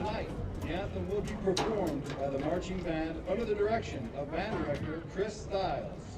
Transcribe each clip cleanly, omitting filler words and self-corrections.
Tonight, the anthem will be performed by the marching band under the direction of band director Chris Stiles.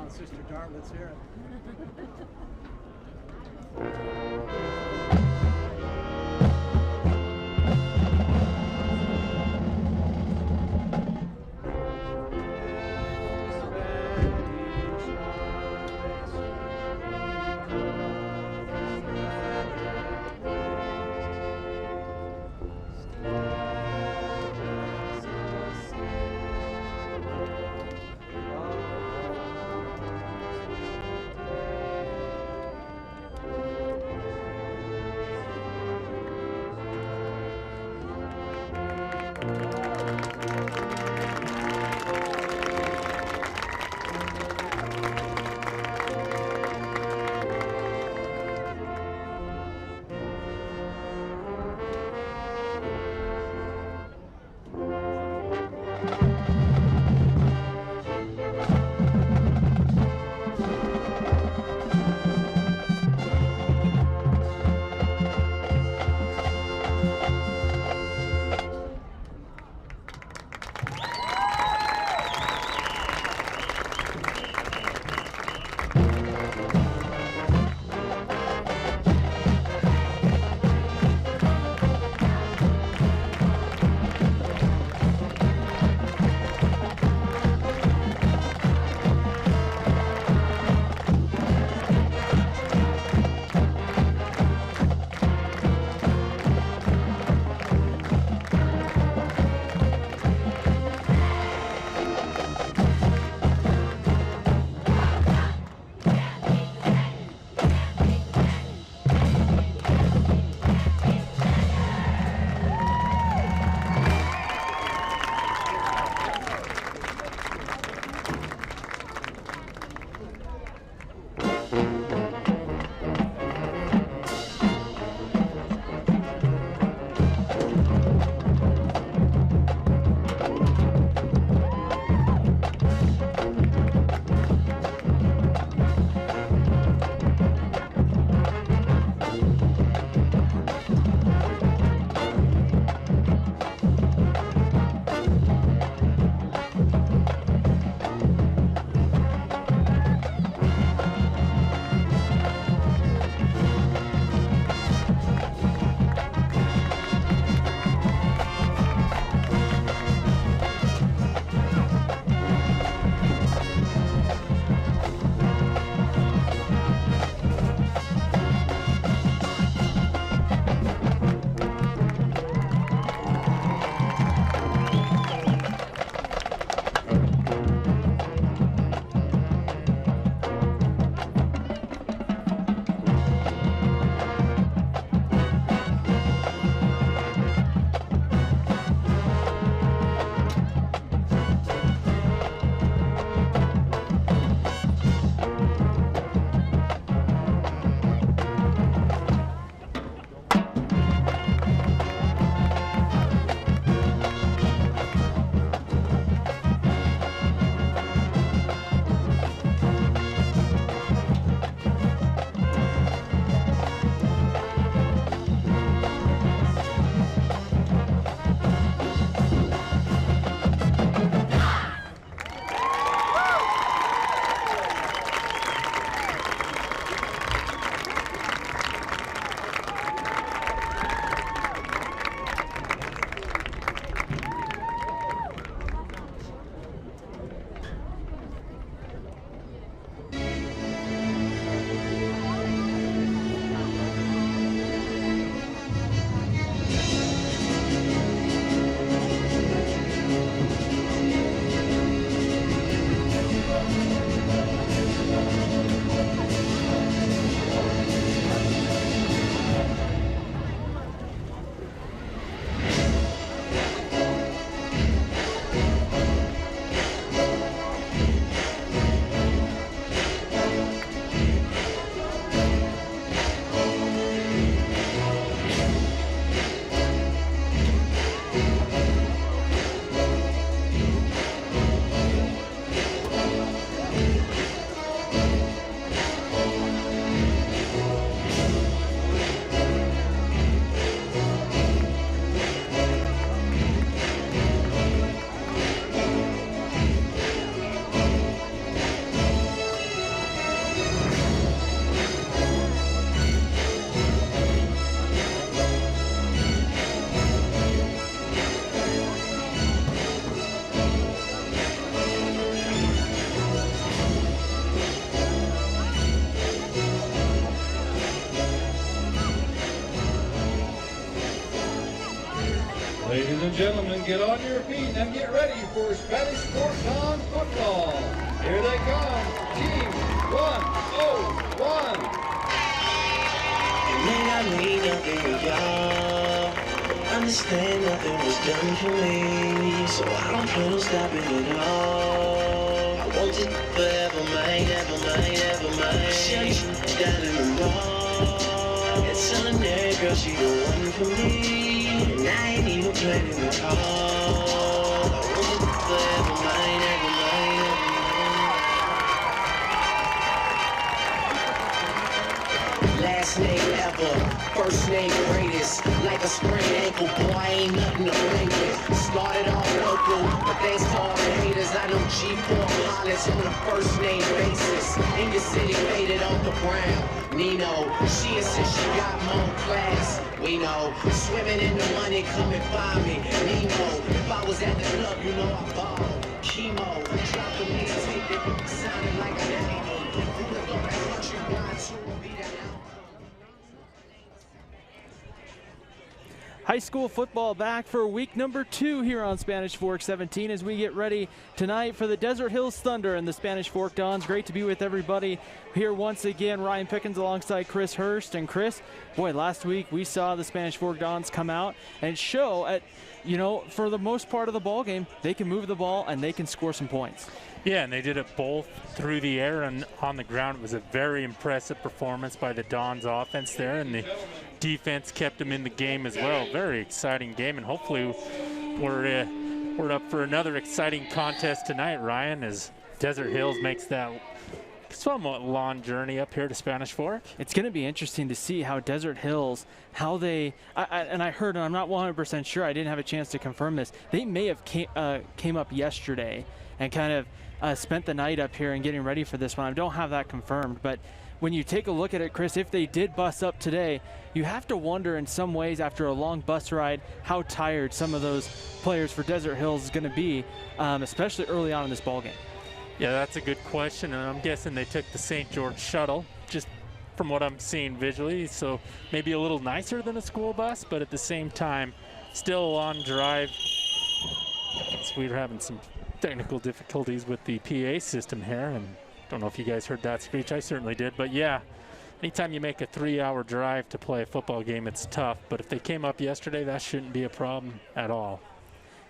Sister Dart, let's hear it. gentlemen, get on your feet and get ready for Spanish Fork Dons football. Here they come, Team 101. It may not mean nothing to y'all. Understand nothing was done for me, so I don't plan on stopping at all. I want it forever, mine, ever mine, ever mine. Shut down in the mall. It's telling that girl she the one for me, and I ain't even planning to call. I want it forever, mine, ever mine, ever mine. Last name ever, first name greatest. Like a sprained ankle, boy, ain't nothing to play with. Started off local, but thanks to all the haters, I know G4 pilots on a first name basis. In your city, faded off the ground. Nino, she said she got more class. We know, swimming in the money, come and find me. Nemo, if I was at the club, you know I ball. Chemo, drop the mixtape, it sounded like an animal. Who the fuck that country blind to be that album? High school football back for week number 2 here on Spanish Fork 17 as we get ready tonight for the Desert Hills Thunder and the Spanish Fork Dons. Great to be with everybody here once again. Ryan Pickens alongside Chris Hurst. And Chris, boy, last week we saw the Spanish Fork Dons come out and show at, for the most part of the ball game, they can move the ball and they can score some points. Yeah, and they did it both through the air and on the ground. It was a very impressive performance by the Dons offense there, and the defense kept them in the game as well. Very exciting game, and hopefully we're up for another exciting contest tonight, Ryan, as Desert Hills makes that somewhat long journey up here to Spanish Fork. It's going to be interesting to see how Desert Hills, how they, and I heard, and I'm not 100% sure, I didn't have a chance to confirm this, they may have came up yesterday and kind of spent the night up here and getting ready for this one. I don't have that confirmed, but when you take a look at it, Chris, if they did bus up today, you have to wonder in some ways after a long bus ride how tired some of those players for Desert Hills is going to be, especially early on in this ballgame. Yeah, that's a good question, and I'm guessing they took the St. George shuttle, just from what I'm seeing visually, so maybe a little nicer than a school bus, but at the same time, still a long drive. So we're having some technical difficulties with the PA system here, and don't know if you guys heard that screech. I certainly did, but yeah, anytime you make a 3-hour drive to play a football game, it's tough, but if they came up yesterday, that shouldn't be a problem at all.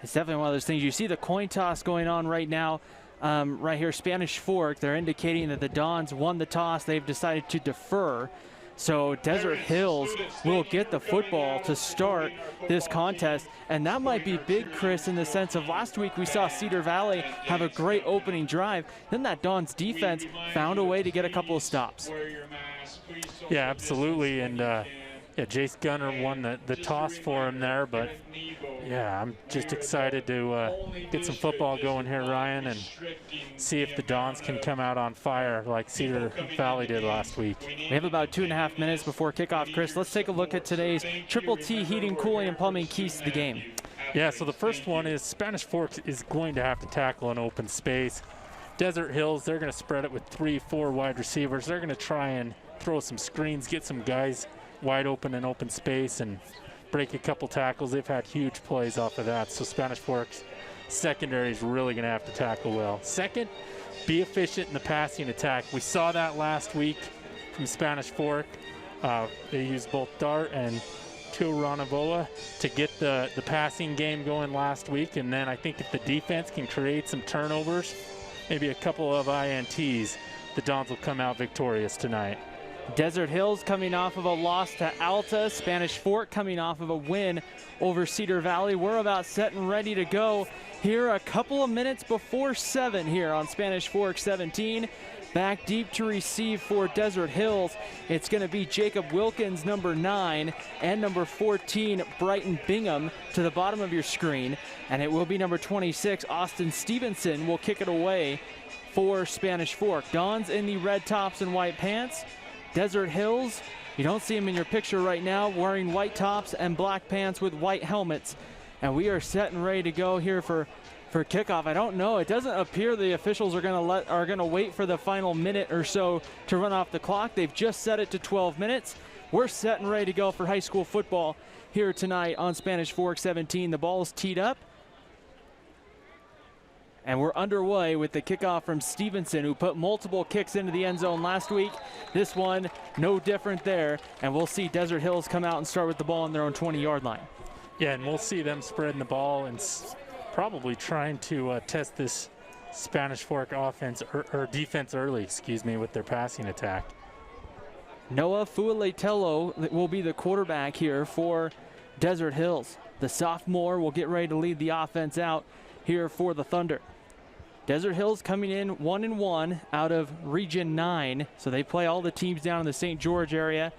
It's definitely one of those things. You see the coin toss going on right now, right here, Spanish Fork. They're indicating that the Dons won the toss. They've decided to defer. So Desert Hills will get the football to start this contest. And that might be big, Chris, in the sense of last week we saw Cedar Valley have a great opening drive. Then that Dons defense found a way to get a couple of stops. Yeah, absolutely. And yeah, Jace Gunner won the toss for him there. But yeah, I'm just excited to get some football going here, Ryan, and see if the Dons can come out on fire like Cedar Valley did last week. We have about 2.5 minutes before kickoff, Chris. Let's take a look at today's Triple T Heating, Cooling, and Plumbing keys to the game. Yeah, so the first one is Spanish Fork is going to have to tackle an open space. Desert Hills, they're going to spread it with 3-4 wide receivers. They're going to try and throw some screens, get some guys wide open in open space, and break a couple tackles. They've had huge plays off of that, so Spanish Fork's secondary is really going to have to tackle well. Second, be efficient in the passing attack. We saw that last week from Spanish Fork. They used both Dart and Ranavoa to get the passing game going last week, and then I think if the defense can create some turnovers, maybe a couple of INTs, the Dons will come out victorious tonight. Desert Hills coming off of a loss to Alta. Spanish Fork coming off of a win over Cedar Valley. We're about set and ready to go here a couple of minutes before 7 here on Spanish Fork 17. Back deep to receive for Desert Hills. It's going to be Jacob Wilkins, number 9, and number 14, Brighton Bingham, to the bottom of your screen. And it will be number 26, Austin Stevenson, will kick it away for Spanish Fork. Dons in the red tops and white pants. Desert Hills, you don't see them in your picture right now, wearing white tops and black pants with white helmets. And we are set and ready to go here for kickoff. I don't know. It doesn't appear the officials are going to wait for the final minute or so to run off the clock. They've just set it to 12 minutes. We're set and ready to go for high school football here tonight on Spanish Fork 17. The ball's teed up. And we're underway with the kickoff from Stevenson, who put multiple kicks into the end zone last week. This one, no different there. And we'll see Desert Hills come out and start with the ball on their own 20-yard line. Yeah, and we'll see them spreading the ball and probably trying to test this Spanish Fork offense or defense early, with their passing attack. Noah Fualetelo will be the quarterback here for Desert Hills. The sophomore will get ready to lead the offense out here for the Thunder. Desert Hills coming in 1-1 out of Region 9, so they play all the teams down in the St. George area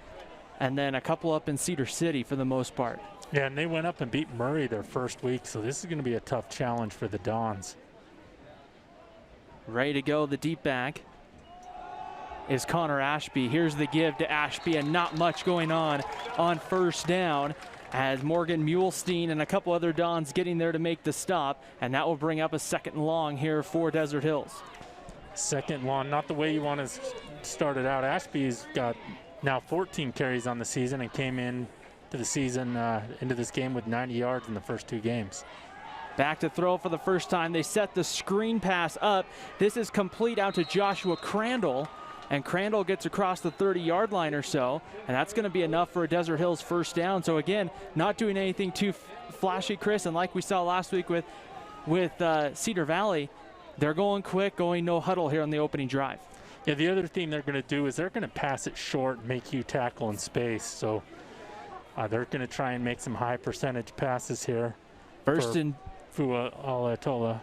and then a couple up in Cedar City for the most part. Yeah, and they went up and beat Murray their first week, so this is going to be a tough challenge for the Dons. Ready to go, the deep back is Connor Ashby. Here's the give to Ashby, and not much going on first down as Morgan Mulestein and a couple other Dons getting there to make the stop, and that will bring up a 2nd and long here for Desert Hills. 2nd long, not the way you want to start it out. Ashby's got now 14 carries on the season and came in to the season into this game with 90 yards in the first 2 games. Back to throw for the first time. They set the screen pass up. This is complete out to Joshua Crandall, and Crandall gets across the 30-yard line or so, and that's going to be enough for a Desert Hills first down. So again, not doing anything too flashy, Chris, and like we saw last week with Cedar Valley, they're going quick, going no huddle here on the opening drive. Yeah, the other thing they're going to do is they're going to pass it short, make you tackle in space. So they're going to try and make some high percentage passes here. First and Fualetelo.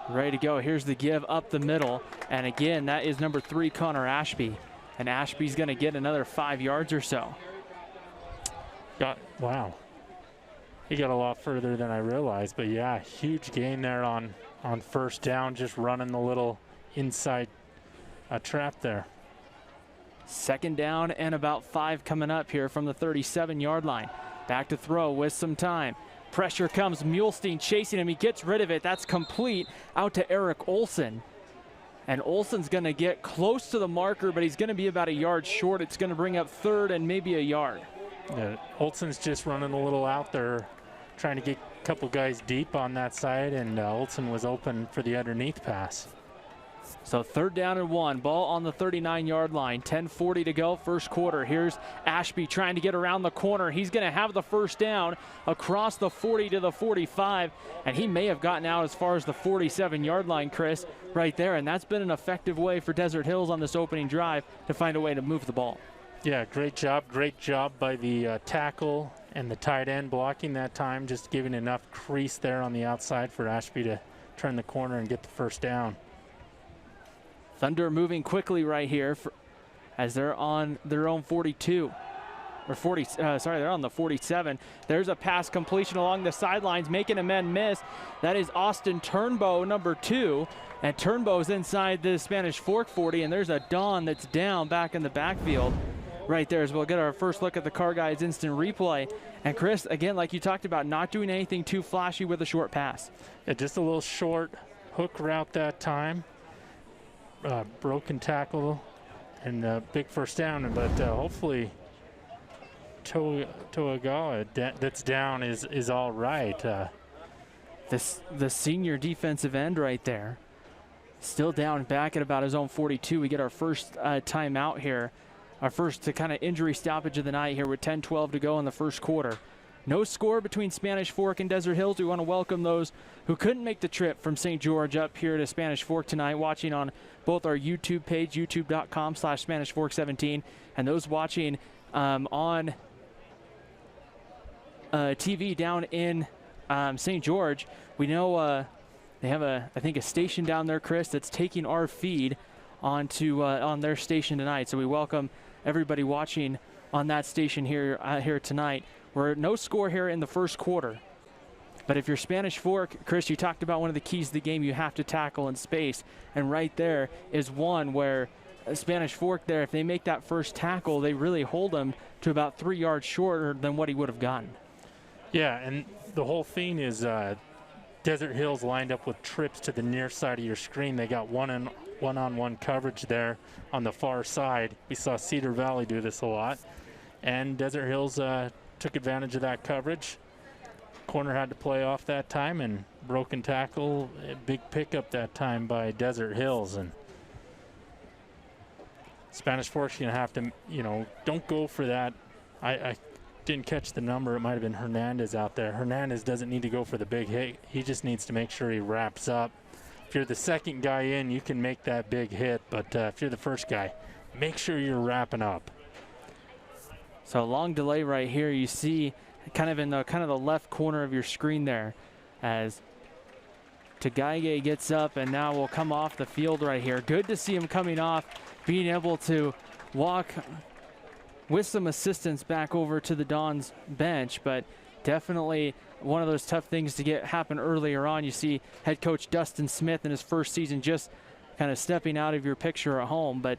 Ready to go. Here's the give up the middle. And again, that is number 3, Connor Ashby. And Ashby's going to get another 5 yards or so. Wow. He got a lot further than I realized. But yeah, huge gain there on first down, just running the little inside trap there. 2nd down and about 5 coming up here from the 37-yard line. Back to throw with some time. Pressure comes, Mulestein chasing him. He gets rid of it. That's complete out to Eric Olson. And Olson's going to get close to the marker, but he's going to be about a yard short. It's going to bring up 3rd and maybe a yard. Yeah, Olson's just running a little out there, trying to get a couple guys deep on that side, and Olson was open for the underneath pass. So 3rd down and 1, ball on the 39-yard line, 10:40 to go, first quarter. Here's Ashby trying to get around the corner. He's going to have the first down across the 40 to the 45, and he may have gotten out as far as the 47-yard line, Chris, right there, and that's been an effective way for Desert Hills on this opening drive to find a way to move the ball. Yeah, great job by the tackle and the tight end blocking that time, just giving enough crease there on the outside for Ashby to turn the corner and get the first down. Thunder moving quickly right here as they're on their own 42. Or 40, they're on the 47. There's a pass completion along the sidelines, making a man miss. That is Austin Turnbow, number 2. And Turnbow's inside the Spanish Fork 40, and there's a Don that's down back in the backfield right there as we'll get our first look at the Car Guys instant replay. And Chris, again, like you talked about, not doing anything too flashy with a short pass. Yeah, just a little short hook route that time. Broken tackle and big first down, but hopefully Toagawa that's down is all right. The senior defensive end right there, still down back at about his own 42. We get our first timeout here, our first kind of injury stoppage of the night here with 10:12 to go in the first quarter. No score between Spanish Fork and Desert Hills. We want to welcome those who couldn't make the trip from St. George up here to Spanish Fork tonight, watching on both our YouTube page, youtube.com/SpanishFork17, and those watching on TV down in St. George. We know they have I think a station down there, Chris, that's taking our feed onto on their station tonight. So we welcome everybody watching on that station here tonight. We're no score here in the first quarter. But if you're Spanish Fork, Chris, you talked about one of the keys to the game you have to tackle in space. And right there is one where Spanish Fork there, if they make that first tackle, they really hold him to about 3 yards shorter than what he would have gotten. Yeah, and the whole thing is Desert Hills lined up with trips to the near side of your screen. They got one-on-one coverage there on the far side. We saw Cedar Valley do this a lot. and Desert Hills took advantage of that coverage. Corner had to play off that time, and broken tackle, a big pickup that time by Desert Hills. And Spanish Fork's gonna have to, don't go for that. I didn't catch the number. It might have been Hernandez out there. Hernandez doesn't need to go for the big hit. He just needs to make sure he wraps up. If you're the second guy in, you can make that big hit, but if you're the first guy, make sure you're wrapping up. So long delay right here. You see kind of in the left corner of your screen there as Tagaige gets up and now will come off the field right here. Good to see him coming off, being able to walk with some assistance back over to the Dons bench, but definitely one of those tough things to get happen earlier on. You see head coach Dustin Smith in his first season just kind of stepping out of your picture at home, but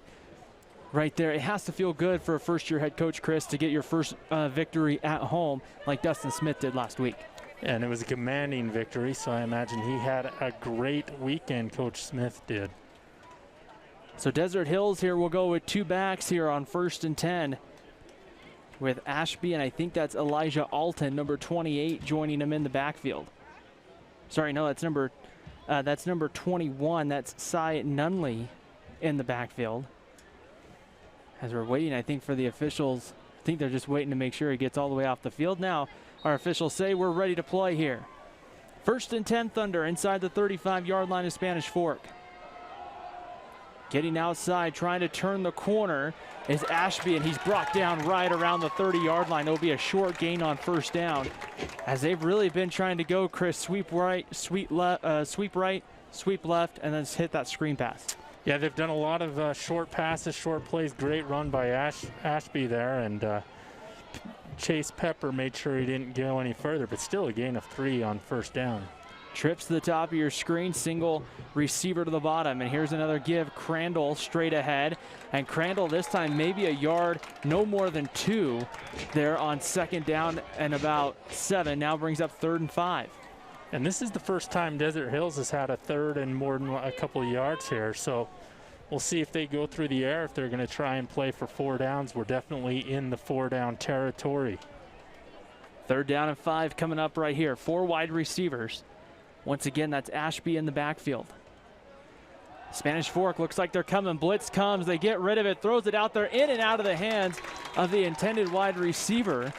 right there, it has to feel good for a first-year head coach, Chris, to get your first victory at home like Dustin Smith did last week. And it was a commanding victory, so I imagine he had a great weekend, Coach Smith did. So Desert Hills here will go with two backs here on 1st and 10 with Ashby, and I think that's Elijah Alton, number 28, joining him in the backfield. Sorry, no, that's number 21. That's Cy Nunley in the backfield. As we're waiting, I think, for the officials, I think they're just waiting to make sure he gets all the way off the field. Now, our officials say we're ready to play here. 1st and 10 Thunder inside the 35-yard line of Spanish Fork. Getting outside, trying to turn the corner is Ashby, and he's brought down right around the 30-yard line. It'll be a short gain on 1st down, as they've really been trying to go, Chris, sweep right, sweep left, and then hit that screen pass. Yeah, they've done a lot of short passes, short plays. Great run by Ashby there, and Chase Pepper made sure he didn't go any further, but still a gain of 3 on 1st down. Trips to the top of your screen, single receiver to the bottom, and here's another give. Crandall straight ahead, and Crandall this time maybe a yard, no more than 2 there on 2nd down and about 7. Now brings up 3rd and 5. And this is the first time Desert Hills has had a 3rd and more than a couple of yards here, so we'll see if they go through the air, if they're going to try and play for 4 downs. We're definitely in the 4-down territory. 3rd down and 5 coming up right here. 4 wide receivers. Once again, that's Ashby in the backfield. Spanish Fork looks like they're coming. Blitz comes. They get rid of it. Throws it out there in and out of the hands of the intended wide receiver.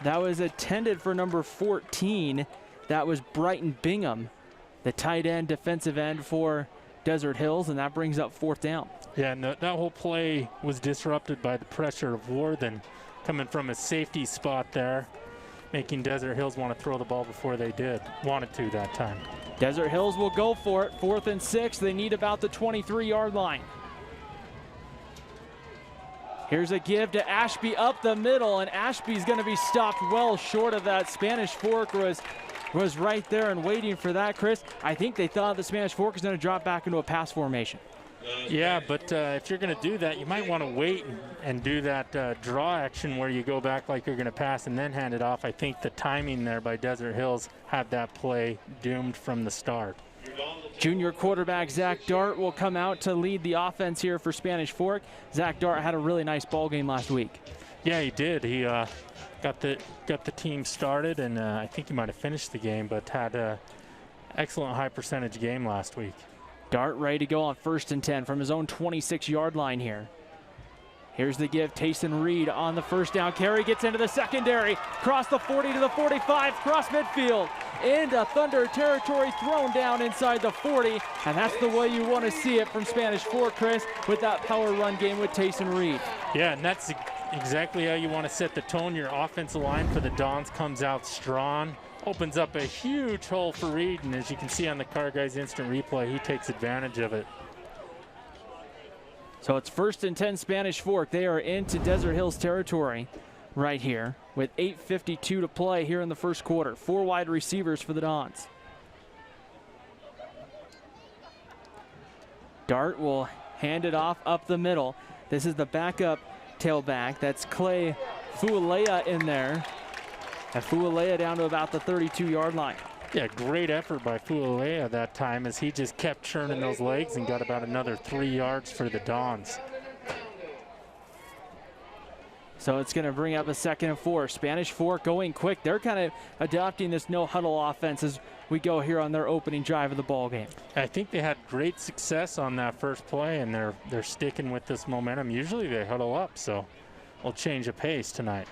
That was intended for number 14. That was Brighton Bingham, the tight end, defensive end for Desert Hills, and that brings up 4th down. Yeah, and that whole play was disrupted by the pressure of Worthen coming from a safety spot there, making Desert Hills want to throw the ball before they wanted to that time. Desert Hills will go for it. 4th and 6. They need about the 23-yard line. Here's a give to Ashby up the middle, and Ashby's going to be stopped well short of that. Spanish Fork was right there and waiting for that, Chris. I think they thought the Spanish Fork was going to drop back into a pass formation. Yeah, but if you're going to do that, you might want to wait and do that draw action where you go back like you're going to pass and then hand it off. I think the timing there by Desert Hills had that play doomed from the start. Junior quarterback Zach Dart will come out to lead the offense here for Spanish Fork. Zach Dart had a really nice ball game last week. Yeah, he did. He got the team started, and I think he might have finished the game, but had an excellent high percentage game last week. Dart ready to go on 1st and 10 from his own 26-yard line here. Here's the give. Tayson Reed on the 1st down carry, gets into the secondary, across the 40 to the 45, cross midfield, into Thunder territory, thrown down inside the 40, and that's the way you want to see it from Spanish Fork, Chris, with that power run game with Tayson Reed. Yeah, and that's exactly how you want to set the tone. Your offensive line for the Dons comes out strong, opens up a huge hole for Reed, and as you can see on the Car Guys instant replay, he takes advantage of it. So it's 1st and 10 Spanish Fork. They are into Desert Hills territory right here with 8:52 to play here in the 1st quarter. 4 wide receivers for the Dons. Dart will hand it off up the middle. This is the backup tailback. That's Clay Fualea in there. And Fualea down to about the 32-yard line. Yeah, great effort by Fualea that time as he just kept churning those legs and got about another 3 yards for the Dons. So it's going to bring up a 2nd and 4. Spanish Fork going quick. They're kind of adopting this no-huddle offense as we go here on their opening drive of the ball game. I think they had great success on that first play, and they're sticking with this momentum. Usually they huddle up, so we'll change the pace tonight.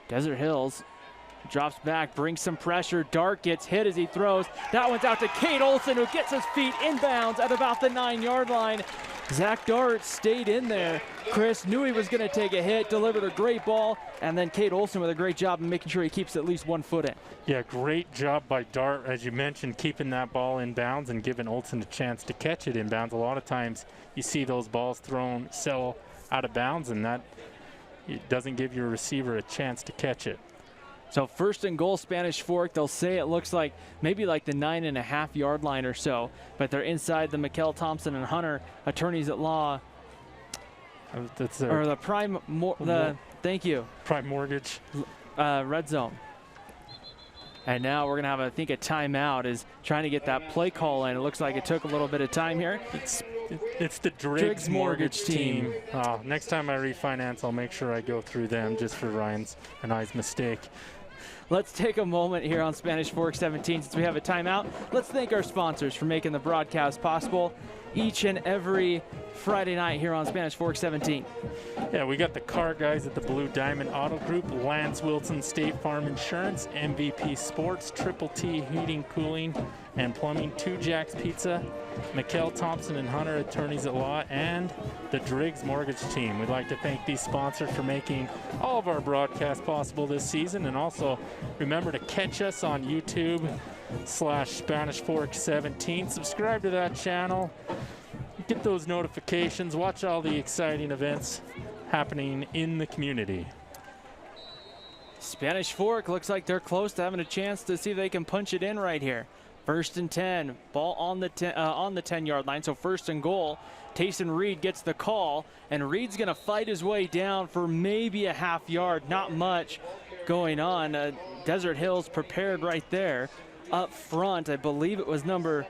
Desert Hills drops back, brings some pressure. Dart gets hit as he throws. That one's out to Cade Olson, who gets his feet inbounds at about the 9-yard line. Zach Dart stayed in there. Chris knew he was going to take a hit, delivered a great ball, and then Cade Olson with a great job of making sure he keeps at least 1 foot in. Yeah, great job by Dart, as you mentioned, keeping that ball in bounds and giving Olson a chance to catch it in bounds. A lot of times you see those balls thrown out of bounds, and that it doesn't give your receiver a chance to catch it. So 1st and goal, Spanish Fork. They'll say it looks like maybe like the 9.5-yard line or so, but they're inside the Mikkel Thompson and Hunter attorneys at law. That's or the prime, thank you. Prime Mortgage. Red zone. And now we're going to have, I think, a timeout is trying to get that play call in. It looks like it took a little bit of time here. It's the Driggs Mortgage team. Next time I refinance, I'll make sure I go through them just for Ryan's and I's mistake. Let's take a moment here on Spanish Fork 17 since we have a timeout. Let's thank our sponsors for making the broadcast possible each and every Friday night here on Spanish Fork 17. Yeah, we got the car guys at the Blue Diamond Auto Group, Lance Wilson State Farm Insurance, MVP Sports, Triple T Heating, Cooling, and Plumbing, Two Jacks Pizza, Mikkel Thompson and Hunter Attorneys at Law, and the Driggs Mortgage Team. We'd like to thank these sponsors for making all of our broadcasts possible this season, and also remember to catch us on YouTube/Spanish Fork 17. Subscribe to that channel. Get those notifications. Watch all the exciting events happening in the community. Spanish Fork looks like they're close to having a chance to see if they can punch it in right here. 1st and 10, ball on the 10-yard line, so 1st and goal. Tayson Reed gets the call, and Reed's going to fight his way down for maybe a half yard. Not much going on. Desert Hills prepared right there. Up front, I believe it was number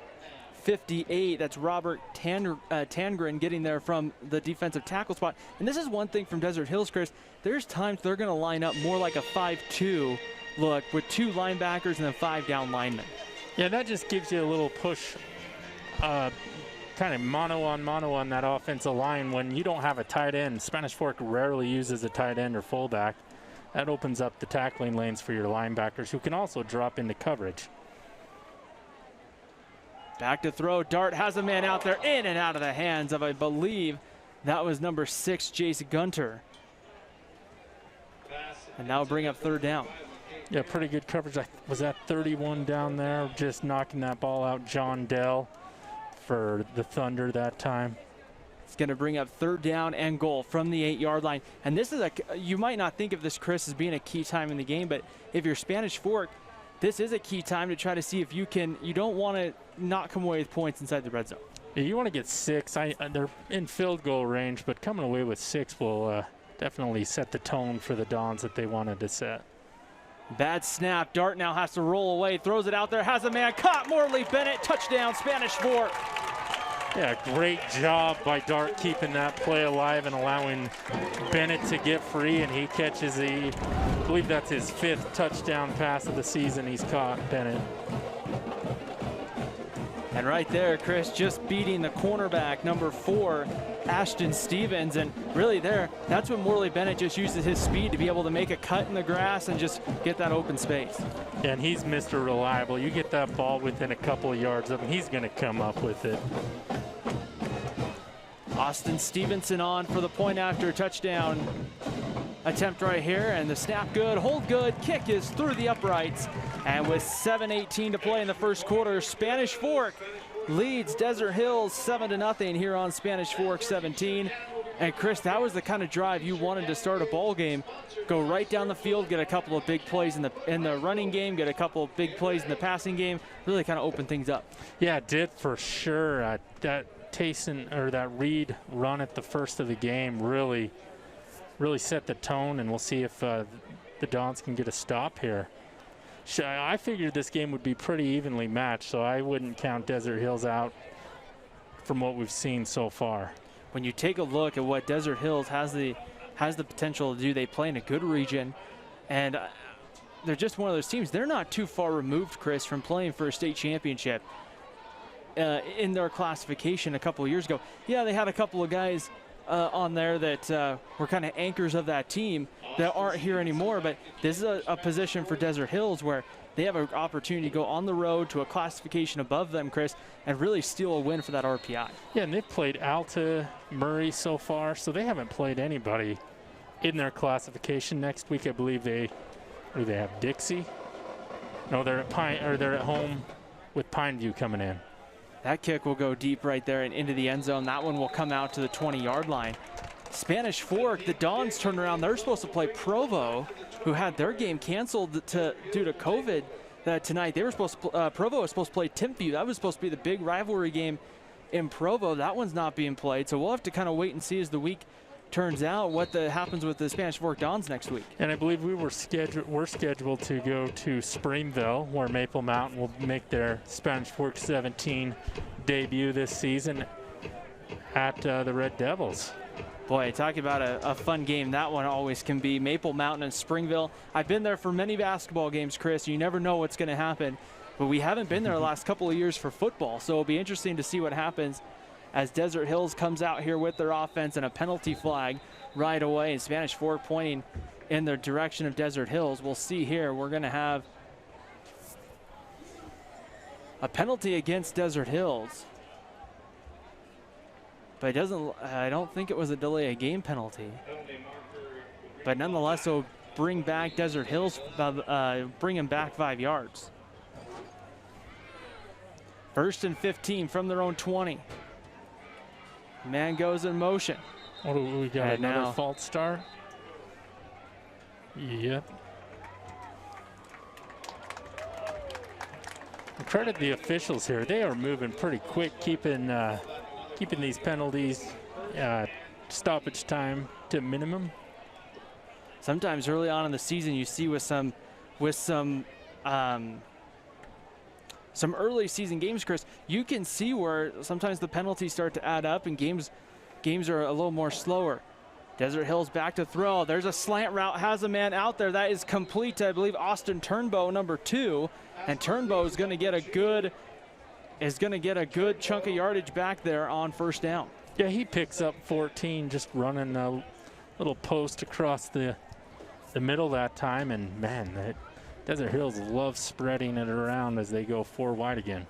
58. That's Robert Tangren getting there from the defensive tackle spot. And this is one thing from Desert Hills, Chris. There's times they're going to line up more like a 5-2 look with 2 linebackers and then 5 down linemen. Yeah, that just gives you a little push, kind of mano on that offensive line when you don't have a tight end. Spanish Fork rarely uses a tight end or fullback. That opens up the tackling lanes for your linebackers, who can also drop into coverage. Back to throw. Dart has a man out there, in and out of the hands of, I believe, that was number 6, Jace Gunter. And now bring up 3rd down. Yeah, pretty good coverage. Was that 31 down there, just knocking that ball out. John Dell for the Thunder that time. It's going to bring up 3rd down and goal from the 8-yard line. And this is you might not think of this, Chris, as being a key time in the game, but if you're Spanish Fork, this is a key time to try to see if you don't want to not come away with points inside the red zone. Yeah, you want to get 6. They're in field goal range, but coming away with 6 will definitely set the tone for the Dons that they wanted to set. Bad snap. Dart now has to roll away, throws it out there, has a man caught. Morley Bennett, touchdown, Spanish Fork. Yeah, great job by Dart keeping that play alive and allowing Bennett to get free, and he catches I believe that's his 5th touchdown pass of the season he's caught, Bennett. And right there, Chris just beating the cornerback, number 4, Ashton Stevens. And really that's when Morley Bennett just uses his speed to be able to make a cut in the grass and just get that open space. And he's Mr. Reliable. You get that ball within a couple of yards of him, he's going to come up with it. Austin Stevenson on for the point after touchdown attempt right here, and the snap good, hold good, kick is through the uprights. And with 7:18 to play in the first quarter, Spanish Fork leads Desert Hills 7-0 here on Spanish Fork 17. And Chris, that was the kind of drive you wanted to start a ball game. Go right down the field, get a couple of big plays in the running game, get a couple of big plays in the passing game, really kind of open things up. Yeah, it did for sure. That Reed run at the first of the game really set the tone, and we'll see if the Dons can get a stop here. I figured this game would be pretty evenly matched, so I wouldn't count Desert Hills out from what we've seen so far. When you take a look at what Desert Hills has has the potential to do. They play in a good region, and they're just one of those teams. They're not too far removed, Chris, from playing for a state championship in their classification a couple of years ago. Yeah, they had a couple of guys on there that were kind of anchors of that team that aren't here anymore, but this is a position for Desert Hills where they have an opportunity to go on the road to a classification above them, Chris, and really steal a win for that RPI. Yeah, and they've played Alta, Murray so far, so they haven't played anybody in their classification. Next week, I believe they have Dixie. No, they're at home with Pineview coming in. That kick will go deep right there and into the end zone. That one will come out to the 20-yard line. Spanish Fork, the Dons turned around. They're supposed to play Provo, who had their game canceled due to COVID tonight. They were supposed to, Provo was supposed to play Timpview. That was supposed to be the big rivalry game in Provo. That one's not being played. So we'll have to kind of wait and see as the week turns out what happens with the Spanish Fork Dons next week. And I believe we're scheduled to go to Springville, where Maple Mountain will make their Spanish Fork 17 debut this season at the Red Devils. Boy, talking about a fun game that one always can be. Maple Mountain and Springville. I've been there for many basketball games, Chris. You never know what's going to happen, but we haven't been there the last couple of years for football, so it'll be interesting to see what happens as Desert Hills comes out here with their offense and a penalty flag right away, and Spanish Fork pointing in the direction of Desert Hills. We'll see here. We're going to have a penalty against Desert Hills, but I don't think it was a delay of game penalty. But nonetheless, it'll bring back Desert Hills, bring them back 5 yards. 1st and 15 from their own 20. Man goes in motion. What do we got? And another now, false start? Yep. And credit the officials here. They are moving pretty quick, keeping these penalties, stoppage time to minimum. Sometimes early on in the season, you see with some early season games, Chris, you can see where sometimes the penalties start to add up and games are a little more slower. Desert Hills back to throw. There's a slant route, has a man out there. That is complete to, I believe, Austin Turnbow, number 2. And Turnbow is going to get a good chunk of yardage back there on 1st down. Yeah, he picks up 14 just running a little post across the middle that time. And, man, Desert Hills loves spreading it around as they go 4 wide again.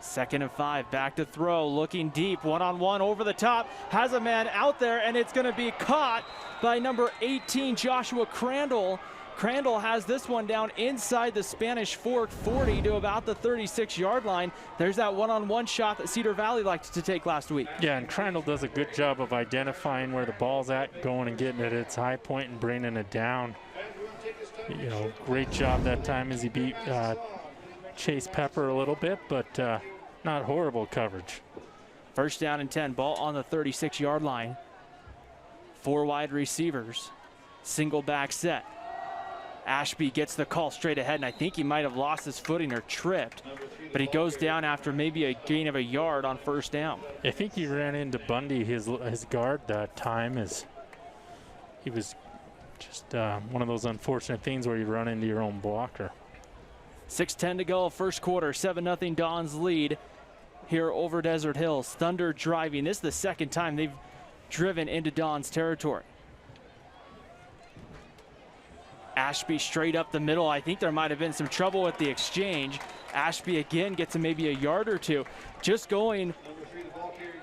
2nd and 5, back to throw, looking deep, one-on-one over the top, has a man out there, and it's going to be caught by number 18, Joshua Crandall. Crandall has this one down inside the Spanish Fork 40 to about the 36-yard line. There's that one-on-one shot that Cedar Valley liked to take last week. Yeah, and Crandall does a good job of identifying where the ball's at, going and getting it at its high point and bringing it down. You know, great job that time as he beat Chase Pepper a little bit, but not horrible coverage. 1st down and 10, ball on the 36-yard line. 4 wide receivers, single back set. Ashby gets the call straight ahead, and I think he might have lost his footing or tripped, but he goes down after maybe a gain of a yard on 1st down. I think he ran into Bundy, his guard, that time. As he was just one of those unfortunate things where you run into your own blocker. 6:10 to go, 1st quarter, 7-0 Dons lead here over Desert Hills. Thunder driving. This is the 2nd time they've driven into Dons territory. Ashby straight up the middle. I think there might have been some trouble with the exchange. Ashby again gets maybe a yard or two. Just going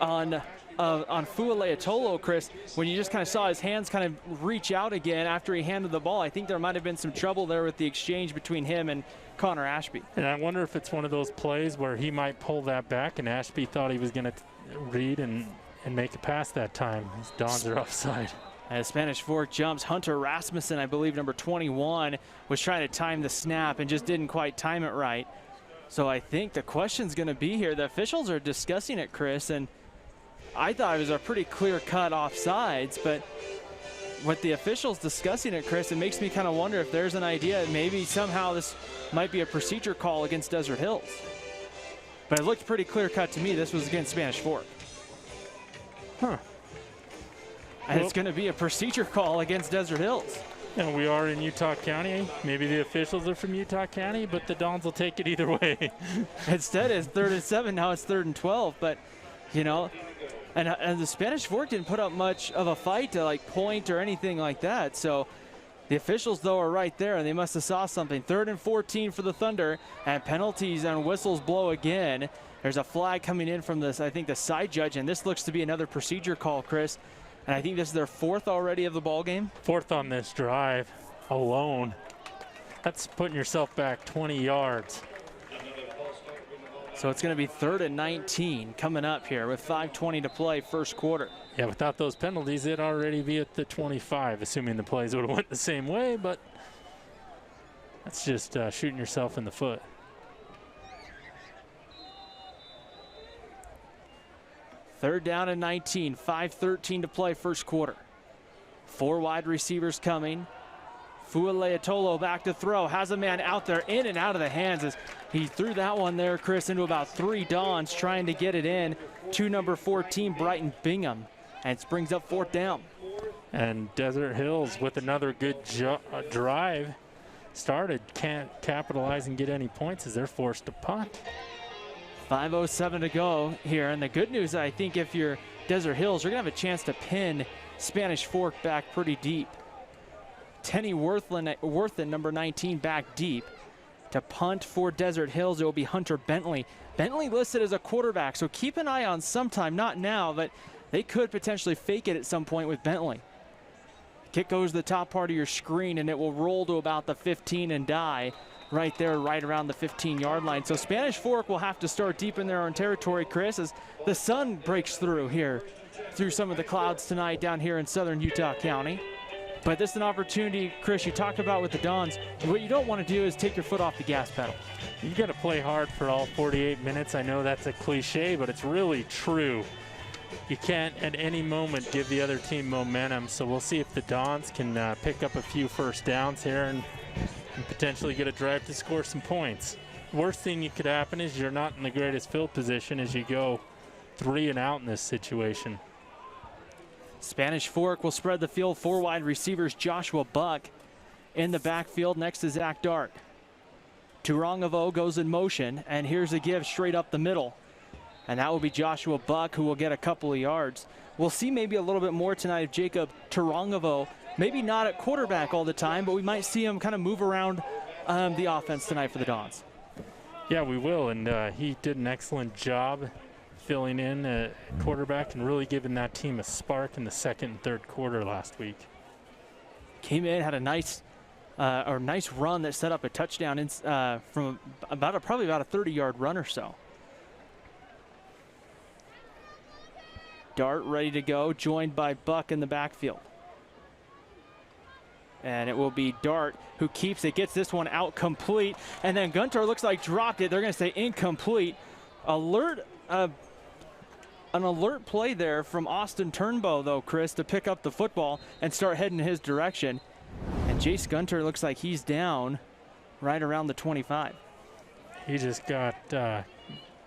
on Fualeatolo, Chris, when you just kind of saw his hands kind of reach out again after he handed the ball. I think there might have been some trouble there with the exchange between him and Connor Ashby. And I wonder if it's one of those plays where he might pull that back and Ashby thought he was going to read and make a pass that time. His Dons are offside. As Spanish Fork jumps, Hunter Rasmussen, I believe number 21, was trying to time the snap and just didn't quite time it right. So I think the question's going to be here. The officials are discussing it, Chris, and I thought it was a pretty clear-cut offsides, but with the officials discussing it, Chris, it makes me kind of wonder if there's an idea maybe somehow this might be a procedure call against Desert Hills. But it looked pretty clear-cut to me. This was against Spanish Fork. Huh. And it's going to be a procedure call against Desert Hills. And we are in Utah County. Maybe the officials are from Utah County, but the Dons will take it either way. Instead, it's 3rd and 7. Now it's 3rd and 12. But, you know, and the Spanish Fork didn't put up much of a fight to, like, point or anything like that. So the officials, though, are right there, and they must have saw something. 3rd and 14 for the Thunder, and penalties and whistles blow again. There's a flag coming in from this, I think, the side judge, and this looks to be another procedure call, Chris. And I think this is their 4th already of the ball game. 4th on this drive alone. That's putting yourself back 20 yards. So it's going to be 3rd and 19 coming up here with 5:20 to play first quarter. Yeah, without those penalties, it'd already be at the 25, assuming the plays would have went the same way, but that's just shooting yourself in the foot. Third down and 19, 5:13 to play first quarter. 4 wide receivers coming. Fualeatolo back to throw, has a man out there, in and out of the hands as he threw that one there, Chris, into about 3 Dons trying to get it in to number 14, Brighton Bingham, and it brings up 4th down. And Desert Hills with another good drive started, can't capitalize and get any points as they're forced to punt. 5:07 to go here, and the good news, I think, if you're Desert Hills, you're going to have a chance to pin Spanish Fork back pretty deep. Tenny Worthen, number 19, back deep. To punt for Desert Hills, it will be Hunter Bentley. Bentley listed as a quarterback, so keep an eye on sometime, not now, but they could potentially fake it at some point with Bentley. Kick goes to the top part of your screen, and it will roll to about the 15 and die right there, right around the 15-yard line. So Spanish Fork will have to start deep in their own territory, Chris, as the sun breaks through here, through some of the clouds tonight down here in southern Utah County. But this is an opportunity, Chris, you talked about with the Dons. What you don't want to do is take your foot off the gas pedal. You got to play hard for all 48 minutes. I know that's a cliche, but it's really true. You can't at any moment give the other team momentum. So we'll see if the Dons can pick up a few first downs here and potentially get a drive to score some points. Worst thing that could happen is you're not in the greatest field position as you go 3 and out in this situation. Spanish Fork will spread the field. 4 wide receivers. Joshua Buck in the backfield next to Zach Dart. Turongavo goes in motion, and here's a give straight up the middle. And that will be Joshua Buck, who will get a couple of yards. We'll see maybe a little bit more tonight of Jacob Turongavo. Maybe not at quarterback all the time, but we might see him kind of move around the offense tonight for the Dons. Yeah, we will, and he did an excellent job filling in at quarterback and really giving that team a spark in the 2nd and 3rd quarter last week. Came in, had a nice run that set up a touchdown from probably about a 30-yard run or so. Dart ready to go, joined by Buck in the backfield. And it will be Dart who keeps it, gets this one out complete, and then Gunter looks like dropped it. They're going to say incomplete. An alert play there from Austin Turnbow, though, Chris, to pick up the football and start heading his direction. And Jace Gunter looks like he's down right around the 25. He just got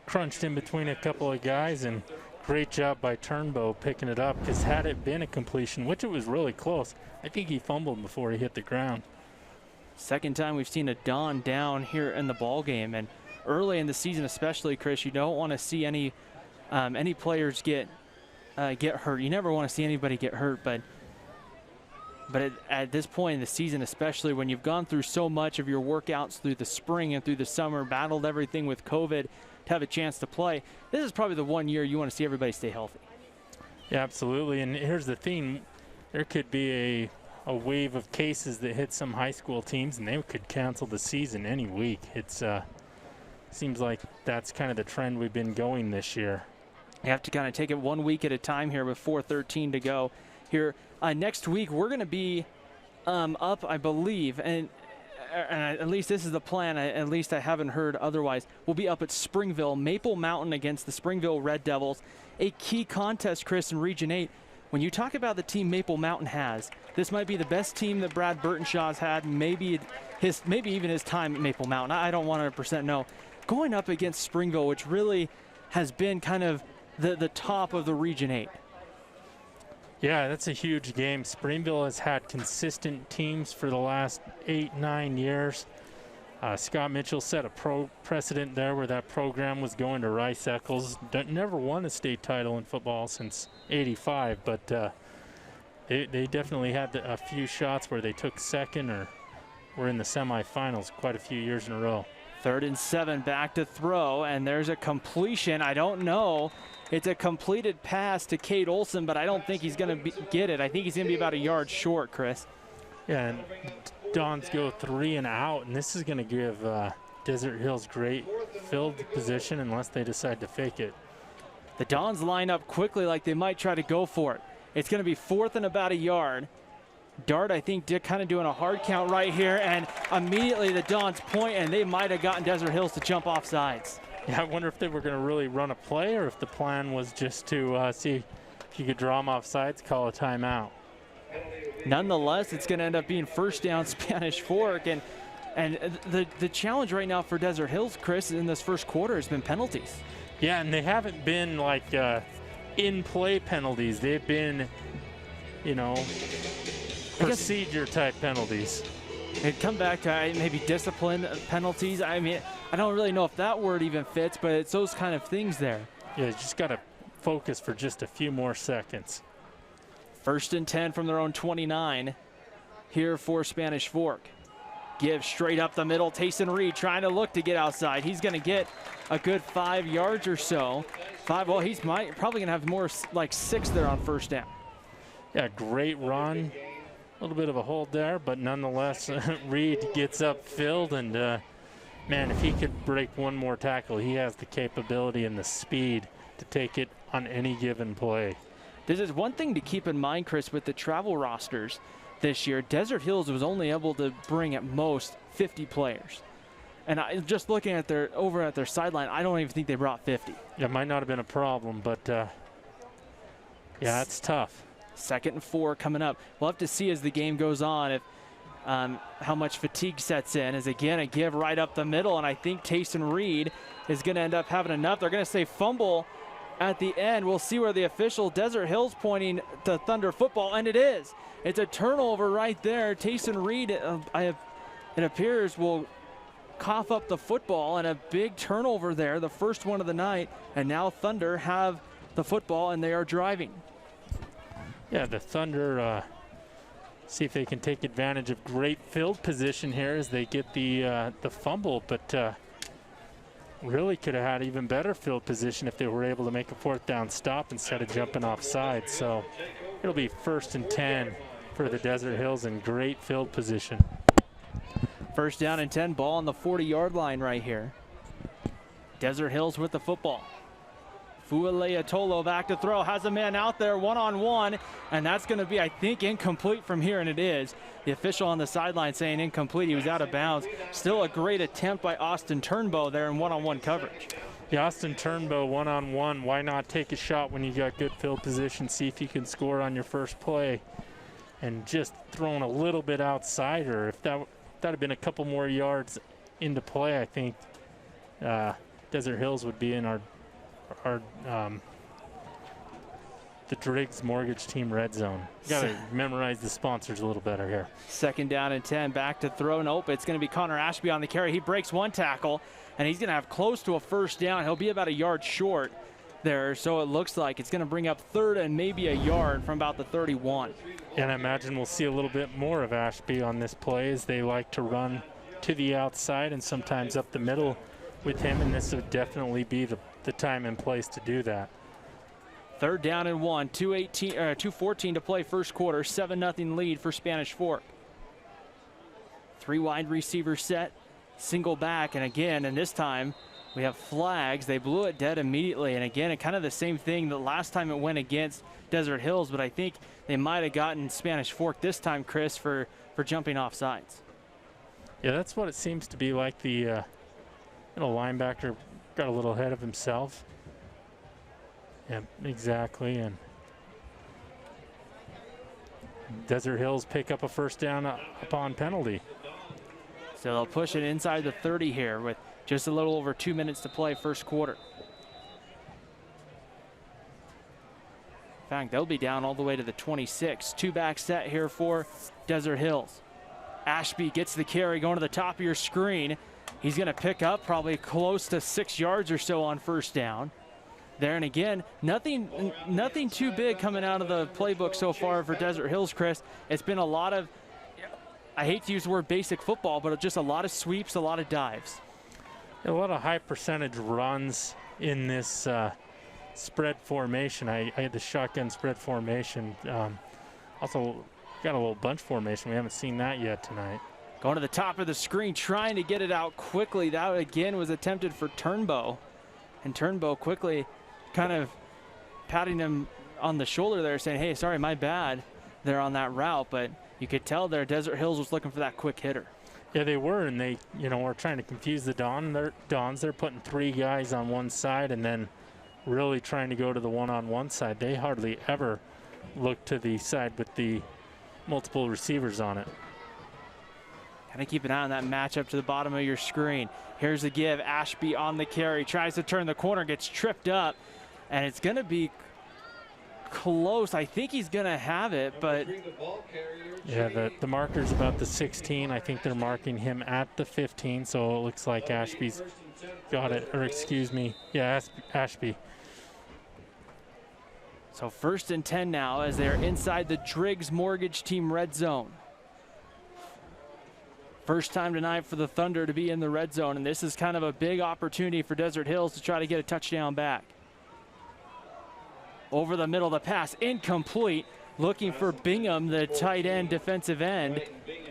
crunched in between a couple of guys, and great job by Turnbow picking it up, because had it been a completion, which it was really close, I think he fumbled before he hit the ground. Second time we've seen a Don down here in the ball game, and early in the season especially, Chris, you don't want to see any players get hurt. You never want to see anybody get hurt, but at this point in the season, especially when you've gone through so much of your workouts through the spring and through the summer, battled everything with COVID, to have a chance to play, this is probably the one year you want to see everybody stay healthy. Yeah, absolutely. And here's the thing. There could be a wave of cases that hit some high school teams, and they could cancel the season any week. It's seems like that's kind of the trend we've been going this year. You have to kind of take it 1 week at a time here with 4:13 to go here. Next week, we're going to be up, I believe, and at least this is the plan. At least I haven't heard otherwise. We'll be up at Springville, Maple Mountain against the Springville Red Devils. A key contest, Chris, in Region 8. When you talk about the team Maple Mountain has, this might be the best team that Brad Burtonshaw's had, maybe even his time at Maple Mountain. I don't 100% know. Going up against Springville, which really has been kind of the top of the Region 8. Yeah, that's a huge game. Springville has had consistent teams for the last 8-9 years. Scott Mitchell set a precedent there where that program was going to Rice Eccles. Never won a state title in football since '85, but they definitely had a few shots where they took second or were in the semifinals quite a few years in a row. 3rd and 7, back to throw, and there's a completion. I don't know. It's a completed pass to Cade Olson, but I don't think he's going to get it. I think he's going to be about a yard short, Chris. Yeah, and Dons go 3 and out, and this is going to give Desert Hills great field position unless they decide to fake it. The Dons line up quickly like they might try to go for it. It's going to be 4th and about a yard. Dart, I think, kind of doing a hard count right here, and immediately the Dons point, and they might have gotten Desert Hills to jump off sides. Yeah, I wonder if they were going to really run a play or if the plan was just to see if you could draw them off sides, call a timeout. Nonetheless, it's going to end up being 1st down Spanish Fork, and the challenge right now for Desert Hills, Chris, in this first quarter has been penalties. Yeah, and they haven't been like in-play penalties. They've been, you know, procedure-type penalties. It come back to maybe discipline penalties. I mean, I don't really know if that word even fits, but it's those kind of things there. Yeah, you just got to focus for just a few more seconds. 1st and 10 from their own 29 here for Spanish Fork. Give straight up the middle. Tayson Reed trying to look to get outside. He's going to get a good 5 yards or so. 5, well, he's probably going to have more like 6 there on 1st down. Yeah, great run. A little bit of a hold there, but nonetheless, Reed gets upfield, and man, if he could break one more tackle, he has the capability and the speed to take it on any given play. This is one thing to keep in mind, Chris, with the travel rosters this year. Desert Hills was only able to bring at most 50 players. And just looking at over at their sideline, I don't even think they brought 50. Yeah, it might not have been a problem, but yeah, it's tough. 2nd and 4 coming up. We'll have to see as the game goes on if how much fatigue sets in. As again, a give right up the middle, and I think Tayson Reed is going to end up having enough. They're going to say fumble at the end. We'll see where the official, Desert Hills, pointing to Thunder football, and it is. It's a turnover right there. Tayson Reed, it appears, will cough up the football, and a big turnover there, the first one of the night, and now Thunder have the football, and they are driving. Yeah, the Thunder see if they can take advantage of great field position here as they get the fumble, but really could have had even better field position if they were able to make a 4th down stop instead of jumping offside. So it'll be 1st and 10 for the Desert Hills in great field position. 1st down and 10, ball on the 40-yard line right here. Desert Hills with the football. Fualea Tolo back to throw, has a man out there one-on-one, and that's going to be, I think, incomplete from here, and it is. The official on the sideline saying incomplete. He was out of bounds. Still a great attempt by Austin Turnbow there in one-on-one coverage. Yeah, Austin Turnbow one-on-one. Why not take a shot when you got good field position, see if you can score on your first play, and just throwing a little bit outside, or if that had been a couple more yards into play, I think Desert Hills would be in the Driggs Mortgage Team red zone. Got to memorize the sponsors a little better here. 2nd down and 10, back to throw. Nope, it's going to be Connor Ashby on the carry. He breaks one tackle, and he's going to have close to a 1st down. He'll be about a yard short there, so it looks like it's going to bring up 3rd and maybe a yard from about the 31. And I imagine we'll see a little bit more of Ashby on this play, as they like to run to the outside and sometimes up the middle with him, and this would definitely be the time and place to do that. 3rd down and 1, 2:14 to play first quarter, 7-0 lead for Spanish Fork. 3 wide receiver set, single back, and again, and this time we have flags. They blew it dead immediately, and again, kind of the same thing the last time it went against Desert Hills, but I think they might have gotten Spanish Fork this time, Chris, for jumping off sides. Yeah, that's what it seems to be like. The linebacker got a little ahead of himself. Yeah, exactly. And Desert Hills pick up a 1st down upon penalty. So they'll push it inside the 30 here with just a little over 2 minutes to play first quarter. fact, they'll be down all the way to the 26. Two-back set here for Desert Hills. Ashby gets the carry going to the top of your screen. He's going to pick up probably close to 6 yards or so on first down. There, and again, nothing too big coming out of the playbook so far for Desert Hills, Chris. It's been a lot of, I hate to use the word basic football, but just a lot of sweeps, a lot of dives. A lot of high percentage runs in this spread formation. I had the shotgun spread formation. Also got a little bunch formation. We haven't seen that yet tonight. Going to the top of the screen, trying to get it out quickly. That again was attempted for Turnbow. And Turnbow quickly kind of patting him on the shoulder there, saying, hey, sorry, my bad there on that route. But you could tell there Desert Hills was looking for that quick hitter. Yeah, they were, and they, were trying to confuse the Dons. They're putting 3 guys on one side and then really trying to go to the one-on-one side. They hardly ever look to the side with the multiple receivers on it. Kind of keep an eye on that matchup to the bottom of your screen. Here's the give. Ashby on the carry. Tries to turn the corner, gets tripped up, and it's going to be close. I think he's going to have it, but... Yeah, the marker's about the 16. I think they're marking him at the 15, so it looks like Ashby's got it. Or excuse me. Yeah, Ashby. So 1st and 10 now as they're inside the Driggs Mortgage Team red zone. First time tonight for the Thunder to be in the red zone, and this is kind of a big opportunity for Desert Hills to try to get a touchdown back. Over the middle of the pass, incomplete. Looking for Bingham, the tight end, defensive end.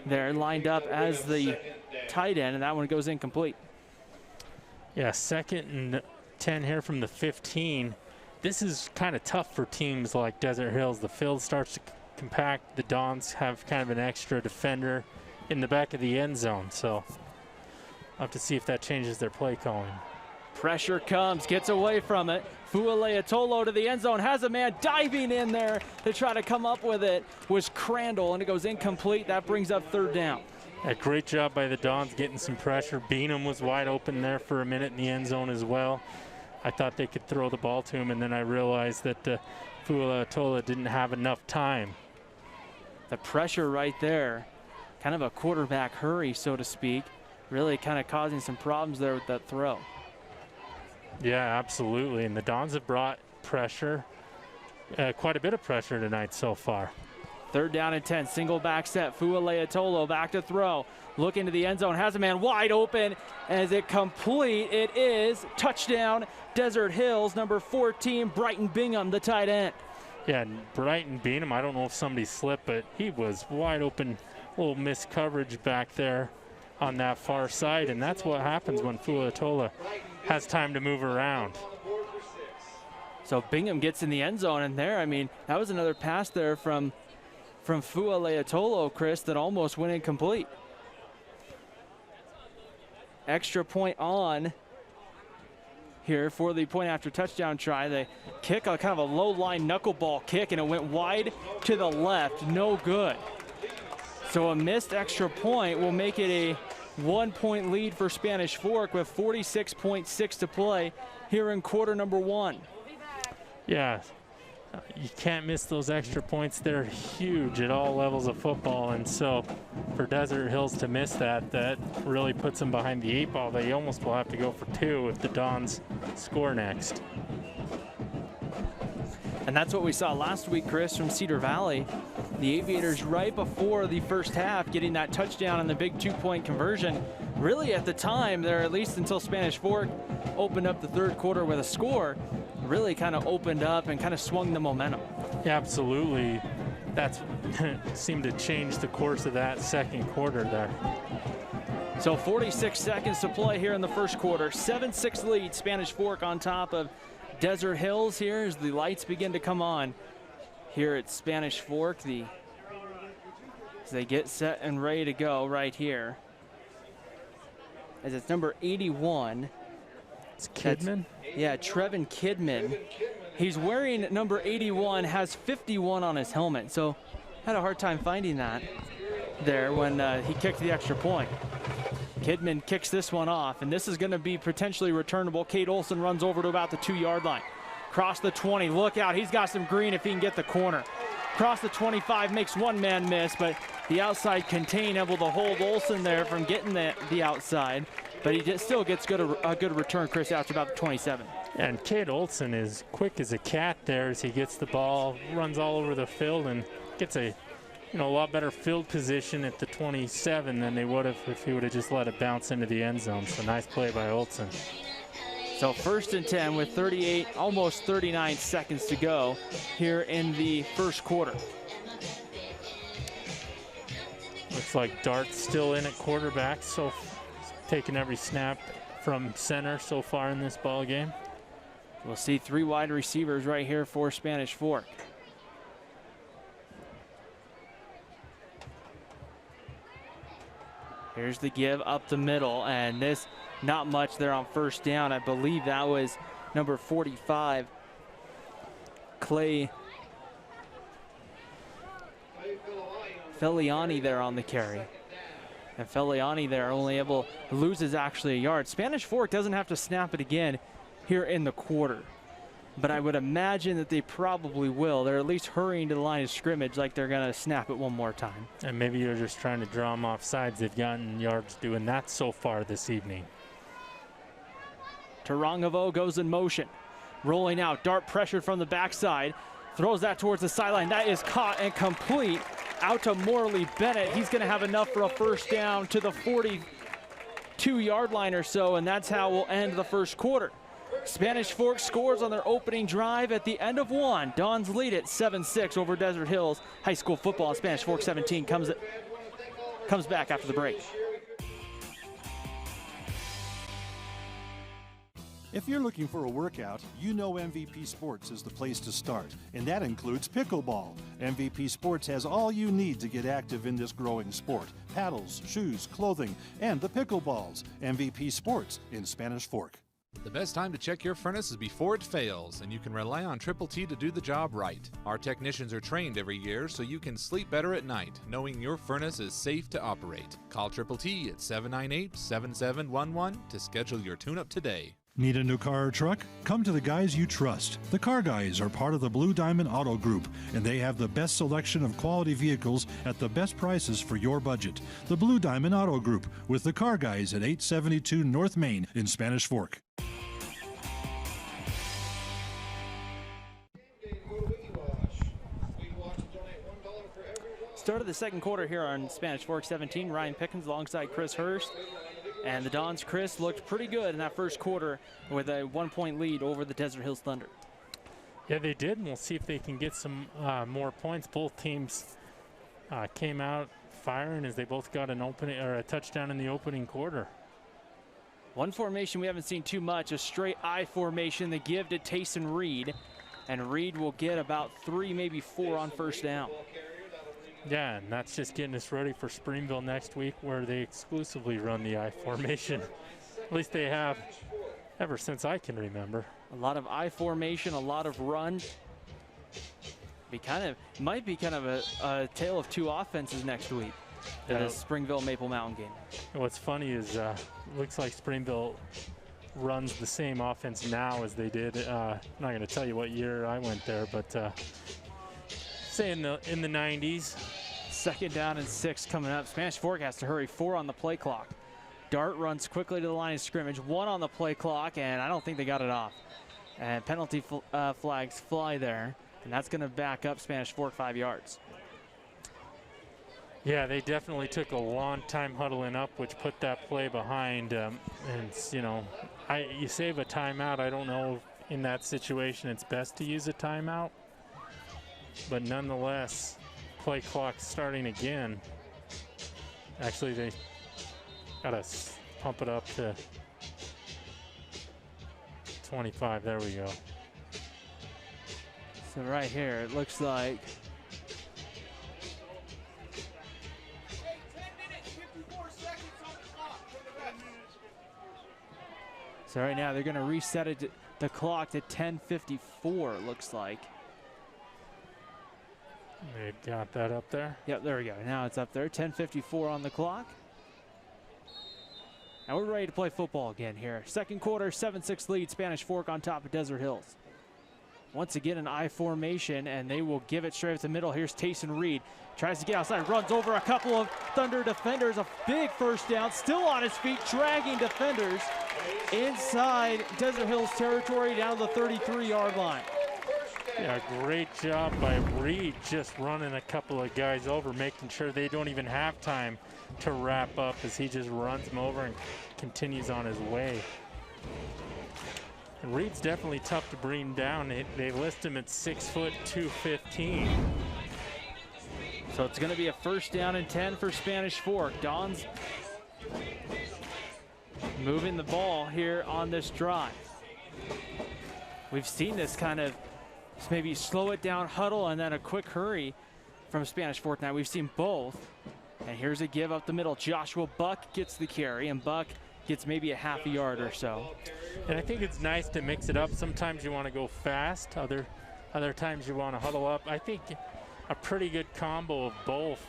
There lined up as the tight end, and that one goes incomplete. Yeah, 2nd and 10 here from the 15. This is kind of tough for teams like Desert Hills. The field starts to compact. The Dons have kind of an extra defender in the back of the end zone, so I'll have to see if that changes their play calling. Pressure comes, gets away from it. Fualeatolo to the end zone, has a man diving in there to try to come up with it. Was Crandall, and it goes incomplete. That brings up 3rd down. A great job by the Dons getting some pressure. Beanham was wide open there for a minute in the end zone as well. I thought they could throw the ball to him, and then I realized that Fualeatola didn't have enough time. The pressure right there, kind of a quarterback hurry, so to speak, really kind of causing some problems there with that throw. Yeah, absolutely. And the Dons have brought pressure, quite a bit of pressure tonight so far. 3rd down and 10, single back set. Fualeatolo back to throw. Look into the end zone, has a man wide open. As it complete, it is touchdown, Desert Hills, number 14, Brighton Bingham, the tight end. Yeah, Brighton Bingham, I don't know if somebody slipped, but he was wide open. A little missed coverage back there on that far side, and that's what happens when Fualeatola has time to move around. So Bingham gets in the end zone, and there, I mean, that was another pass there from Fualeatolo, Chris, that almost went incomplete. Extra point on here for the point after touchdown try. They kick a kind of a low line knuckleball kick, and it went wide to the left, no good. So a missed extra point will make it a 1-point lead for Spanish Fork with 46.6 to play here in quarter number 1. Yeah, you can't miss those extra points. They're huge at all levels of football, and so for Desert Hills to miss that really puts them behind the 8 ball. They almost will have to go for 2 if the Dons score next. And that's what we saw last week, Chris, from Cedar Valley. The Aviators right before the first half getting that touchdown and the big 2-point conversion. Really at the time there, at least until Spanish Fork opened up the 3rd quarter with a score, really kind of opened up and kind of swung the momentum. Yeah, absolutely. That's seemed to change the course of that 2nd quarter there. So 46 seconds to play here in the 1st quarter. 7-6 lead, Spanish Fork on top of Desert Hills here as the lights begin to come on here at Spanish Fork. As they get set and ready to go right here. As it's number 81. It's Kidman? Yeah, Trevin Kidman. He's wearing number 81, has 51 on his helmet. So had a hard time finding that there when he kicked the extra point. Kidman kicks this one off, and this is going to be potentially returnable. Kate Olson runs over to about the 2-yard line. Cross the 20, look out, he's got some green if he can get the corner. Cross the 25, makes one man miss, but the outside contain, able to hold Olsen there from getting the outside, but he still gets a good return, Chris, after about the 27. And Cade Olsen is quick as a cat there as he gets the ball, runs all over the field, and gets a lot better field position at the 27 than they would have if he would have just let it bounce into the end zone. So nice play by Olsen. So 1st and 10 with 38, almost 39 seconds to go here in the first quarter. Looks like Dart's still in at quarterback, so taking every snap from center so far in this ball game. We'll see 3 wide receivers right here for Spanish Fork. Here's the give up the middle, and this not much there on first down. I believe that was number 45, Clay Feliani there on the carry. And Feliani there only able, loses actually a yard. Spanish Fork doesn't have to snap it again here in the quarter, but I would imagine that they probably will. They're at least hurrying to the line of scrimmage like they're going to snap it one more time. And maybe you're just trying to draw them off sides. They've gotten yards doing that so far this evening. Tarangavo goes in motion. Rolling out, Dart pressured from the backside. Throws that towards the sideline. That is caught and complete out to Morley Bennett. He's going to have enough for a first down to the 42-yard line or so, and that's how we'll end the first quarter. Spanish Fork scores on their opening drive at the end of one. Dons lead it 7-6 over Desert Hills High School football. Spanish Fork 17 comes back after the break. If you're looking for a workout, you know MVP Sports is the place to start, and that includes pickleball. MVP Sports has all you need to get active in this growing sport. Paddles, shoes, clothing, and the pickleballs. MVP Sports in Spanish Fork. The best time to check your furnace is before it fails, and you can rely on Triple T to do the job right. Our technicians are trained every year so you can sleep better at night, knowing your furnace is safe to operate. Call Triple T at 798-7711 to schedule your tune-up today. Need a new car or truck? Come to the guys you trust. The Car Guys are part of the Blue Diamond Auto Group, and they have the best selection of quality vehicles at the best prices for your budget. The Blue Diamond Auto Group with the Car Guys at 872 North Main in Spanish Fork. Start of the second quarter here on Spanish Fork 17. Ryan Pickens alongside Chris Hurst. And the Dons, Chris, looked pretty good in that first quarter with a 1-point lead over the Desert Hills Thunder. Yeah, they did, and we'll see if they can get some more points. Both teams came out firing as they both got a touchdown in the opening quarter. One formation we haven't seen too much, a straight I formation. They give to Tayson Reed, and Reed will get about 3, maybe 4 on first down. Yeah, and that's just getting us ready for Springville next week, where they exclusively run the I formation. At least they have ever since I can remember. A lot of I formation, a lot of run. Might be kind of a tale of two offenses next week at the Springville Maple Mountain game. And what's funny is looks like Springville runs the same offense now as they did. I'm not going to tell you what year I went there, but say in the 90s. 2nd down and 6 coming up. Spanish Fork has to hurry. 4 on the play clock. Dart runs quickly to the line of scrimmage. 1 on the play clock, and I don't think they got it off. And penalty flags fly there, and that's going to back up Spanish Fork 5 yards. Yeah, they definitely took a long time huddling up, which put that play behind. And you save a timeout. I don't know if in that situation it's best to use a timeout. But nonetheless, play clock starting again. Actually, they got to pump it up to 25. There we go. So right here, it looks like so right now they're going to reset the clock to 10:54. It looks like. They got that up there. Yep, there we go. Now it's up there. 10:54 on the clock. And we're ready to play football again here. Second quarter, 7-6 lead. Spanish Fork on top of Desert Hills. Once again, an I formation, and they will give it straight up the middle. Here's Tayson Reed. Tries to get outside, runs over a couple of Thunder defenders. A big first down, still on his feet, dragging defenders inside Desert Hills territory down to the 33-yard line. Yeah, great job by Reed, just running a couple of guys over, making sure they don't even have time to wrap up as he just runs them over and continues on his way. And Reed's definitely tough to bring down. They list him at 6 foot 215. So it's going to be a first down and 10 for Spanish Fork. Dons moving the ball here on this drive. We've seen this kind of maybe slow it down, huddle, and then a quick hurry from Spanish Fork. Now we've seen both. And here's a give up the middle. Joshua Buck gets the carry, and Buck gets maybe a half a yard or so. And I think it's nice to mix it up. Sometimes you want to go fast, other times you want to huddle up. I think a pretty good combo of both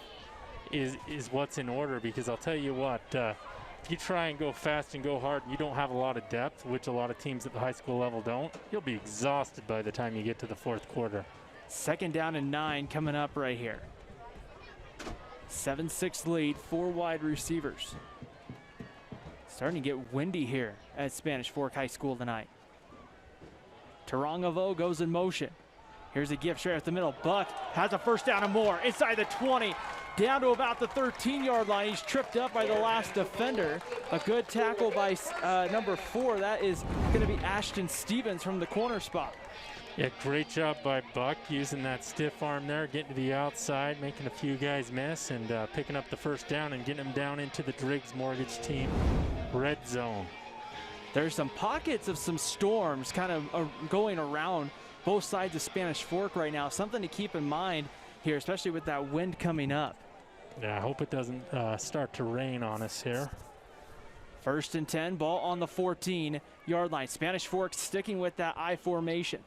is what's in order, because I'll tell you what, if you try and go fast and go hard and you don't have a lot of depth, which a lot of teams at the high school level don't, you'll be exhausted by the time you get to the fourth quarter. Second down and 9 coming up right here. 7-6 lead, 4 wide receivers. Starting to get windy here at Spanish Fork High School tonight. Tarangavo goes in motion. Here's a gift straight up the middle. Buck has a first down and more inside the 20, down to about the 13-yard line. He's tripped up by the last defender. A good tackle by number 4. That is going to be Ashton Stevens from the corner spot. Yeah, great job by Buck using that stiff arm there, getting to the outside, making a few guys miss, and picking up the first down and getting them down into the Driggs Mortgage team red zone. There's some pockets of some storms kind of going around both sides of Spanish Fork right now. Something to keep in mind here, especially with that wind coming up. Yeah, I hope it doesn't start to rain on us here. First and 10, ball on the 14-yard line. Spanish Fork sticking with that I formation.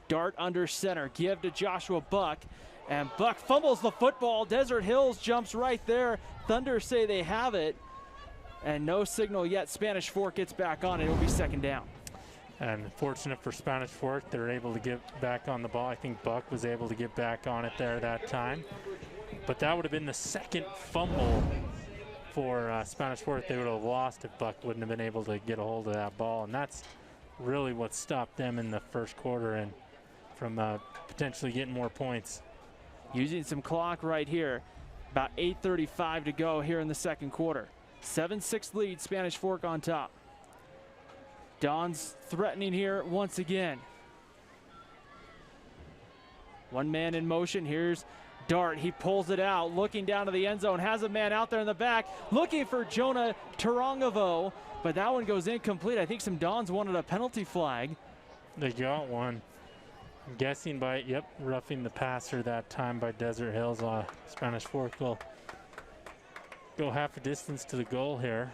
Dart under center, give to Joshua Buck, and Buck fumbles the football. Desert Hills jumps right there. Thunder say they have it, and no signal yet. Spanish Fork gets back on it. It'll be second down. And fortunate for Spanish Fork, they're able to get back on the ball. I think Buck was able to get back on it there that time. But that would have been the second fumble for Spanish Fork. They would have lost if Buck wouldn't have been able to get a hold of that ball. And that's really what stopped them in the first quarter and from potentially getting more points. Using some clock right here. About 8:35 to go here in the second quarter. 7-6 lead, Spanish Fork on top. Dons threatening here once again. One man in motion. Here's Dart. He pulls it out, looking down to the end zone. Has a man out there in the back, looking for Jonah Tarangavo, but that one goes incomplete. I think some Dons wanted a penalty flag. They got one. I'm guessing by, roughing the passer that time by Desert Hills. Spanish Fork will go half a distance to the goal here.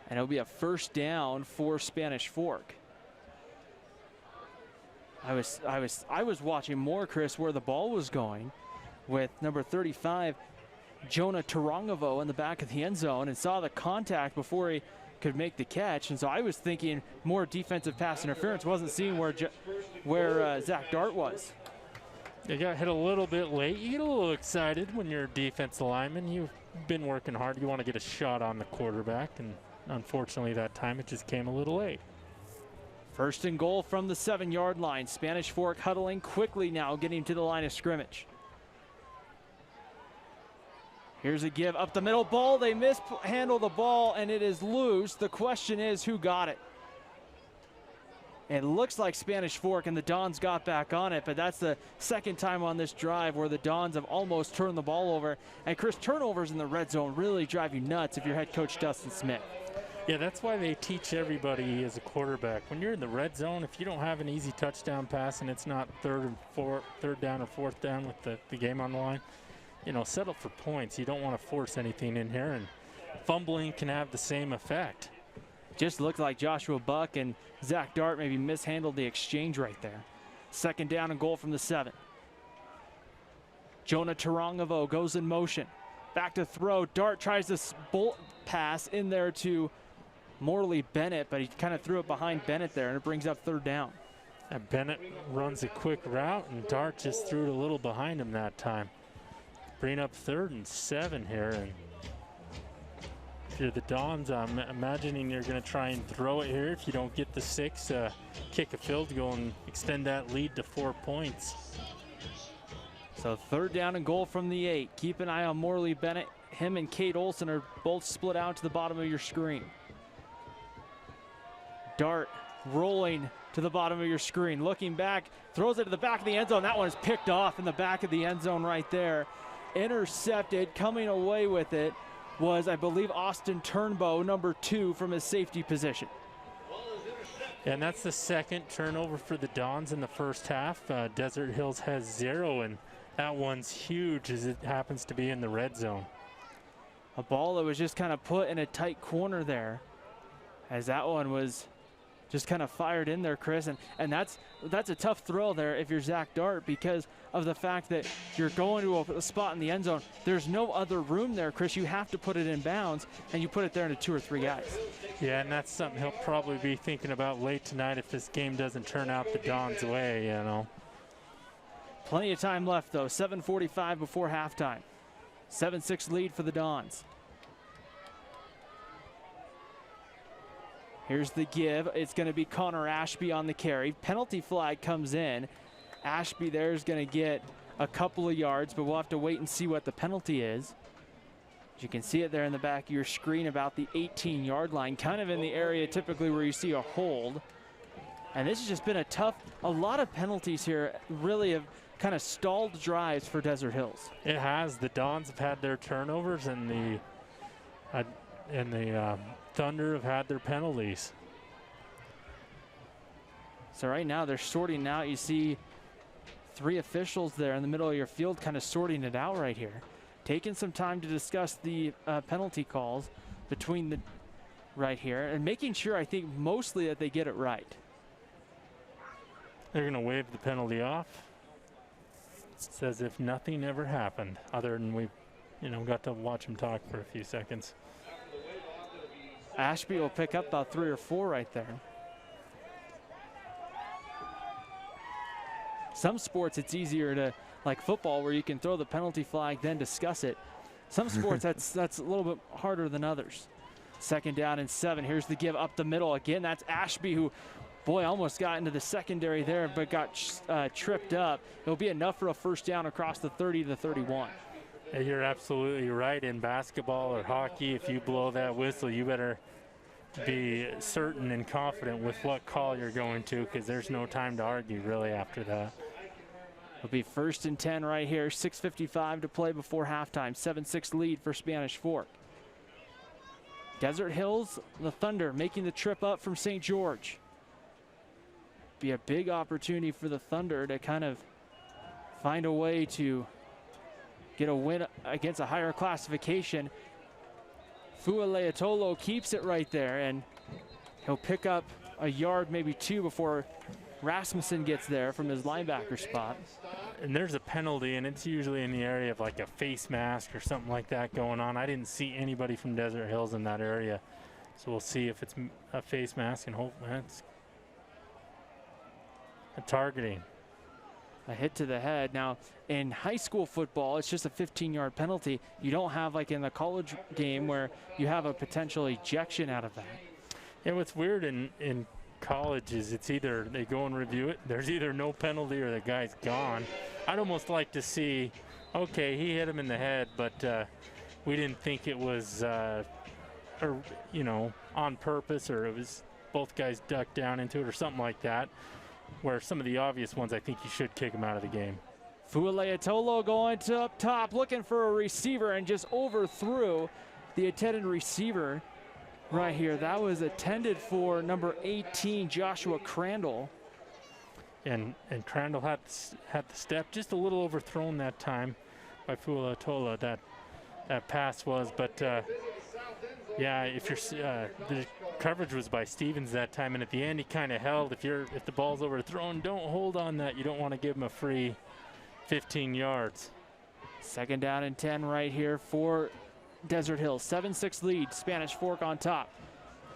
And it'll be a first down for Spanish Fork. I was watching more, Chris, where the ball was going with number 35, Jonah Tarangavo, in the back of the end zone, and saw the contact before he could make the catch. And so I was thinking more defensive pass interference. Wasn't seeing where Zach Dart was. They got hit a little bit late. You get a little excited when you're a defensive lineman. You've been working hard. You want to get a shot on the quarterback, and unfortunately that time it just came a little late. First and goal from the 7-yard line. Spanish Fork huddling quickly now, getting to the line of scrimmage. Here's a give up the middle. Ball, they mishandle the ball, and it is loose. The question is, who got it? It looks like Spanish Fork, and the Dons got back on it, but that's the second time on this drive where the Dons have almost turned the ball over. And Chris, turnovers in the red zone really drive you nuts if you're head coach Dustin Smith. Yeah, that's why they teach everybody as a quarterback. When you're in the red zone, if you don't have an easy touchdown pass and it's not third down or fourth down with the game on the line, settle for points. You don't want to force anything in here, and fumbling can have the same effect. Just looked like Joshua Buck and Zach Dart maybe mishandled the exchange right there. Second down and goal from the 7. Jonah Tarangavo goes in motion. Back to throw. Dart tries this bolt pass in there to Morley Bennett, but he kind of threw it behind Bennett there, and it brings up third down. And Bennett runs a quick route, and Dart just threw it a little behind him that time. Bring up 3rd and 7 here. And if you're the Dons, I'm imagining you're going to try and throw it here. If you don't get the 6, kick a field goal and extend that lead to 4 points. So 3rd down and goal from the 8. Keep an eye on Morley Bennett. Him and Kate Olson are both split out to the bottom of your screen. Dart rolling to the bottom of your screen. Looking back, throws it to the back of the end zone. That one is picked off in the back of the end zone right there. Intercepted. Coming away with it was, I believe, Austin Turnbow, number 2, from his safety position. And that's the 2nd turnover for the Dons in the first half. Desert Hills has 0, and that one's huge as it happens to be in the red zone. A ball that was just kind of put in a tight corner there, as that one was just kind of fired in there, Chris. And that's a tough throw there if you're Zach Dart, because of the fact that you're going to a spot in the end zone. There's no other room there, Chris. You have to put it in bounds, and you put it there into 2 or 3 guys. Yeah, and that's something he'll probably be thinking about late tonight if this game doesn't turn out the Dons' way, you know. Plenty of time left, though. 7:45 before halftime. 7-6 lead for the Dons. Here's the give. It's going to be Connor Ashby on the carry. Penalty flag comes in. Ashby there is going to get a couple of yards, but we'll have to wait and see what the penalty is. You can see it there in the back of your screen, about the 18-yard line, kind of in the area typically where you see a hold. And this has just been a lot of penalties here really have kind of stalled drives for Desert Hills. It has. The Dons have had their turnovers, and the Thunder have had their penalties. So right now they're sorting out. You see 3 officials there in the middle of your field kind of sorting it out right here. Taking some time to discuss the penalty calls between the right here and making sure, I think, mostly that they get it right. They're going to wave the penalty off. It's as if nothing ever happened, other than we, got to watch him talk for a few seconds. Ashby will pick up about 3 or 4 right there. Some sports it's easier to, like football, where you can throw the penalty flag then discuss it. Some sports that's a little bit harder than others. 2nd down and 7. Here's the give up the middle again. That's Ashby, who, boy, almost got into the secondary there, but got tripped up. It'll be enough for a 1st down across the 30 to the 31. You're absolutely right. In basketball or hockey, if you blow that whistle, you better be certain and confident with what call you're going to, because there's no time to argue really after that. It'll be 1st and 10 right here. 6:55 to play before halftime. 7-6 lead for Spanish Fork. Desert Hills, the Thunder making the trip up from St. George. Be a big opportunity for the Thunder to kind of find a way to get a win against a higher classification. Fualeatolo keeps it right there, and he'll pick up a yard, maybe 2, before Rasmussen gets there from his linebacker spot. And there's a penalty, and it's usually in the area of like a face mask or something like that going on. I didn't see anybody from Desert Hills in that area, so we'll see if it's a face mask, and hope that's a targeting. A hit to the head. Now, in high school football, it's just a 15-yard penalty. You don't have, like in the college game, where you have a potential ejection out of that. And what's weird in college is it's either they go and review it, there's either no penalty or the guy's gone. I'd almost like to see, okay, he hit him in the head, but we didn't think it was, on purpose, or it was both guys ducked down into it or something like that. Where some of the obvious ones, I think you should kick him out of the game. Fualeatolo going to up top, looking for a receiver, and just overthrew the intended receiver right here. That was intended for number 18, Joshua Crandall. And Crandall had the step, just a little overthrown that time by Fualeatolo, that pass was. But yeah, if you're the coverage was by Stevens that time, and at the end he kind of held. If the ball's overthrown, don't hold on that. You don't want to give him a free 15 yards. 2nd down and 10 right here for Desert Hills. 7-6 lead. Spanish Fork on top.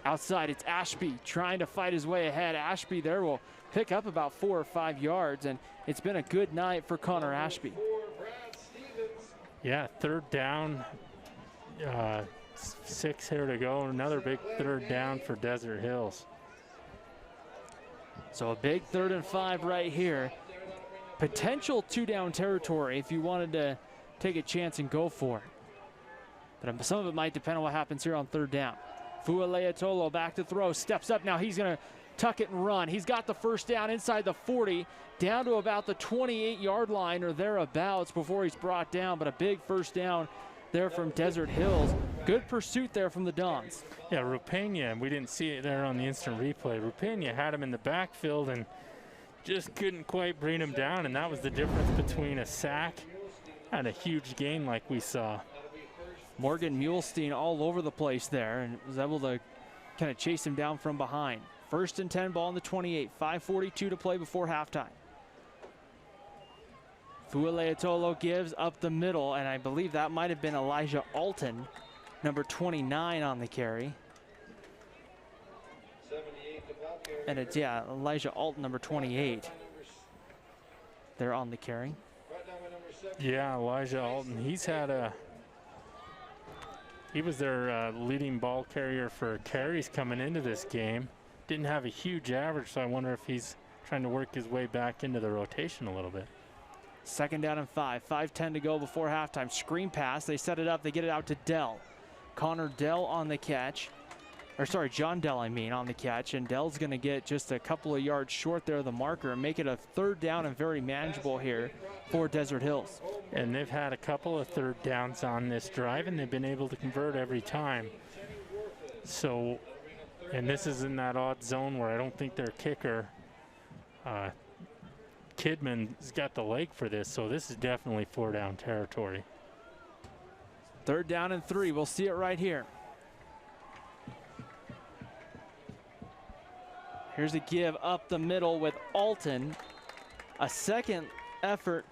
Outside, it's Ashby trying to fight his way ahead. Ashby there will pick up about 4 or 5 yards, and it's been a good night for Connor Ashby. Yeah, third down, 6 here to go. Another big third down for Desert Hills. So a big 3rd and 5 right here. Potential 2-down territory if you wanted to take a chance and go for it. But some of it might depend on what happens here on 3rd down. Fualeatolo back to throw, steps up now. He's going to tuck it and run. He's got the first down inside the 40, down to about the 28-yard line or thereabouts before he's brought down. But a big first down there from Desert Hills. Good pursuit there from the Dons. Yeah, Rupena, we didn't see it there on the instant replay. Rupena had him in the backfield and just couldn't quite bring him down, and that was the difference between a sack and a huge gain like we saw. Morgan Mulestein all over the place there and was able to kind of chase him down from behind. 1st and 10, ball on the 28, 5:42 to play before halftime. Fualeatolo gives up the middle, and I believe that might have been Elijah Alton, number 29 on the carry. And it's, yeah, Elijah Alton, number 28. They're on the carry. Yeah, Elijah Alton, he was their leading ball carrier for carries coming into this game. Didn't have a huge average, so I wonder if he's trying to work his way back into the rotation a little bit. 2nd down and 5, 5:10 to go before halftime. Screen pass, they set it up, they get it out to Dell. Connor Dell on the catch. Or sorry, John Dell, on the catch, and Dell's going to get just a couple of yards short there of the marker and make it a 3rd down and very manageable here for Desert Hills. And they've had a couple of 3rd downs on this drive, and they've been able to convert every time. So, and this is in that odd zone where I don't think their kicker, Kidman's got the leg for this, so this is definitely 4-down territory. 3rd down and 3, we'll see it right here. Here's a give up the middle with Alton. A second effort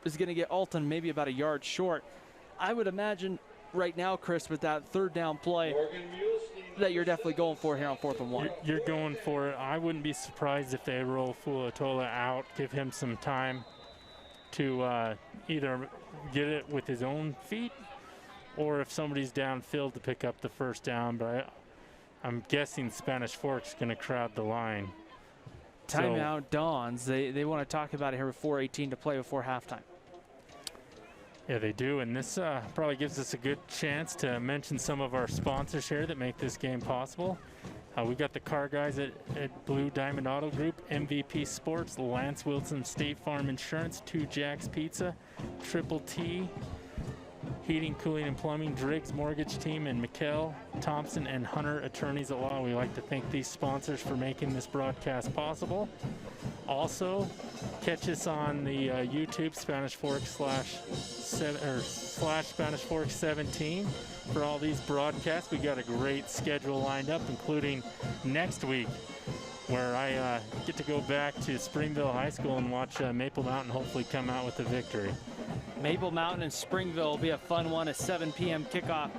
is going to get Alton maybe about a yard short. I would imagine right now, Chris, with that 3rd down play, that you're definitely going for here on 4th and 1. You're going for it. I wouldn't be surprised if they roll Fuatola out, give him some time to either get it with his own feet or if somebody's downfield to pick up the first down. But I'm guessing Spanish Fork's going to crowd the line. Timeout Dons. They want to talk about it here with 4:18 to play before halftime. Yeah, they do, and this probably gives us a good chance to mention some of our sponsors here that make this game possible. We got the car guys at Blue Diamond Auto Group, MVP Sports, Lance Wilson State Farm Insurance, 2 Jacks Pizza, Triple T, Heating, Cooling, and Plumbing, Driggs Mortgage Team, and Mikkel Thompson and Hunter Attorneys at Law. We like to thank these sponsors for making this broadcast possible. Also, catch us on the YouTube Spanish Fork slash Spanish Fork 17 for all these broadcasts. We got a great schedule lined up, including next week, where I get to go back to Springville High School and watch Maple Mountain hopefully come out with a victory. Maple Mountain and Springville will be a fun one, a 7 p.m. kickoff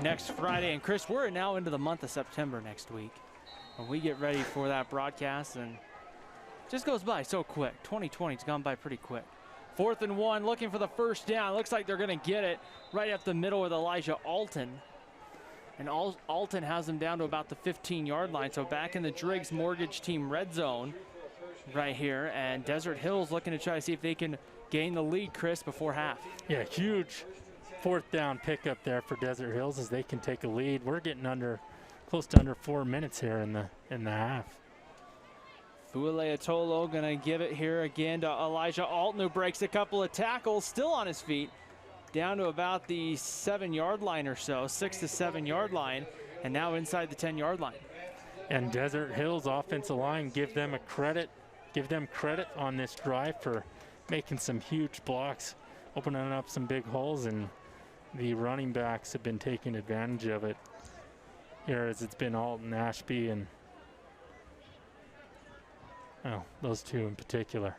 next Friday. And Chris, we're now into the month of September next week. When we get ready for that broadcast, and it just goes by so quick. 2020's gone by pretty quick. 4th and 1, looking for the first down. Looks like they're going to get it right up the middle with Elijah Alton. And Alton has them down to about the 15-yard line. So back in the Driggs Mortgage Team red zone right here. And Desert Hills looking to try to see if they can gain the lead, Chris, before half. Yeah, huge 4th down pickup there for Desert Hills as they can take a lead. We're getting close to under 4 minutes here in the half. Fualeatolo gonna give it here again to Elijah Alton, who breaks a couple of tackles, still on his feet, down to about the 7-yard line or so, 6 to 7-yard line, and now inside the 10-yard line. And Desert Hills offensive line, give them credit on this drive for making some huge blocks, opening up some big holes, and the running backs have been taking advantage of it here as it's been Alton, Ashby, and those two in particular.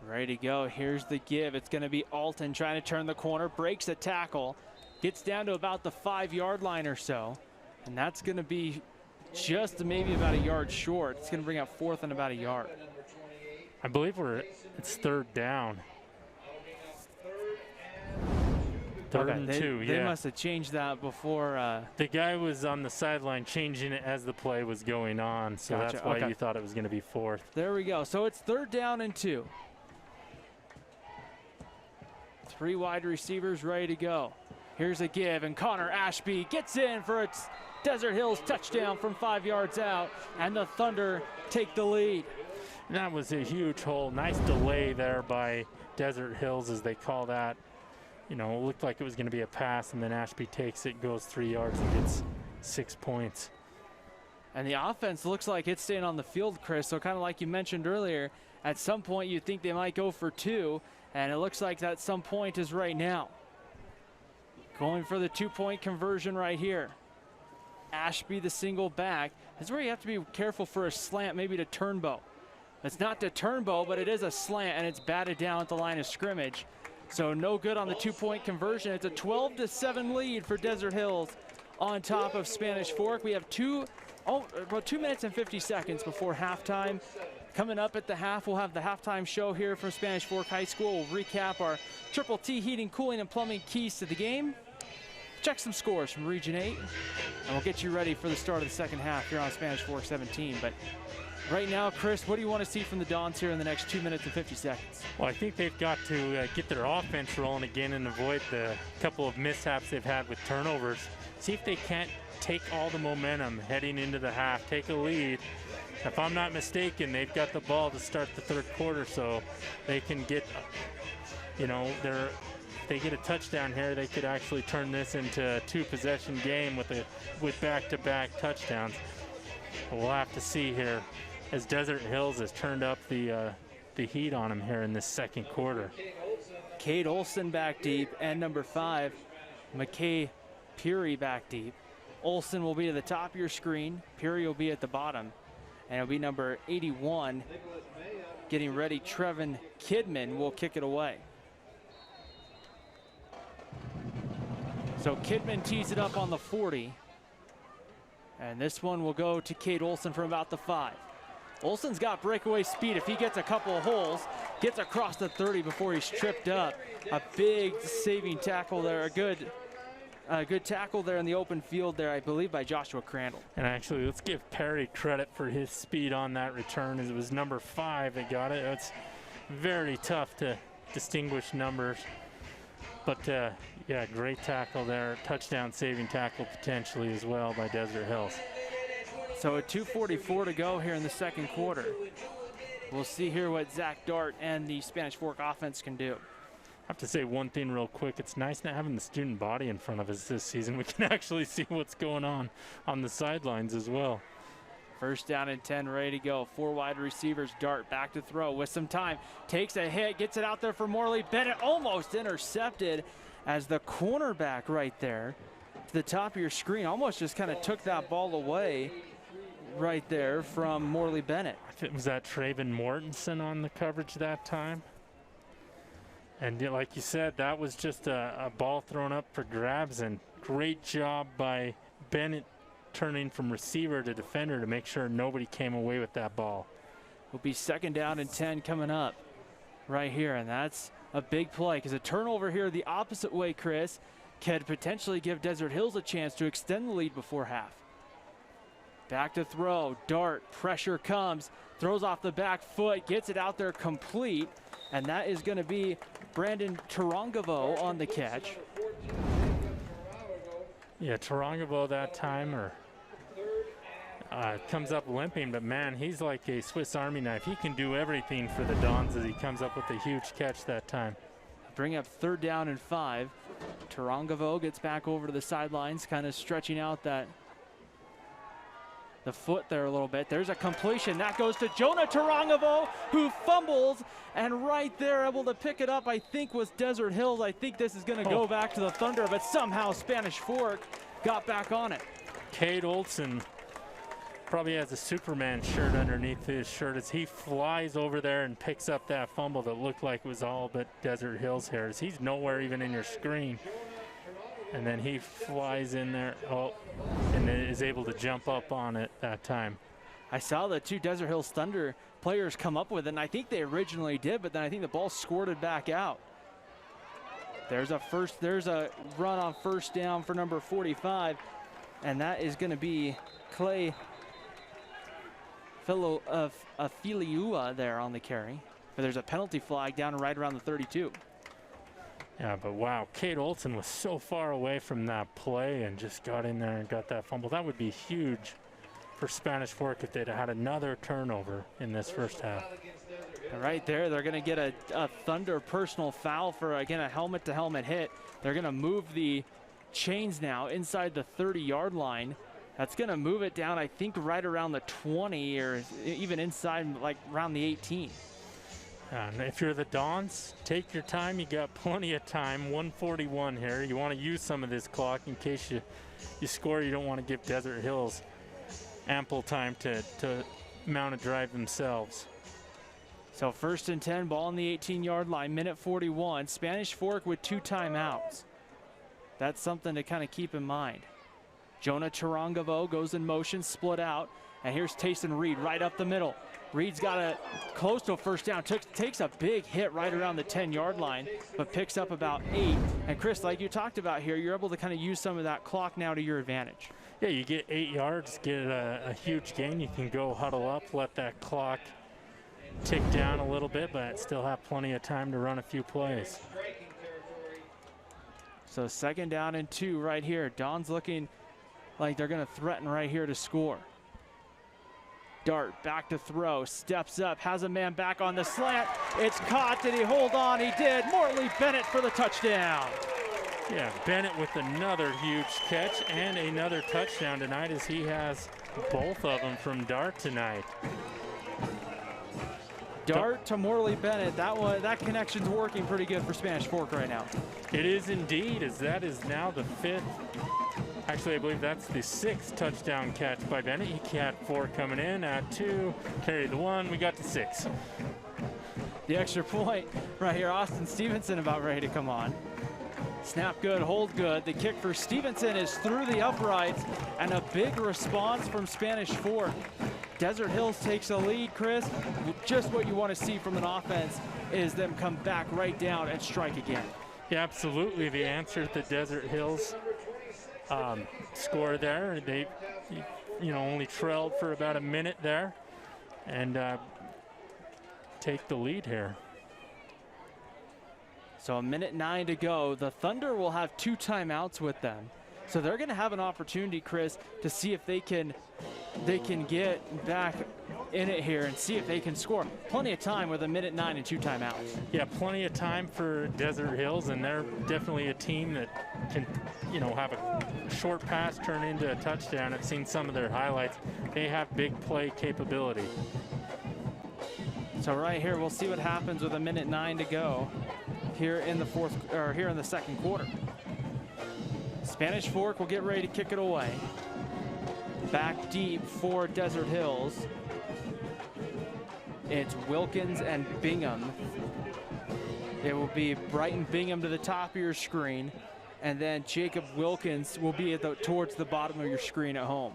Ready to go. Here's the give. It's going to be Alton trying to turn the corner, breaks a tackle, gets down to about the 5-yard line or so, and that's going to be just maybe about a yard short. It's going to bring up 4th and about a yard. I believe it's 3rd down. 3rd and 2, They must have changed that before. The guy was on the sideline changing it as the play was going on, so Gotcha, that's why okay. you thought it was going to be 4th. There we go. So it's 3rd down and 2. 3 wide receivers ready to go. Here's a give, and Connor Ashby gets in for a Desert Hills touchdown from 5 yards out, and the Thunder take the lead. And that was a huge hole. Nice delay there by Desert Hills, as they call that. You know, it looked like it was going to be a pass, and then Ashby takes it, goes 3 yards, and gets 6 points. And the offense looks like it's staying on the field, Chris. So kind of like you mentioned earlier, at some point you think they might go for 2, and it looks like that some point is right now. Going for the 2-point conversion right here. Ashby, the single back. This is where you have to be careful for a slant, maybe to Turnbow. It's not to Turnbow, but it is a slant, and it's batted down at the line of scrimmage. So no good on the 2-point conversion. It's a 12-7 lead for Desert Hills on top of Spanish Fork. We have about 2 minutes and 50 seconds before halftime. Coming up at the half, we'll have the halftime show here from Spanish Fork High School. We'll recap our Triple T heating, cooling, and plumbing keys to the game. Check some scores from Region 8, and we'll get you ready for the start of the second half here on Spanish Fork 17. But right now, Chris, what do you want to see from the Dons here in the next 2 minutes and 50 seconds? Well, I think they've got to get their offense rolling again and avoid the couple of mishaps they've had with turnovers. See if they can't take all the momentum heading into the half, take a lead. If I'm not mistaken, they've got the ball to start the 3rd quarter, so they can get, you know, if they get a touchdown here, they could actually turn this into a 2-possession game with back-to-back touchdowns. But we'll have to see here as Desert Hills has turned up the heat on them here in this 2nd quarter. Cade Olson back deep, and number 5, McKay Peary back deep. Olson will be at the top of your screen. Peary will be at the bottom. And it'll be number 81, getting ready. Trevin Kidman will kick it away. So Kidman tees it up on the 40. And this one will go to Cade Olson from about the 5. Olson's got breakaway speed. If he gets a couple of holes, gets across the 30 before he's tripped up. A big saving tackle there, a good tackle there in the open field there, I believe, by Joshua Crandall. And actually, let's give Perry credit for his speed on that return, as it was number 5 that got it. It's very tough to distinguish numbers. But, yeah, great tackle there. Touchdown saving tackle potentially as well by Desert Hills. So a 2:44 to go here in the 2nd quarter. We'll see here what Zach Dart and the Spanish Fork offense can do. I have to say one thing real quick. It's nice not having the student body in front of us this season. We can actually see what's going on the sidelines as well. 1st down and 10, ready to go. 4 wide receivers. Dart back to throw with some time. Takes a hit, gets it out there for Morley Bennett. Almost intercepted as the cornerback right there to the top of your screen almost just kind of took that ball away right there from Morley Bennett. Was that Traven Mortensen on the coverage that time? And like you said, that was just a ball thrown up for grabs, and great job by Bennett turning from receiver to defender to make sure nobody came away with that ball. Will be 2nd down and 10 coming up right here, and that's a big play because a turnover here the opposite way, Chris, could potentially give Desert Hills a chance to extend the lead before half. Back to throw, Dart, pressure comes, throws off the back foot, gets it out there complete, and that is going to be Brandon Tarangavo on the catch. Yeah, Tarangavo that time comes up limping, but man, he's like a Swiss Army knife. He can do everything for the Dons as he comes up with a huge catch that time. Bring up 3rd down and 5. Tarangavo gets back over to the sidelines, kind of stretching out the foot there a little bit. There's a completion. That goes to Jonah Tarangavo, who fumbles, and right there able to pick it up, I think, was Desert Hills. I think this is going to go back to the Thunder, but somehow Spanish Fork got back on it. Cade Olson probably has a Superman shirt underneath his shirt as he flies over there and picks up that fumble that looked like it was all but Desert Hills here, as he's nowhere even in your screen. And then he flies in there, and then is able to jump up on it that time. I saw the two Desert Hills Thunder players come up with it, and I think they originally did, but then I think the ball squirted back out. There's a run on first down for number 45, and that is going to be Clay Filiua there on the carry. But there's a penalty flag down right around the 32. Yeah, but wow, Cade Olson was so far away from that play and just got in there and got that fumble. That would be huge for Spanish Fork if they'd had another turnover in this first half. Right there, they're going to get a Thunder personal foul for, again, a helmet-to-helmet hit. They're going to move the chains now inside the 30-yard line. That's going to move it down, I think, right around the 20 or even inside, like, around the 18. And if you're the Dons, take your time. You got plenty of time. 1:41 here. You want to use some of this clock in case you score. You don't want to give Desert Hills ample time to mount a drive themselves. So 1st and 10, ball on the 18-yard line, minute 41. Spanish Fork with 2 timeouts. That's something to kind of keep in mind. Jonah Tarangavo goes in motion, split out, and here's Tayson Reed right up the middle. Reed's got a close to a first down, takes a big hit right around the 10-yard line, but picks up about 8. And Chris, like you talked about here, you're able to kind of use some of that clock now to your advantage. Yeah, you get 8 yards, get a huge gain. You can go huddle up, let that clock tick down a little bit, but still have plenty of time to run a few plays. So 2nd down and 2 right here. Don's looking like they're going to threaten right here to score. Dart back to throw, steps up, has a man back on the slant. It's caught. Did he hold on? He did. Morley Bennett for the touchdown. Yeah, Bennett with another huge catch and another touchdown tonight, as he has both of them from Dart tonight. Dart to Morley Bennett. That connection's working pretty good for Spanish Fork right now. It is indeed, as that is now the 5th. Actually, I believe that's the 6th touchdown catch by Bennett. He had 4 coming in, 2, carried the 1, we got to 6. The extra point right here, Austin Stevenson about ready to come on. Snap good, hold good. The kick for Stevenson is through the uprights, and a big response from Spanish Fork. Desert Hills takes a lead, Chris. Just what you want to see from an offense is them come back right down and strike again. Yeah, absolutely. The answer to Desert Hills score there. They, only trailed for about a minute there, and take the lead here. So 1:09 to go. The Thunder will have 2 timeouts with them. So they're going to have an opportunity, Chris, to see if they can get back in it here and see if they can score. Plenty of time with 1:09 and 2 timeouts. Yeah, plenty of time for Desert Hills, and they're definitely a team that can, have a short pass turn into a touchdown. I've seen some of their highlights. They have big play capability. So right here, we'll see what happens with 1:09 to go here in the 2nd quarter. Spanish Fork will get ready to kick it away. Back deep for Desert Hills. It's Wilkins and Bingham. It will be Brighton Bingham to the top of your screen, and then Jacob Wilkins will be towards the bottom of your screen at home.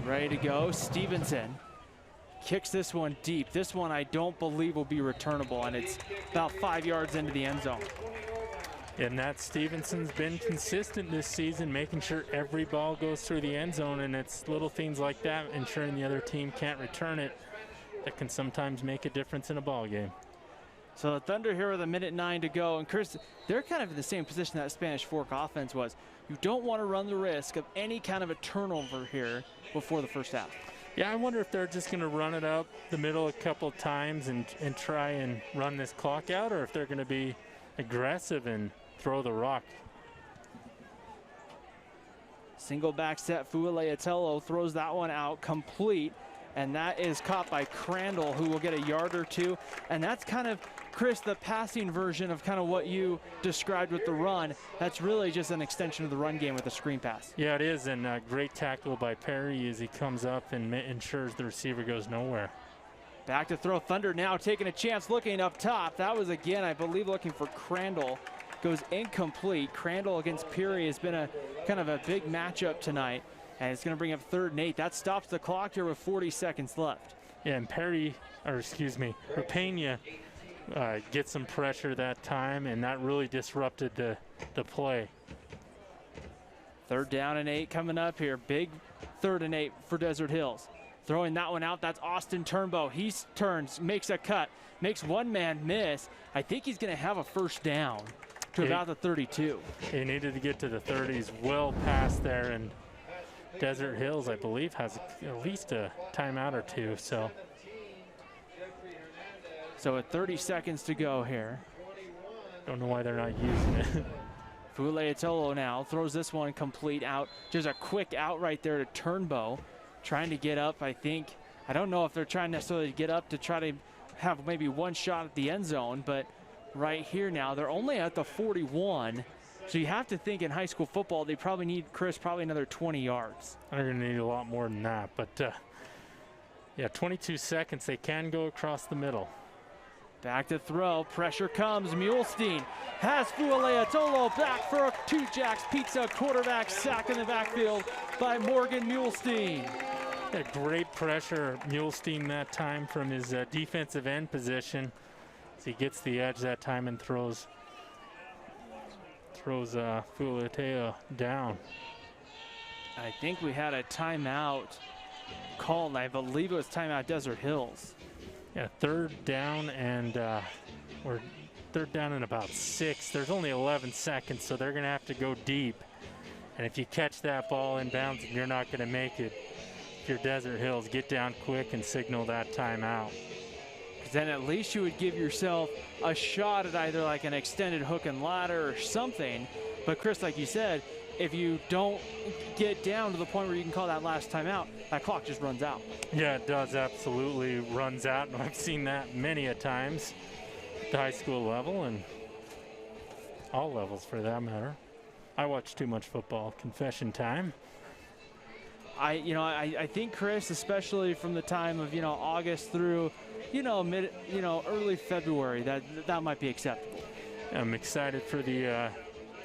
Ready to go. Stevenson kicks this one deep. This one I don't believe will be returnable, and it's about 5 yards into the end zone. And that Stevenson's been consistent this season, making sure every ball goes through the end zone, and it's little things like that, ensuring the other team can't return it, that can sometimes make a difference in a ball game. So the Thunder here with 1:09 to go, and Chris, they're kind of in the same position that Spanish Fork offense was. You don't want to run the risk of any kind of a turnover here before the first half. Yeah, I wonder if they're just going to run it up the middle a couple times and try and run this clock out, or if they're going to be aggressive and throw the rock. Single back set, Fualeatello throws that one out complete, and that is caught by Crandall, who will get a yard or 2. And that's kind of, Chris, the passing version of kind of what you described with the run. That's really just an extension of the run game with a screen pass. Yeah, it is, and a great tackle by Perry as he comes up and ensures the receiver goes nowhere. Back to throw. Thunder now taking a chance, looking up top. That was, again, I believe, looking for Crandall. goes incomplete. Crandall against Peary has been a kind of a big matchup tonight, and it's going to bring up 3rd and 8. That stops the clock here with 40 seconds left. Yeah, and Rapena get some pressure that time, and that really disrupted the play. 3rd down and 8 coming up here. Big 3rd and 8 for Desert Hills. Throwing that one out, that's Austin Turnbow. He turns, makes a cut, makes one man miss. I think he's going to have a 1st down to about the 32. He needed to get to the 30s, well past there, and Desert Hills, I believe, has at least a timeout or two. So with 30 seconds to go here. Don't know why they're not using it. Fuleatolo now throws this one complete out. Just a quick out right there to Turnbow. Trying to get up, I think. I don't know if they're trying necessarily to get up to try to have maybe one shot at the end zone, but right here now, they're only at the 41. So you have to think in high school football, they probably need, Chris, probably another 20 yards. They're going to need a lot more than that. But, yeah, 22 seconds. They can go across the middle. Back to throw. Pressure comes. Mulestein has Fuleatolo back for a 2 Jacks Pizza quarterback sack in the backfield by Morgan Mulestein. Yeah, great pressure, Mulestein, that time from his defensive end position. As he gets the edge that time and throws Fuleatolo down. I think we had a timeout called. I believe it was timeout Desert Hills. Yeah, 3rd down and or 3rd down and about 6. There's only 11 seconds, so they're going to have to go deep. And if you catch that ball in bounds and you're not going to make it, if you're Desert Hills, get down quick and signal that timeout. Because then at least you would give yourself a shot at either like an extended hook and ladder or something. But Chris, like you said, if you don't get down to the point where you can call that last timeout, that clock just runs out. Yeah, it does, absolutely runs out. And I've seen that many a times at the high school level and all levels for that matter. I watch too much football. Confession time. I think, Chris, especially from the time of August through early February, that might be acceptable. I'm excited for the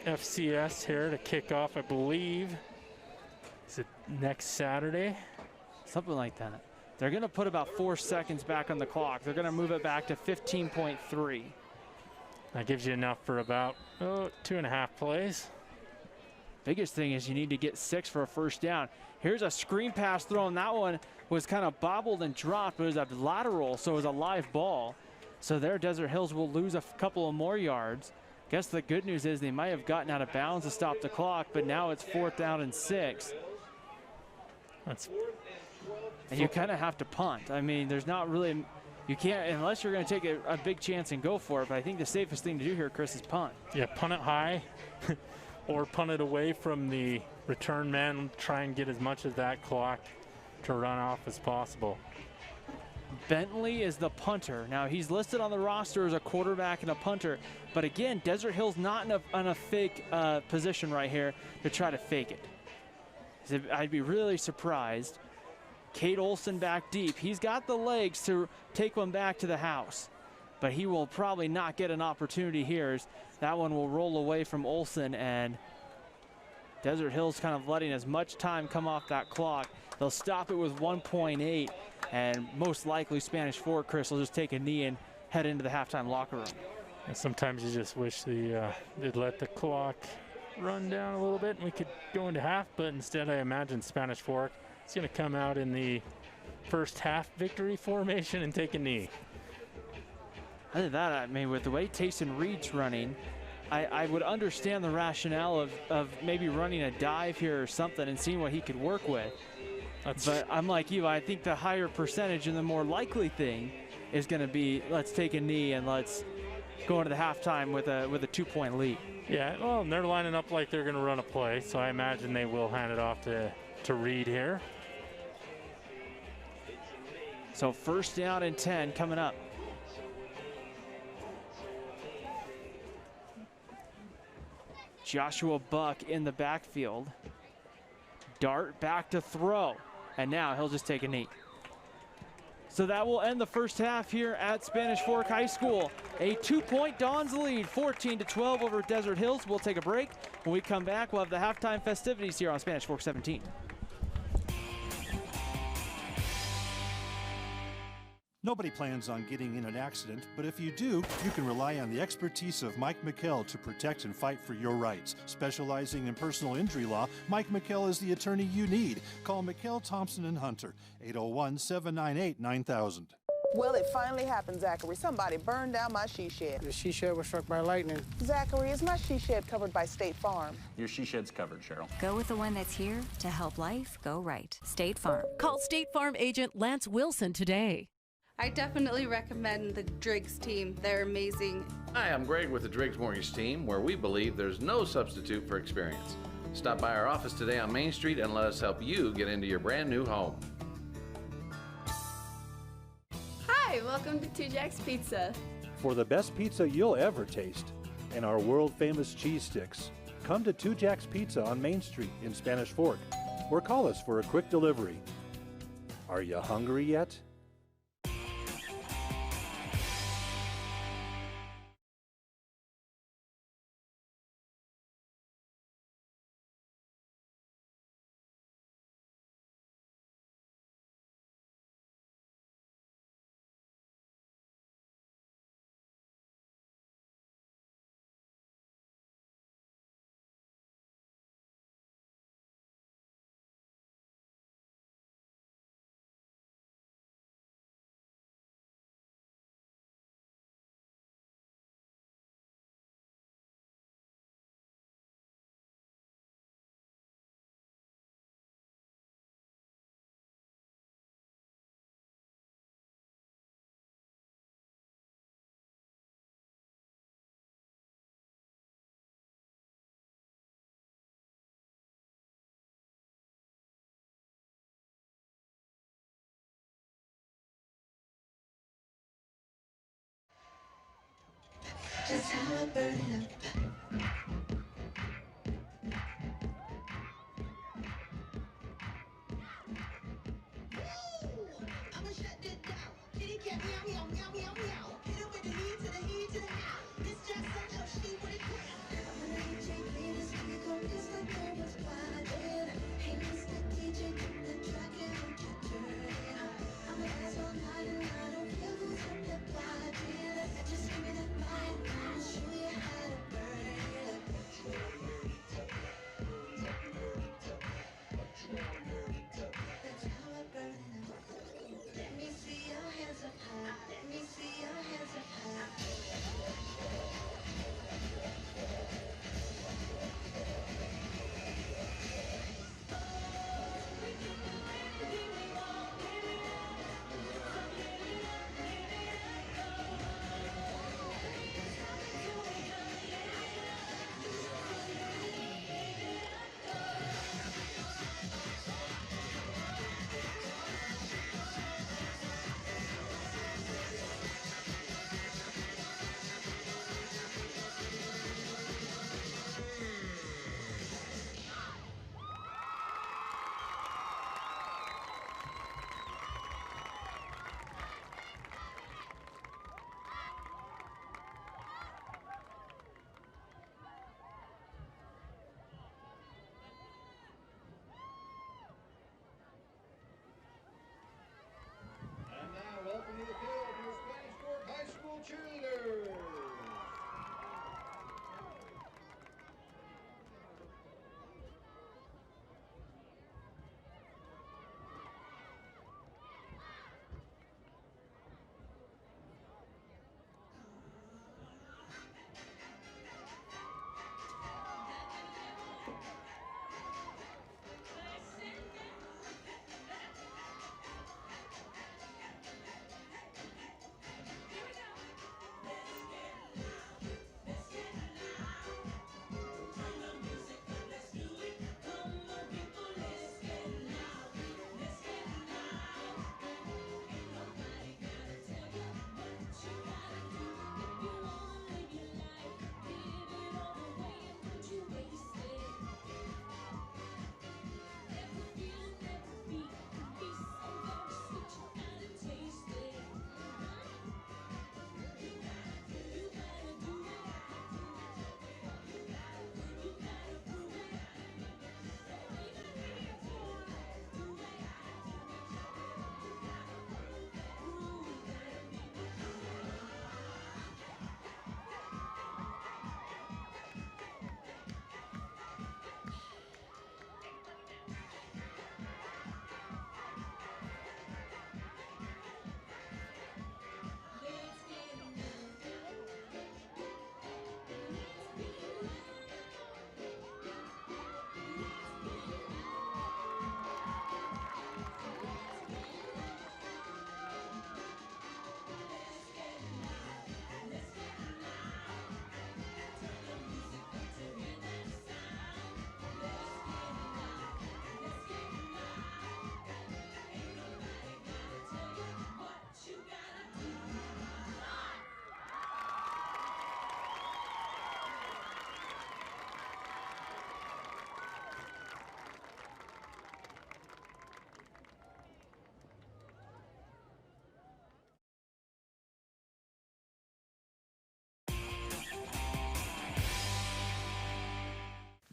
FCS here to kick off. I believe is it next Saturday, something like that. They're going to put about 4 seconds back on the clock. They're going to move it back to 15.3. That gives you enough for about 2.5 plays. Biggest thing is you need to get 6 for a 1st down. Here's a screen pass thrown. That one was kind of bobbled and dropped, but it was a lateral, so it was a live ball. So there, Desert Hills will lose a couple of more yards. Guess the good news is they might have gotten out of bounds to stop the clock, but now it's 4th down and 6. And you kind of have to punt. I mean, there's not really, you can't, unless you're going to take a big chance and go for it. But I think the safest thing to do here, Chris, is punt. Yeah, punt it high or punt it away from the return man. Try and get as much of that clock to run off as possible. Bentley is the punter. Now, he's listed on the roster as a quarterback and a punter. But again, Desert Hills not in a fake position right here to try to fake it. I'd be really surprised. Cade Olson back deep. He's got the legs to take one back to the house, but he will probably not get an opportunity here. That one will roll away from Olson, and Desert Hills kind of letting as much time come off that clock. They'll stop it with 1.8, and most likely Spanish Fork, Chris, will just take a knee and head into the halftime locker room. And sometimes you just wish they'd let the clock run down a little bit and we could go into half, but instead I imagine Spanish Fork is going to come out in the first half victory formation and take a knee. Other than that, I mean, with the way Tayson Reed's running, I would understand the rationale of maybe running a dive here or something and seeing what he could work with. But I'm like you, I think the higher percentage and the more likely thing is going to be, let's take a knee and let's go into the halftime with a 2-point lead. Yeah, well, they're lining up like they're going to run a play, so I imagine they will hand it off to Reed here. So 1st down and 10 coming up. Joshua Buck in the backfield. Dart back to throw. And now he'll just take a knee. So that will end the first half here at Spanish Fork High School. A 2-point Dons lead, 14-12 over Desert Hills. We'll take a break. When we come back, we'll have the halftime festivities here on Spanish Fork 17. Nobody plans on getting in an accident, but if you do, you can rely on the expertise of Mike McKell to protect and fight for your rights. Specializing in personal injury law, Mike McKell is the attorney you need. Call McKell, Thompson, and Hunter, 801-798-9000. Well, it finally happened, Zachary. Somebody burned down my she shed. The she shed was struck by lightning. Zachary, is my she shed covered by State Farm? Your she shed's covered, Cheryl. Go with the one that's here to help life go right. State Farm. Call State Farm agent Lance Wilson today. I definitely recommend the Driggs team. They're amazing. Hi, I'm Greg with the Driggs Mortgage team, where we believe there's no substitute for experience. Stop by our office today on Main Street and let us help you get into your brand new home. Hi, welcome to Two Jacks Pizza. For the best pizza you'll ever taste and our world-famous cheese sticks, come to Two Jacks Pizza on Main Street in Spanish Fork, or call us for a quick delivery. Are you hungry yet? Just how I burn it up. I'ma shut this down. Kitty cat meow meow meow meow meow. Hit it with the heat to the heat to the how. This just such a she with it. I'm gonna DJ play this music on this like there was budget. Hey Mr. DJ, keep the track and don't you turn it up. I'ma dance all night and I don't care who's up the budget. Just give me that mic, I'll show you how to burn it up.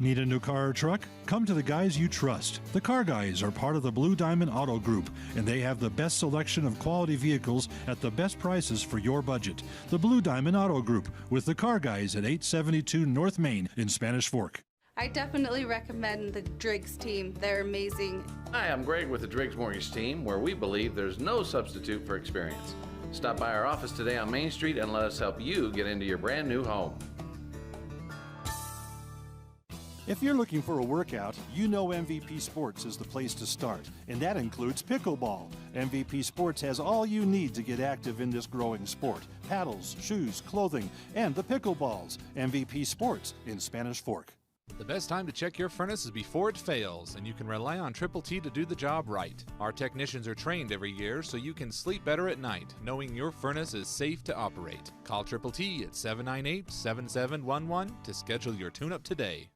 Need a new car or truck? Come to the guys you trust. The Car Guys are part of the Blue Diamond Auto Group, and they have the best selection of quality vehicles at the best prices for your budget. The Blue Diamond Auto Group with the Car Guys at 872 North Main in Spanish Fork. I definitely recommend the Driggs team. They're amazing. Hi, I'm Greg with the Driggs Mortgage Team, where we believe there's no substitute for experience. Stop by our office today on Main Street and let us help you get into your brand new home. If you're looking for a workout, you know MVP Sports is the place to start, and that includes pickleball. MVP Sports has all you need to get active in this growing sport. Paddles, shoes, clothing, and the pickleballs. MVP Sports in Spanish Fork. The best time to check your furnace is before it fails, and you can rely on Triple T to do the job right. Our technicians are trained every year so you can sleep better at night, knowing your furnace is safe to operate. Call Triple T at 798-7711 to schedule your tune-up today.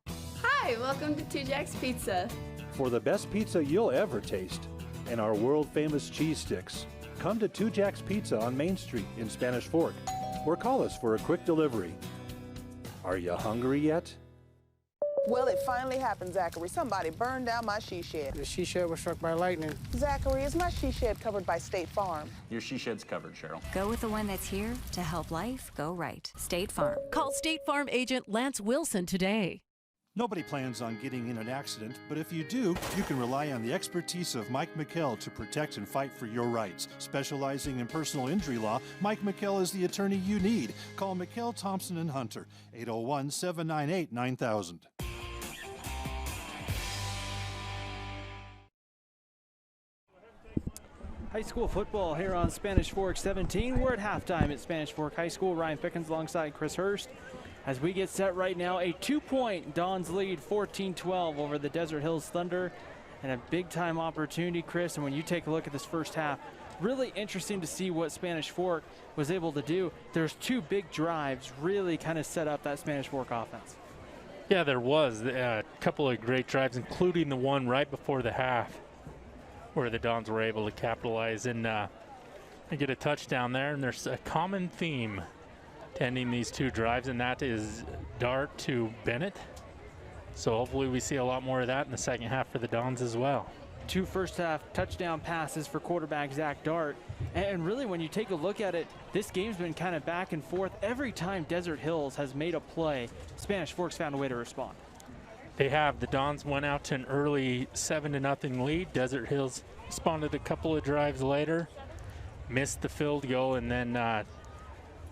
Hi, welcome to Two Jacks Pizza. For the best pizza you'll ever taste and our world-famous cheese sticks, come to Two Jacks Pizza on Main Street in Spanish Fork, or call us for a quick delivery. Are you hungry yet? Well, it finally happened, Zachary. Somebody burned down my she shed. The she shed was struck by lightning. Zachary, is my she shed covered by State Farm? Your she shed's covered, Cheryl. Go with the one that's here to help life go right. State Farm. Call State Farm agent Lance Wilson today. Nobody plans on getting in an accident, but if you do, you can rely on the expertise of Mike McKell to protect and fight for your rights. Specializing in personal injury law, Mike McKell is the attorney you need. Call McKell, Thompson, and Hunter, 801-798-9000. High school football here on Spanish Fork 17. We're at halftime at Spanish Fork High School. Ryan Pickens alongside Chris Hurst. As we get set right now, a 2-point Dons lead, 14-12 over the Desert Hills Thunder, and a big-time opportunity, Chris. And when you take a look at this first half, really interesting to see what Spanish Fork was able to do. There's two big drives really kind of set up that Spanish Fork offense. Yeah, there was a couple of great drives, including the one right before the half where the Dons were able to capitalize and get a touchdown there. And there's a common theme to ending these two drives, and that is Dart to Bennett. So hopefully we see a lot more of that in the second half for the Dons as well. Two first half touchdown passes for quarterback Zach Dart. And really when you take a look at it, this game's been kind of back and forth. Every time Desert Hills has made a play, Spanish Fork's found a way to respond. They have. The Dons went out to an early 7-0 lead. Desert Hills responded a couple of drives later, missed the field goal, and then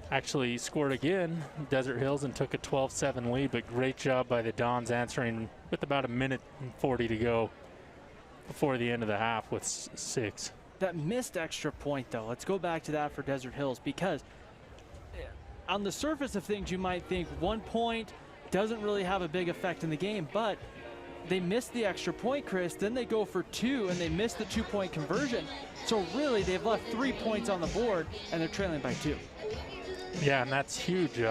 actually scored again, Desert Hills, and took a 12-7 lead. But great job by the Dons answering with about 1:40 to go before the end of the half with 6. That missed extra point, though, let's go back to that for Desert Hills, because on the surface of things you might think 1 point doesn't really have a big effect in the game, but they missed the extra point, Chris, then they go for 2 and they missed the 2-point conversion. So really they've left 3 points on the board and they're trailing by 2. Yeah, and that's huge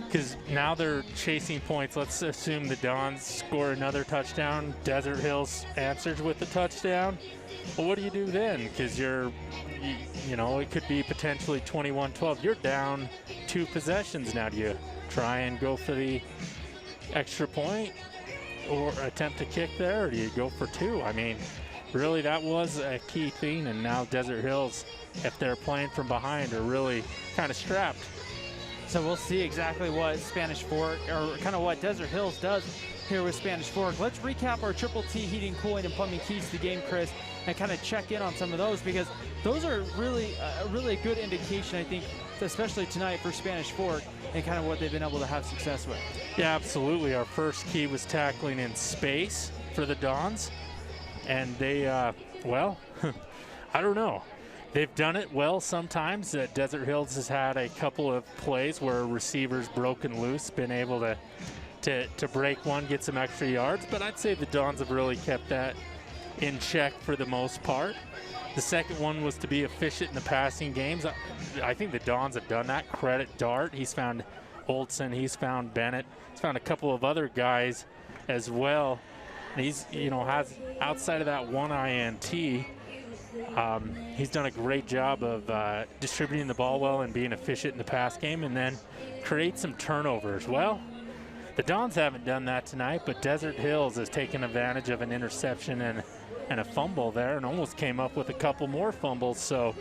because now they're chasing points. Let's assume the Dons score another touchdown. Desert Hills answers with the touchdown. Well, what do you do then? Because you know, it could be potentially 21-12. You're down 2 possessions now. Do you try and go for the extra point or attempt to kick there, or do you go for 2? I mean, really that was a key thing, and now Desert Hills, if they're playing from behind, are really kind of strapped. So we'll see exactly what Spanish Fork, or kind of what Desert Hills does here with Spanish Fork. Let's recap our Triple T Heating, Cooling, and Plumbing keys to the game, Chris, and kind of check in on some of those, because those are really a good indication, I think, especially tonight for Spanish Fork and kind of what they've been able to have success with. Yeah, absolutely. Our first key was tackling in space for the Dons, and they, well, I don't know. They've done it well sometimes. Desert Hills has had a couple of plays where receivers broken loose, been able to break one, get some extra yards, but I'd say the Dons have really kept that in check for the most part. The second one was to be efficient in the passing games. I think the Dons have done that. Credit Dart. He's found Olsen. He's found Bennett. He's found a couple of other guys as well. And he's, you know, has outside of that one INT, he's done a great job of distributing the ball well and being efficient in the pass game, and then create some turnovers. Well, The Dons haven't done that tonight, but Desert Hills has taken advantage of an interception and a fumble there and almost came up with a couple more fumbles. So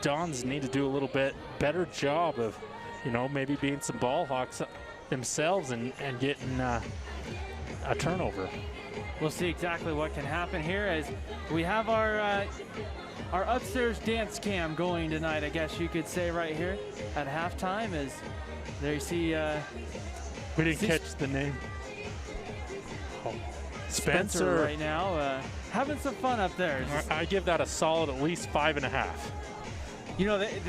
Dons need to do a little bit better job of, maybe being some ball hawks themselves and getting a turnover. We'll see exactly what can happen here as we have our upstairs dance cam going tonight, I guess you could say, right here at halftime. As there you see. We didn't catch the name. Oh. Spencer right now, having some fun up there. I give that a solid at least 5.5.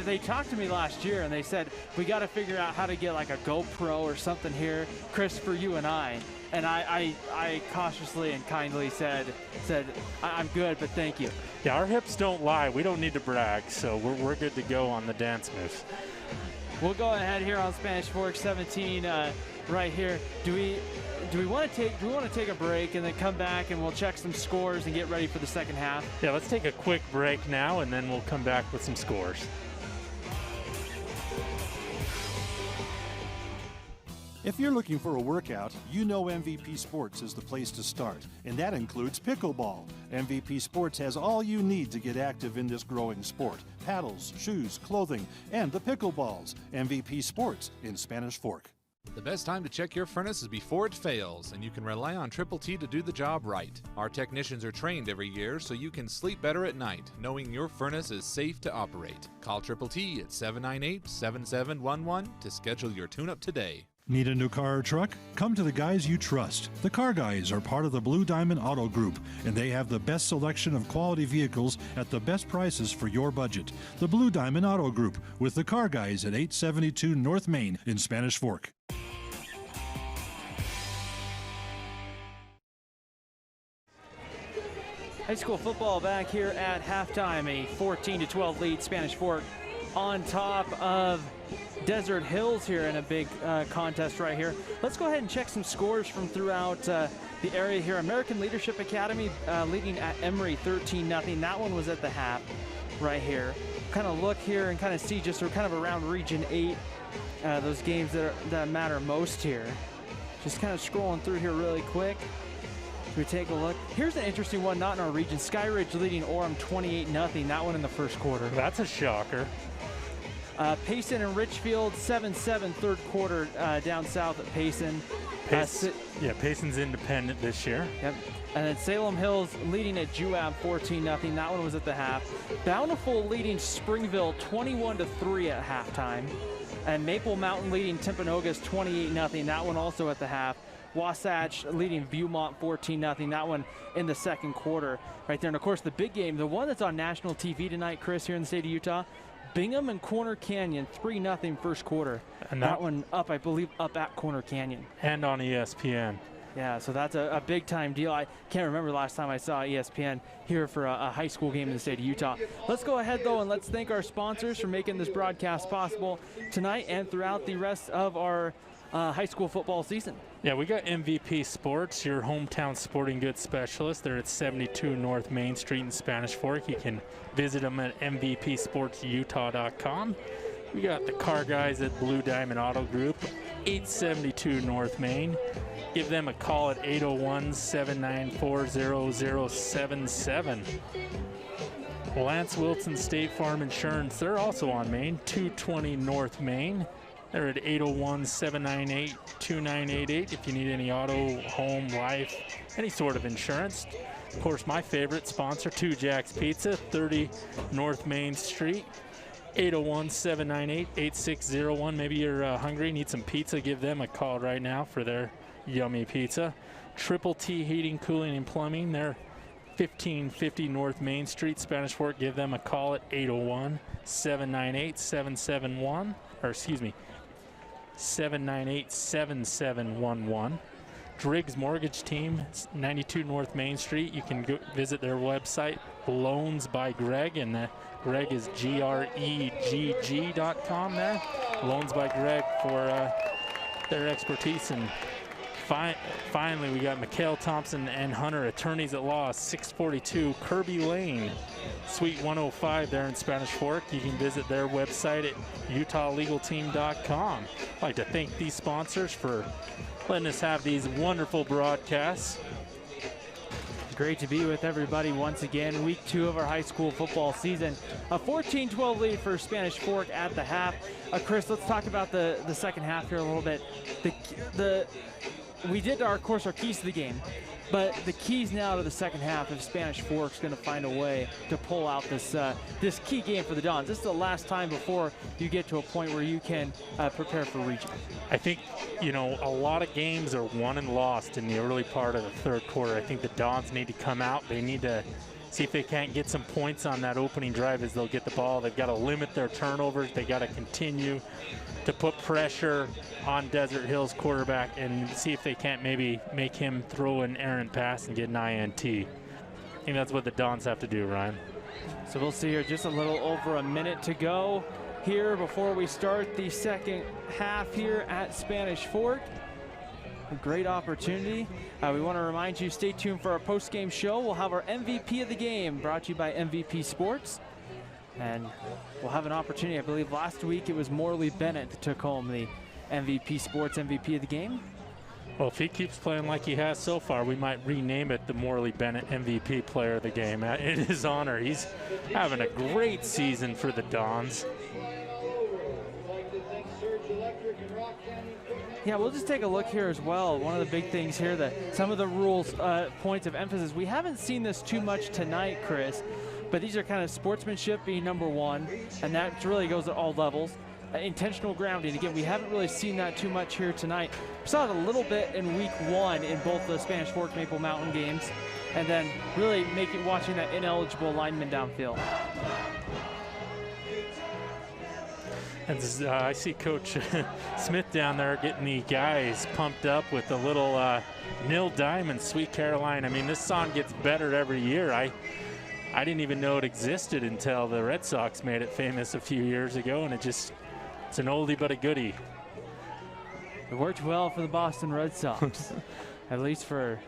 They talked to me last year and they said, we got to figure out how to get like a GoPro or something here, Chris, for you and I. And I cautiously and kindly said, I'm good, but thank you. Yeah, our hips don't lie. We don't need to brag, so we're good to go on the dance moves. We'll go ahead here on Spanish Fork 17 right here. Do we want to take a break and then come back and we'll check some scores and get ready for the second half? Yeah, let's take a quick break now and then we'll come back with some scores. If you're looking for a workout, you know MVP Sports is the place to start, and that includes pickleball. MVP Sports has all you need to get active in this growing sport: paddles, shoes, clothing, and the pickleballs. MVP Sports in Spanish Fork. The best time to check your furnace is before it fails, and you can rely on Triple T to do the job right. Our technicians are trained every year so you can sleep better at night, knowing your furnace is safe to operate. Call Triple T at 798-7711 to schedule your tune-up today. Need a new car or truck? Come to the guys you trust. The Car Guys are part of the Blue Diamond Auto Group, and they have the best selection of quality vehicles at the best prices for your budget. The Blue Diamond Auto Group with the Car Guys at 872 North Main in Spanish Fork. High school football back here at halftime, a 14-12 lead. Spanish Fork on top of Desert Hills here in a big contest right here. Let's go ahead and check some scores from throughout the area here. American Leadership Academy leading at Emory 13-0. That one was at the half right here. Kind of look here and kind of see just kind of around Region 8, those games that matter most here. Just kind of scrolling through here really quick. We take a look. Here's an interesting one, not in our region. Skyridge leading Orem 28-0. That one in the first quarter. That's a shocker. Payson and Richfield 7-7 third quarter down south at Payson. Payson's independent this year. Yep. And then Salem Hills leading at Juab 14-0. That one was at the half. Bountiful leading Springville 21-3 at halftime. And Maple Mountain leading Timpanogos 28-0. That one also at the half. Wasatch leading Viewmont 14-0. That one in the second quarter right there. And of course the big game, the one that's on national TV tonight, Chris, here in the state of Utah, Bingham and Corner Canyon 3-0 first quarter. And that one up, I believe, up at Corner Canyon. And on ESPN. Yeah, so that's a big time deal. I can't remember the last time I saw ESPN here for a high school game in the state of Utah. Let's go ahead though and let's thank our sponsors for making this broadcast possible tonight and throughout the rest of our high school football season. Yeah, we got MVP Sports, your hometown sporting goods specialist. They're at 72 North Main Street in Spanish Fork. You can visit them at mvpsportsutah.com. We got the Car Guys at Blue Diamond Auto Group, 872 North Main. Give them a call at 801-794-0077. Lance Wilson State Farm Insurance, they're also on Main, 220 North Main. They're at 801-798-2988 if you need any auto, home, life, any sort of insurance. Of course, my favorite sponsor, Two Jacks Pizza, 30 North Main Street, 801-798-8601. Maybe you're hungry, need some pizza, give them a call right now for their yummy pizza. Triple T Heating, Cooling, and Plumbing, they're 1550 North Main Street, Spanish Fork. Give them a call at 801-798-7711, or excuse me, 798-7711. Driggs Mortgage Team, 92 North Main Street. You can go visit their website, Loans by Greg, and Greg is GREGG.com there. Loans by Greg for their expertise. And finally, we got Mikhail Thompson and Hunter, attorneys at law, 642 Kirby Lane, Suite 105 there in Spanish Fork. You can visit their website at utahlegalteam.com. I'd like to thank these sponsors for letting us have these wonderful broadcasts. Great to be with everybody once again. Week 2 of our high school football season. A 14-12 lead for Spanish Fork at the half. Chris, let's talk about the second half here a little bit. We did, of course, our keys to the game. But the keys now to the second half, if Spanish Fork's going to find a way to pull out this key game for the Dons. This is the last time before you get to a point where you can prepare for region. I think, you know, a lot of games are won and lost in the early part of the third quarter. I think the Dons need to come out. They need to see if they can't get some points on that opening drive as they'll get the ball. They've got to limit their turnovers. They got to continue to put pressure on Desert Hills quarterback and see if they can't maybe make him throw an errant pass and get an INT. I think that's what the Dons have to do, Ryan. So we'll see here just a little over a minute to go here before we start the second half here at Spanish Fork. A great opportunity. We want to remind you, stay tuned for our post-game show. We'll have our MVP of the game brought to you by MVP Sports. And we'll have an opportunity. I believe last week it was Morley Bennett that took home the MVP Sports MVP of the game. Well, if he keeps playing like he has so far, we might rename it the Morley Bennett MVP player of the game. In his honor, he's having a great season for the Dons. Yeah, we'll just take a look here as well. One of the big things here, that some of the rules, points of emphasis. We haven't seen this too much tonight, Chris, but these are kind of sportsmanship being number one, and that really goes at all levels. Intentional grounding, again, we haven't really seen that too much here tonight. We saw it a little bit in week 1 in both the Spanish Fork Maple Mountain games, and then really watching that ineligible lineman downfield. And I see Coach Smith down there getting the guys pumped up with the little Nil Diamond, Sweet Caroline. I mean, this song gets better every year. I didn't even know it existed until the Red Sox made it famous a few years ago, and it's an oldie but a goodie. It worked well for the Boston Red Sox, at least for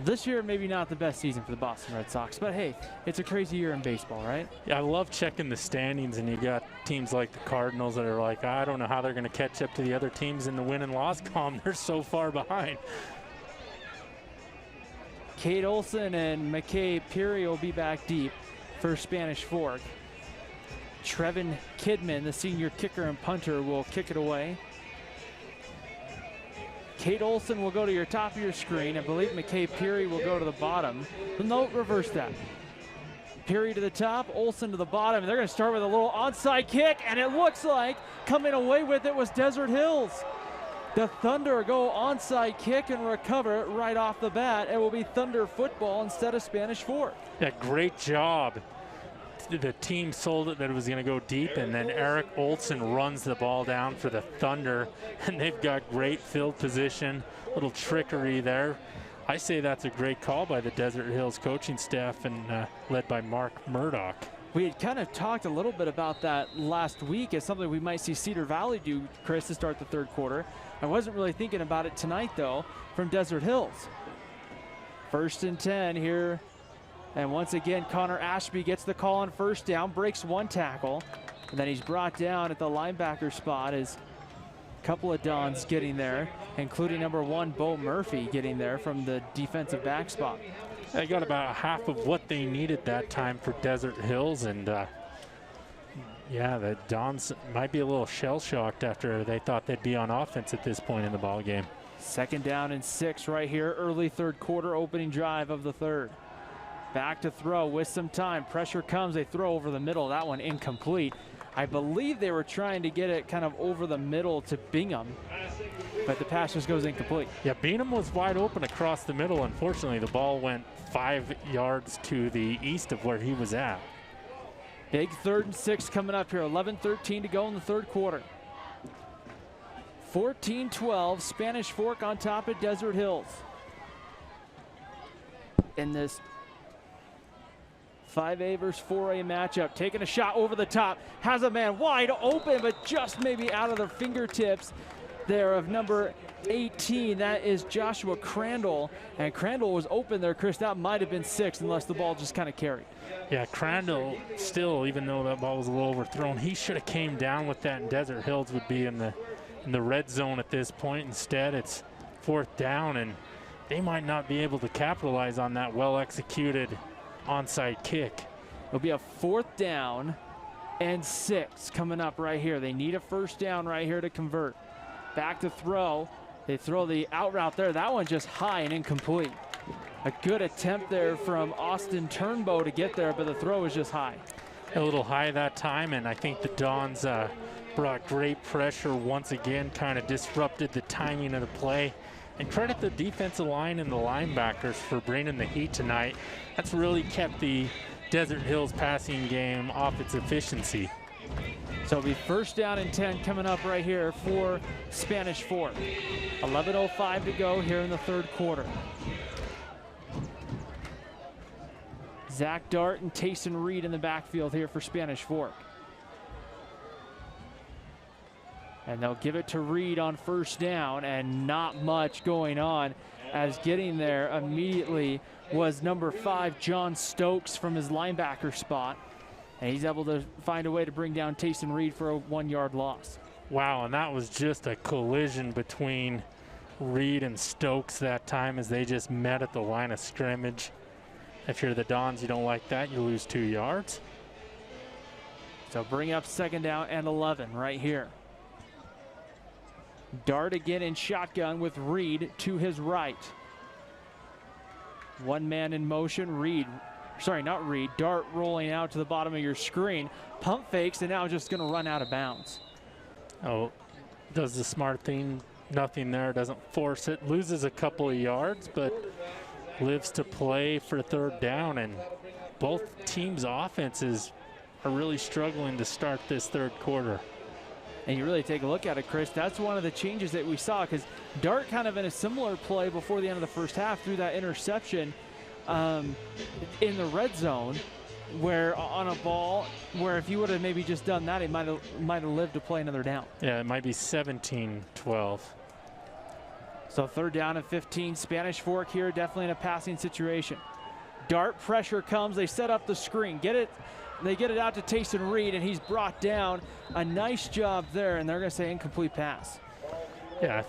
this year. Maybe not the best season for the Boston Red Sox, but hey, it's a crazy year in baseball, right? Yeah, I love checking the standings, and you got teams like the Cardinals that are like, I don't know how they're going to catch up to the other teams in the win and loss column. They're so far behind. Kate Olson and McKay Peary will be back deep for Spanish Fork. Trevin Kidman, the senior kicker and punter, will kick it away. Kate Olson will go to your top of your screen. I believe McKay Peary will go to the bottom. No, reverse that. Peary to the top, Olson to the bottom. And they're going to start with a little onside kick, and it looks like coming away with it was Desert Hills. The Thunder go onside kick and recover it right off the bat. It will be Thunder football instead of Spanish Fork. Yeah, great job. The team sold it that it was going to go deep, and then Eric Olson runs the ball down for the Thunder, and they've got great field position, little trickery there. I say that's a great call by the Desert Hills coaching staff, and led by Mark Murdoch. We had kind of talked a little bit about that last week as something we might see Cedar Valley do, Chris, to start the third quarter. I wasn't really thinking about it tonight, though, from Desert Hills. 1st and 10 here. And once again, Connor Ashby gets the call on first down, breaks one tackle, and then he's brought down at the linebacker spot as a couple of Dons getting there, including number 1, Bo Murphy, getting there from the defensive back spot. They got about half of what they needed that time for Desert Hills, and yeah, the Dons might be a little shell-shocked after they thought they'd be on offense at this point in the ball game. 2nd down and 6 right here, early third quarter, opening drive of the third. Back to throw with some time. Pressure comes. They throw over the middle. That one incomplete. I believe they were trying to get it kind of over the middle to Bingham, but the pass just goes incomplete. Yeah, Bingham was wide open across the middle. Unfortunately, the ball went 5 yards to the east of where he was at. Big 3rd and 6 coming up here. 11:13 to go in the third quarter. 14-12, Spanish Fork on top of Desert Hills. In this 5A versus 4A matchup, taking a shot over the top, has a man wide open, but just maybe out of the fingertips there of number 18. That is Joshua Crandall, and Crandall was open there, Chris. That might have been 6 unless the ball just kind of carried. Yeah, Crandall still, even though that ball was a little overthrown, he should have came down with that, and Desert Hills would be in in the red zone at this point. Instead, it's 4th down, and they might not be able to capitalize on that well-executed onside kick. It'll be a 4th down and 6 coming up right here. They need a 1st down right here to convert. Back to throw. They throw the out route there. That one just high and incomplete. A good attempt there from Austin Turnbow to get there, but the throw was just high. A little high that time, and I think the Dons brought great pressure once again, kind of disrupted the timing of the play. And credit the defensive line and the linebackers for bringing the heat tonight. That's really kept the Desert Hills passing game off its efficiency. So it'll be 1st down and 10 coming up right here for Spanish Fork. 11:05 to go here in the 3rd quarter. Zach Dart and Tayson Reed in the backfield here for Spanish Fork. And they'll give it to Reed on 1st down, and not much going on, as getting there immediately was number 5, John Stokes, from his linebacker spot. And he's able to find a way to bring down Tayson Reed for a 1-yard loss. Wow, and that was just a collision between Reed and Stokes that time as they just met at the line of scrimmage. If you're the Dons, you don't like that, you lose 2 yards. So bring up 2nd down and 11 right here. Dart again in shotgun with Reed to his right. 1 man in motion. Dart rolling out to the bottom of your screen. Pump fakes, and now just going to run out of bounds. Oh, does the smart thing. Nothing there, doesn't force it. Loses a couple of yards, but lives to play for 3rd down. And both teams' offenses are really struggling to start this 3rd quarter. And you really take a look at it, Chris, that's one of the changes that we saw, because Dart kind of in a similar play before the end of the 1st half threw that interception in the red zone, where on a ball where if you would have maybe just done that, it might have lived to play another down. Yeah, it might be 17-12. So 3rd down and 15. Spanish Fork here definitely in a passing situation. Dart pressure comes. They set up the screen. They get it out to Tayson Reed, and he's brought down. A nice job there, and they're going to say incomplete pass. Yeah, I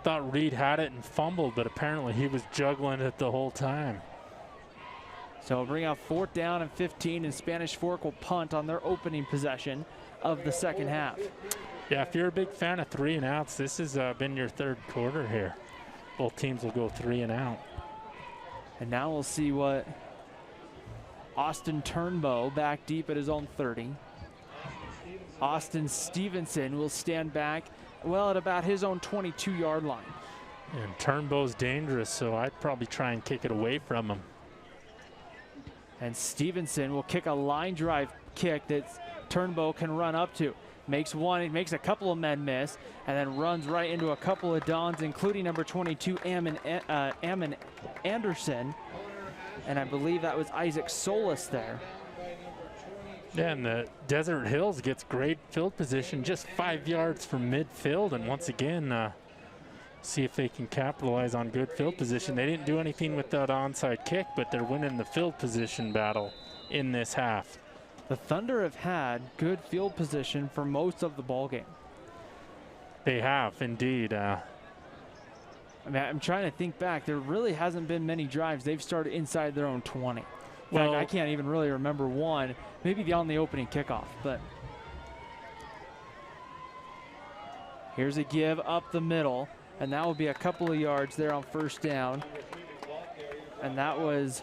thought Reed had it and fumbled, but apparently he was juggling it the whole time. So we'll bring out 4th down and 15, and Spanish Fork will punt on their opening possession of the 2nd half. Yeah, if you're a big fan of 3 and outs, this has been your 3rd quarter here. Both teams will go 3 and out. And now we'll see what Austin Turnbow back deep at his own 30. Austin Stevenson will stand back, well, at about his own 22-yard line. And Turnbow's dangerous, so I'd probably try and kick it away from him. And Stevenson will kick a line drive kick that Turnbow can run up to. Makes one, he makes a couple of men miss, and then runs right into a couple of Dons, including number 22, Ammon Anderson. And I believe that was Isaac Solis there. Yeah, and the Desert Hills gets great field position, just 5 yards from midfield, and once again, see if they can capitalize on good field position. They didn't do anything with that onside kick, but they're winning the field position battle in this half. The Thunder have had good field position for most of the ball game. They have, indeed. I mean, I'm trying to think back. There really hasn't been many drives they've started inside their own 20. Well, I can't even really remember one. Maybe on the opening kickoff, but here's a give up the middle, and that will be a couple of yards there on 1st down. And that was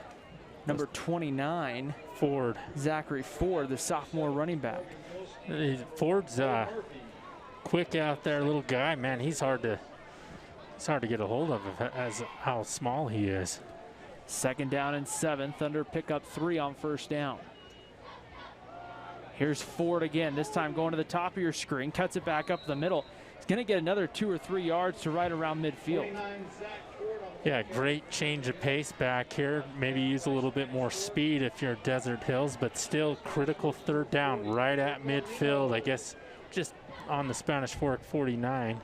number 29, Ford. Zachary Ford, the sophomore running back. Ford's quick out there, little guy. Man, he's hard to get a hold of as how small he is. 2nd down and 7. Thunder pick up 3 on 1st down. Here's Ford again, this time going to the top of your screen, cuts it back up the middle. He's going to get another 2 or 3 yards to right around midfield. Yeah, great change of pace back here. Maybe use a little bit more speed if you're Desert Hills, but still critical 3rd down right at midfield. I guess just on the Spanish Fork 49.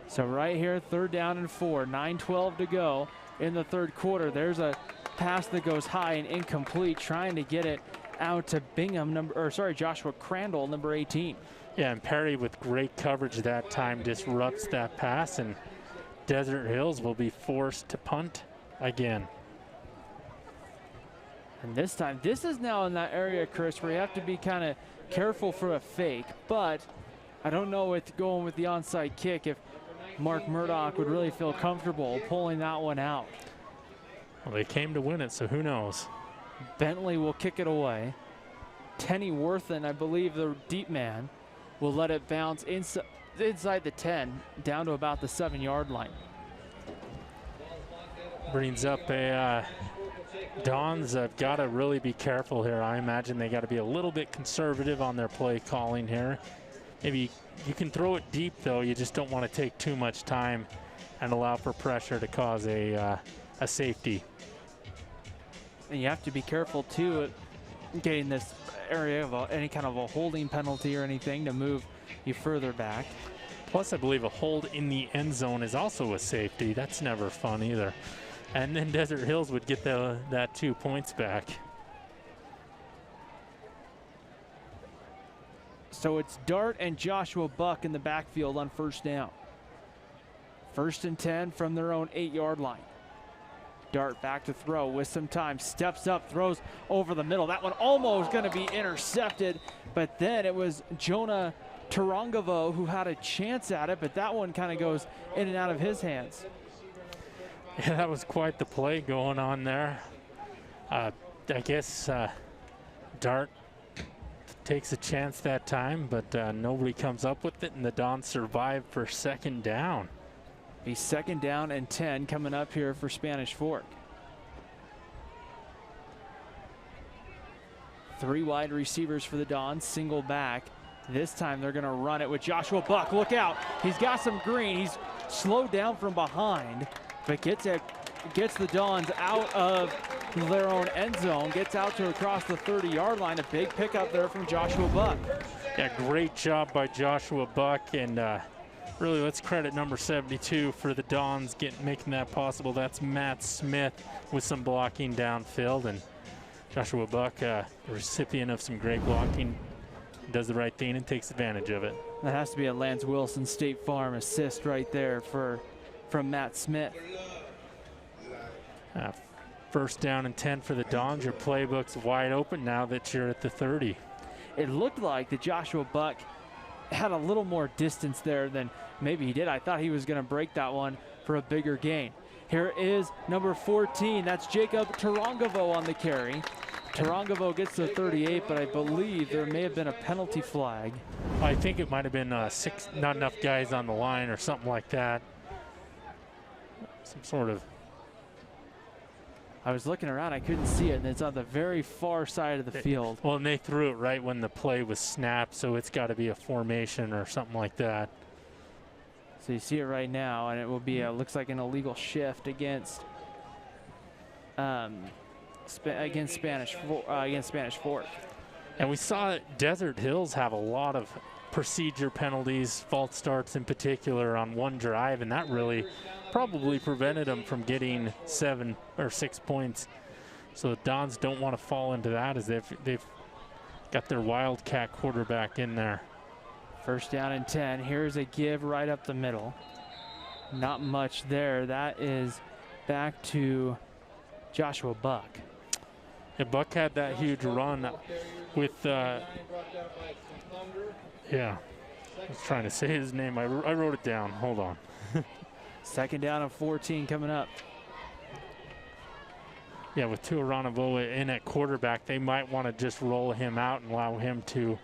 So right here, 3rd down and 4, 9:12 to go in the 3rd quarter. There's a pass that goes high and incomplete, trying to get it out to Bingham, Joshua Crandall, number 18. Yeah, and Perry with great coverage that time disrupts that pass, and Desert Hills will be forced to punt again. And this time, this is now in that area, Chris, where you have to be kind of careful for a fake, but I don't know with going with the onside kick if Mark Murdoch would really feel comfortable pulling that one out. Well, they came to win it, so who knows? Bentley will kick it away. Tenny Worthen, I believe the deep man, will let it bounce inside the 10, down to about the 7-yard line. Brings up a Dons have got to really be careful here. I imagine they got to be a little bit conservative on their play calling here. Maybe you can throw it deep, though. You just don't want to take too much time and allow for pressure to cause a safety. And you have to be careful, too, at getting this area of any kind of a holding penalty or anything to move you further back. Plus, I believe a hold in the end zone is also a safety. That's never fun either. And then Desert Hills would get that 2 points back. So it's Dart and Joshua Buck in the backfield on first down. 1st and 10 from their own 8-yard line. Dart back to throw with some time, steps up, throws over the middle. That one almost going to be intercepted, but then it was Jonah Tarangavo who had a chance at it, but that one kind of goes in and out of his hands. Yeah, that was quite the play going on there. I guess Dart takes a chance that time, but nobody comes up with it, and the Dons survive for 2nd down. Be 2nd down and 10 coming up here for Spanish Fork. 3 wide receivers for the Dons, single back. This time they're going to run it with Joshua Buck. Look out. He's got some green. He's slowed down from behind, but gets the Dons out of their own end zone, gets out to across the 30-yard line. A big pickup there from Joshua Buck. Yeah, great job by Joshua Buck, and really let's credit number 72 for the Dons making that possible. That's Matt Smith with some blocking downfield, and Joshua Buck, a recipient of some great blocking, does the right thing and takes advantage of it. That has to be a Lance Wilson State Farm assist right there from Matt Smith. 1st down and 10 for the Dons. Your playbook's wide open now that you're at the 30. It looked like that Joshua Buck had a little more distance there than maybe he did. I thought he was going to break that one for a bigger gain. Here is number 14. That's Jacob Tarangavo on the carry. Tarangavo gets to 38, but I believe there may have been a penalty flag. I think it might have been not enough guys on the line or something like that. Some sort of. I was looking around, I couldn't see it, and it's on the very far side of the field. Well, and they threw it right when the play was snapped, so it's got to be a formation or something like that. So you see it right now, and it will be looks like an illegal shift against Spanish Fork. And we saw Desert Hills have a lot of procedure penalties, false starts in particular on one drive, and that really probably prevented them from getting 7 or 6 points. So the Dons don't want to fall into that as they've got their Wildcat quarterback in there. 1st down and 10. Here's a give right up the middle. Not much there. That is back to Joshua Buck. Yeah, Buck had that huge run with, yeah, I was trying to say his name. I wrote it down. Hold on. 2nd down and 14 coming up. Yeah, with Tuaranavoa in at quarterback, they might want to just roll him out and allow him to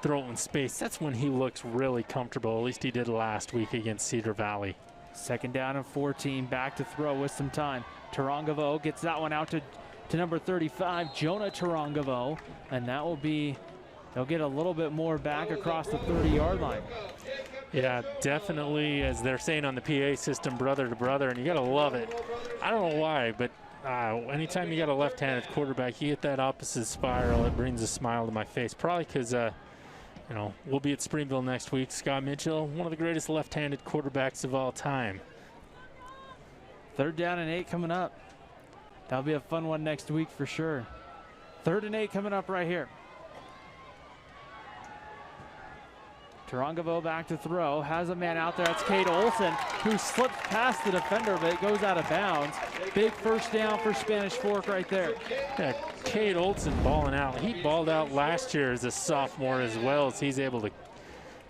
throw in space. That's when he looks really comfortable. At least he did last week against Cedar Valley. 2nd down and 14, back to throw with some time. Tarangavo gets that one out to number 35, Jonah Tarangavo, and that will be, they'll get a little bit more back across the 30-yard line. Yeah, definitely, as they're saying on the PA system, brother to brother, and you got to love it. I don't know why, but anytime you got a left-handed quarterback, you hit that opposite spiral, it brings a smile to my face. Probably because, we'll be at Springville next week. Scott Mitchell, one of the greatest left-handed quarterbacks of all time. 3rd down and 8 coming up. That'll be a fun one next week for sure. 3rd and 8 coming up right here. Tarangovo back to throw, has a man out there. That's Cade Olson, who slips past the defender, but it goes out of bounds. Big first down for Spanish Fork right there. Yeah, Cade Olson balling out. He balled out last year as a sophomore as well, as he's able to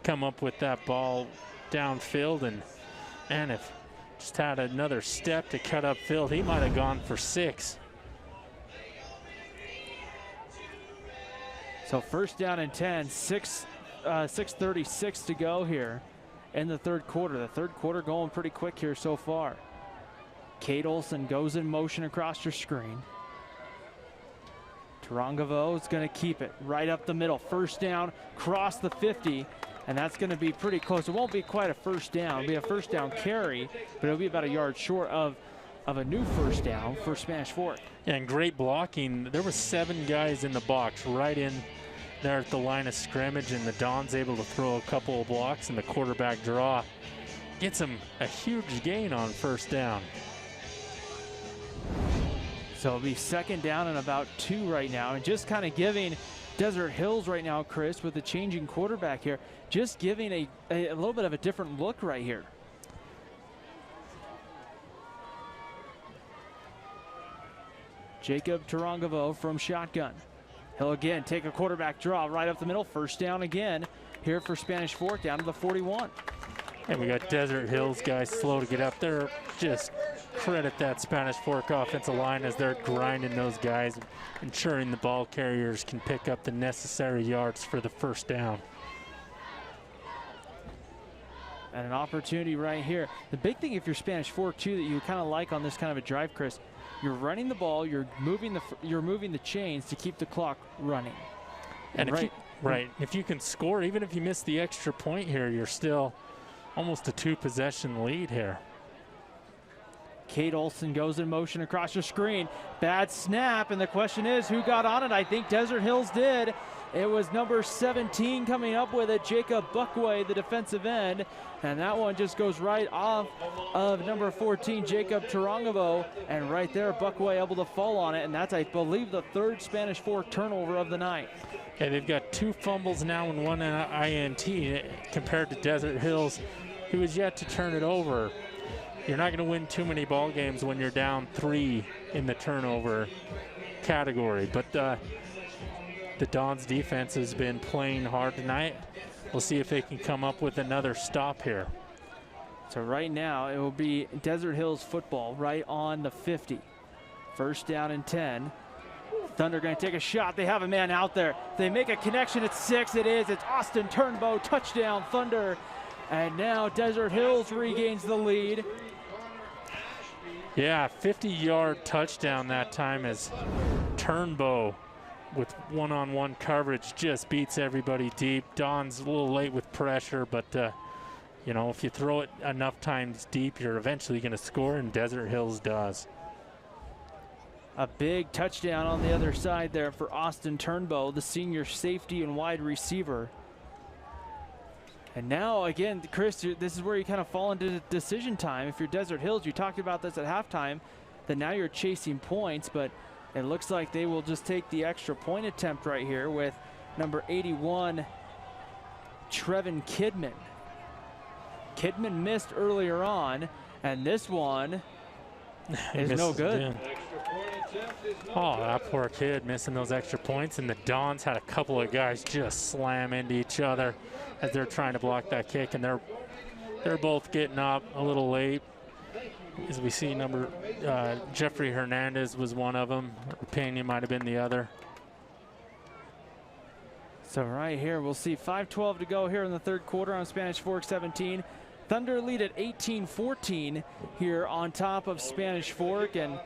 come up with that ball downfield. And man, if just had another step to cut upfield, he might have gone for 6. So 1st down and 10, 6:36 to go here in the 3rd quarter. The 3rd quarter going pretty quick here so far. Cade Olson goes in motion across your screen. Tarangovo is going to keep it right up the middle. 1st down, cross the 50, and that's going to be pretty close. It won't be quite a 1st down. It'll be a 1st down carry, but it'll be about a yard short of a new 1st down for Spanish Fork. Yeah, and great blocking. There were 7 guys in the box right in there at the line of scrimmage, and the Dons able to throw a couple of blocks, and the quarterback draw gets him a huge gain on 1st down. So it'll be 2nd down and about 2 right now, and just kind of giving Desert Hills right now, Chris, with the changing quarterback here, just giving a little bit of a different look right here. Jacob Tarangovo from shotgun. He'll again take a quarterback draw right up the middle. 1st down again here for Spanish Fork down to the 41. And we got Desert Hills guys slow to get up there. Just credit that Spanish Fork offensive line as they're grinding those guys, ensuring the ball carriers can pick up the necessary yards for the 1st down. And an opportunity right here. The big thing if you're Spanish Fork too that you kind of like on this kind of a drive, Chris, you're running the ball, you're moving the chains to keep the clock running. And if you can score, even if you miss the extra point here, you're still almost a 2-possession lead here. Cade Olson goes in motion across your screen. Bad snap, and the question is who got on it? I think Desert Hills did. It was number 17 coming up with it, Jacob Buckway, the defensive end. And that one just goes right off of number 14, Jacob Tarangovo. And right there, Buckway able to fall on it. And that's, I believe, the 3rd Spanish Fork turnover of the night. Yeah, they've got 2 fumbles now and 1 INT compared to Desert Hills, who is yet to turn it over. You're not going to win too many ball games when you're down 3 in the turnover category. But the Dons defense has been playing hard tonight. We'll see if they can come up with another stop here. So right now it will be Desert Hills football right on the 50. 1st down and 10. Thunder going to take a shot. They have a man out there. They make a connection at 6. It is. It's Austin Turnbow. Touchdown Thunder. And now Desert Hills regains the lead. Yeah, 50-yard touchdown that time as Turnbow with one-on-one coverage just beats everybody deep. Don's a little late with pressure, but you know, if you throw it enough times deep, you're eventually going to score, and Desert Hills does. A big touchdown on the other side there for Austin Turnbow, the senior safety and wide receiver. And now, again, Chris, this is where you kind of fall into decision time. If you're Desert Hills, you talked about this at halftime, that now you're chasing points, but it looks like they will just take the extra point attempt right here with number 81, Trevin Kidman. Kidman missed earlier on, and this one is no good. Oh, that poor kid missing those extra points, and the Dons had a couple of guys just slam into each other as they're trying to block that kick, and they're both getting up a little late. As we see, Jeffrey Hernandez was one of them. Pena might have been the other. So right here, we'll see 5:12 to go here in the 3rd quarter on Spanish Fork 17. Thunder lead at 18-14 here on top of Spanish Fork. And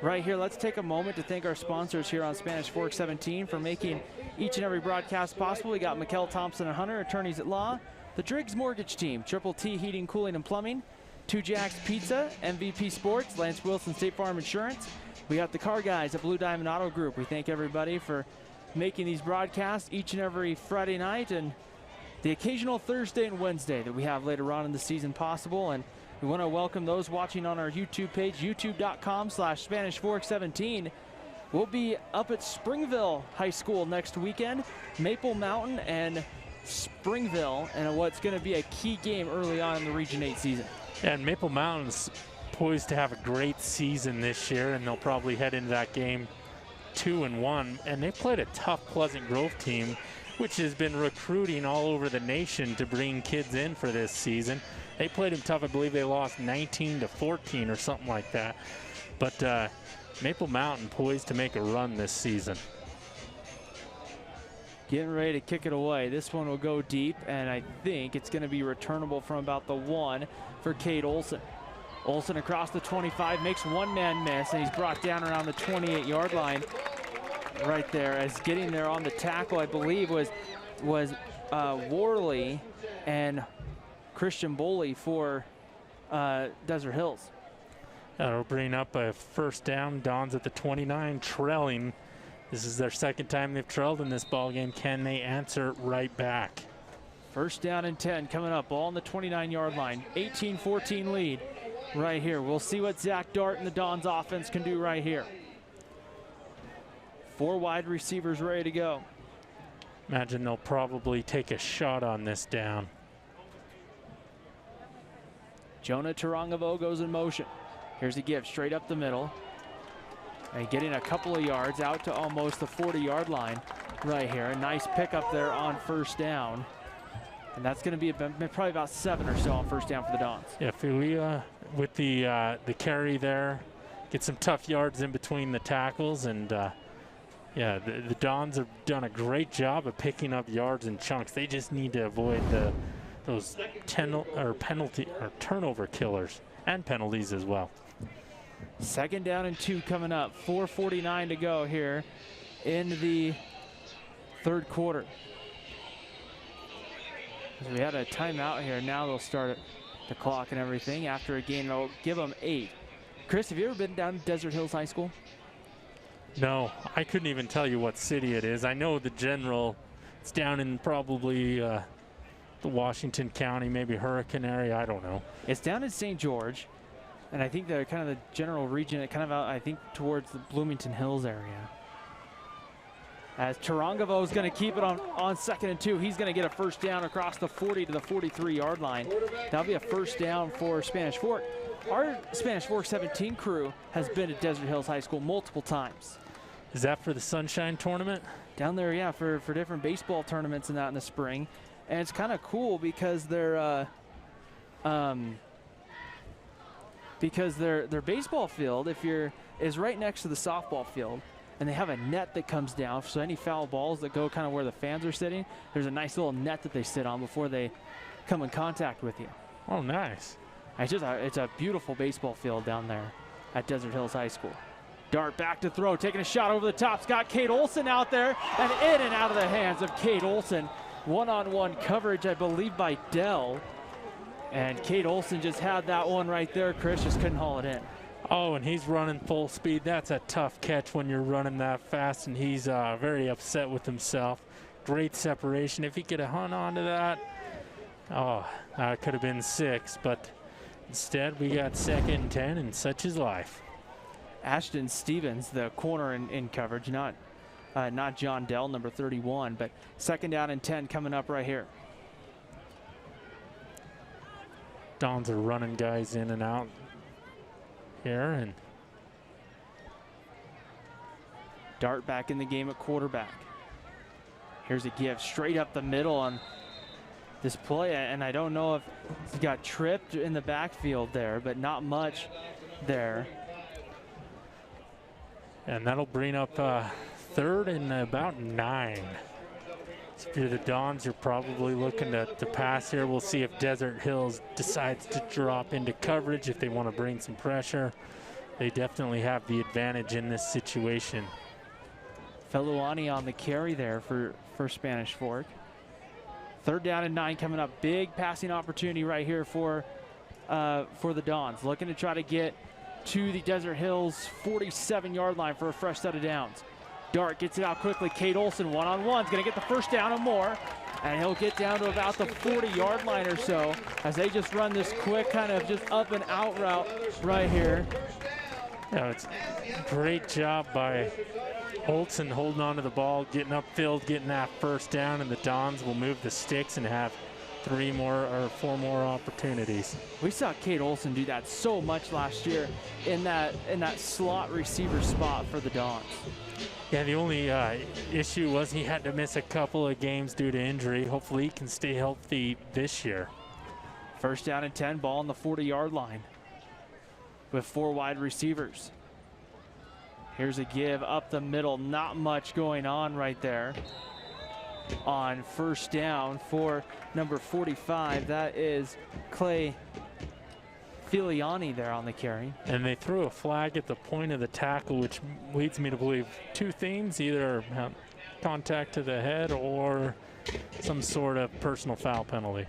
right here, let's take a moment to thank our sponsors here on Spanish Fork 17 for making each and every broadcast possible. We got Mikkel Thompson and Hunter, attorneys at law. The Driggs Mortgage Team, Triple T Heating, Cooling, and Plumbing. 2 Jacks Pizza, MVP Sports, Lance Wilson State Farm Insurance. We got the car guys at Blue Diamond Auto Group. We thank everybody for making these broadcasts each and every Friday night and the occasional Thursday and Wednesday that we have later on in the season possible. And we want to welcome those watching on our YouTube page, youtube.com/SpanishFork17. will be up at Springville High School next weekend. Maple Mountain and Springville, and what's going to be a key game early on in the Region 8 season. Yeah, and Maple Mountain's poised to have a great season this year, and they'll probably head into that game 2-1. And they played a tough Pleasant Grove team, which has been recruiting all over the nation to bring kids in for this season. They played them tough. I believe they lost 19-14 or something like that. But Maple Mountain poised to make a run this season. Getting ready to kick it away. This one will go deep, and I think it's going to be returnable from about the 1 for Cade Olson. Olson across the 25, makes one man miss, and he's brought down around the 28-yard line right there. As getting there on the tackle, I believe, was Worley and Christian Boley for Desert Hills. That'll bring up a first down. Dons at the 29, trailing. This is their second time they've trailed in this ball game. Can they answer right back? First down and 10 coming up, ball on the 29-yard line. 18-14 lead right here. We'll see what Zach Dart and the Dons offense can do right here. 4 wide receivers ready to go. Imagine they'll probably take a shot on this down. Jonah Tarangavo goes in motion. Here's a give straight up the middle. And getting a couple of yards out to almost the 40-yard line right here. A nice pickup there on first down. And that's going to be probably about 7 or so on first down for the Dons. Yeah, Fulia with the carry there. Get some tough yards in between the tackles. And yeah, the Dons have done a great job of picking up yards in chunks. They just need to avoid those turnover killers and penalties as well. Second down and 2 coming up. 4:49 to go here in the third quarter. So we had a timeout here. Now they'll start the clock and everything. After a gain, they'll give them 8. Chris, have you ever been down to Desert Hills High School? No, I couldn't even tell you what city it is. I know the general. It's down in probably the Washington County, maybe Hurricane area. I don't know. It's down in St. George. And I think they're kind of the general region, kind of out, I think, towards the Bloomington Hills area. As Tarangavo is going to keep it on second and 2. He's going to get a first down across the 40 to the 43-yard line. That'll be a first down for Spanish Fork. Our Spanish Fork 17 crew has been at Desert Hills High School multiple times. Is that for the Sunshine Tournament? Down there, yeah, for different baseball tournaments and that in the spring. And it's kind of cool because they're their baseball field, is right next to the softball field, and they have a net that comes down, so any foul balls that go kind of where the fans are sitting, there's a nice little net that they sit on before they come in contact with you. Oh, nice. It's a beautiful baseball field down there at Desert Hills High School. Dart back to throw, taking a shot over the top. It's got Cade Olson out there, and in and out of the hands of Cade Olson. One-on-one coverage, I believe, by Dell. And Cade Olson just had that one right there. Chris just couldn't haul it in. Oh, and he's running full speed. That's a tough catch when you're running that fast, and he's very upset with himself. Great separation. If he could have hung on to that, that could have been 6. But instead, we got 2nd and 10, and such is life. Ashton Stevens, the corner in coverage, not John Dell, number 31, but 2nd down and 10 coming up right here. Dons are running guys in and out here, and Dart back in the game at quarterback. Here's a give straight up the middle on this play, and I don't know if he got tripped in the backfield there, but not much there. And that'll bring up 3rd and about 9. So if you're the Dons, you're probably looking to pass here. We'll see if Desert Hills decides to drop into coverage if they want to bring some pressure. They definitely have the advantage in this situation. Feluani on the carry there for Spanish Fork. 3rd down and 9 coming up. Big passing opportunity right here for the Dons. Looking to try to get to the Desert Hills 47-yard line for a fresh set of downs. Dart gets it out quickly. Cade Olson one-on-one is going to get the first down and more. And he'll get down to about the 40-yard line or so as they just run this quick kind of just up and out route right here. Yeah, it's a great job by Olsen holding on to the ball, getting upfield, getting that first down, and the Dons will move the sticks and have 4 more opportunities. We saw Cade Olsen do that so much last year in that slot receiver spot for the Dons. Yeah, the only issue was he had to miss a couple of games due to injury. Hopefully he can stay healthy this year. First down and 10, ball on the 40-yard line with 4 wide receivers. Here's a give up the middle. Not much going on right there on first down for number 45. That is Clay Filiani there on the carry. And they threw a flag at the point of the tackle, which leads me to believe 2 things, either contact to the head or some sort of personal foul penalty.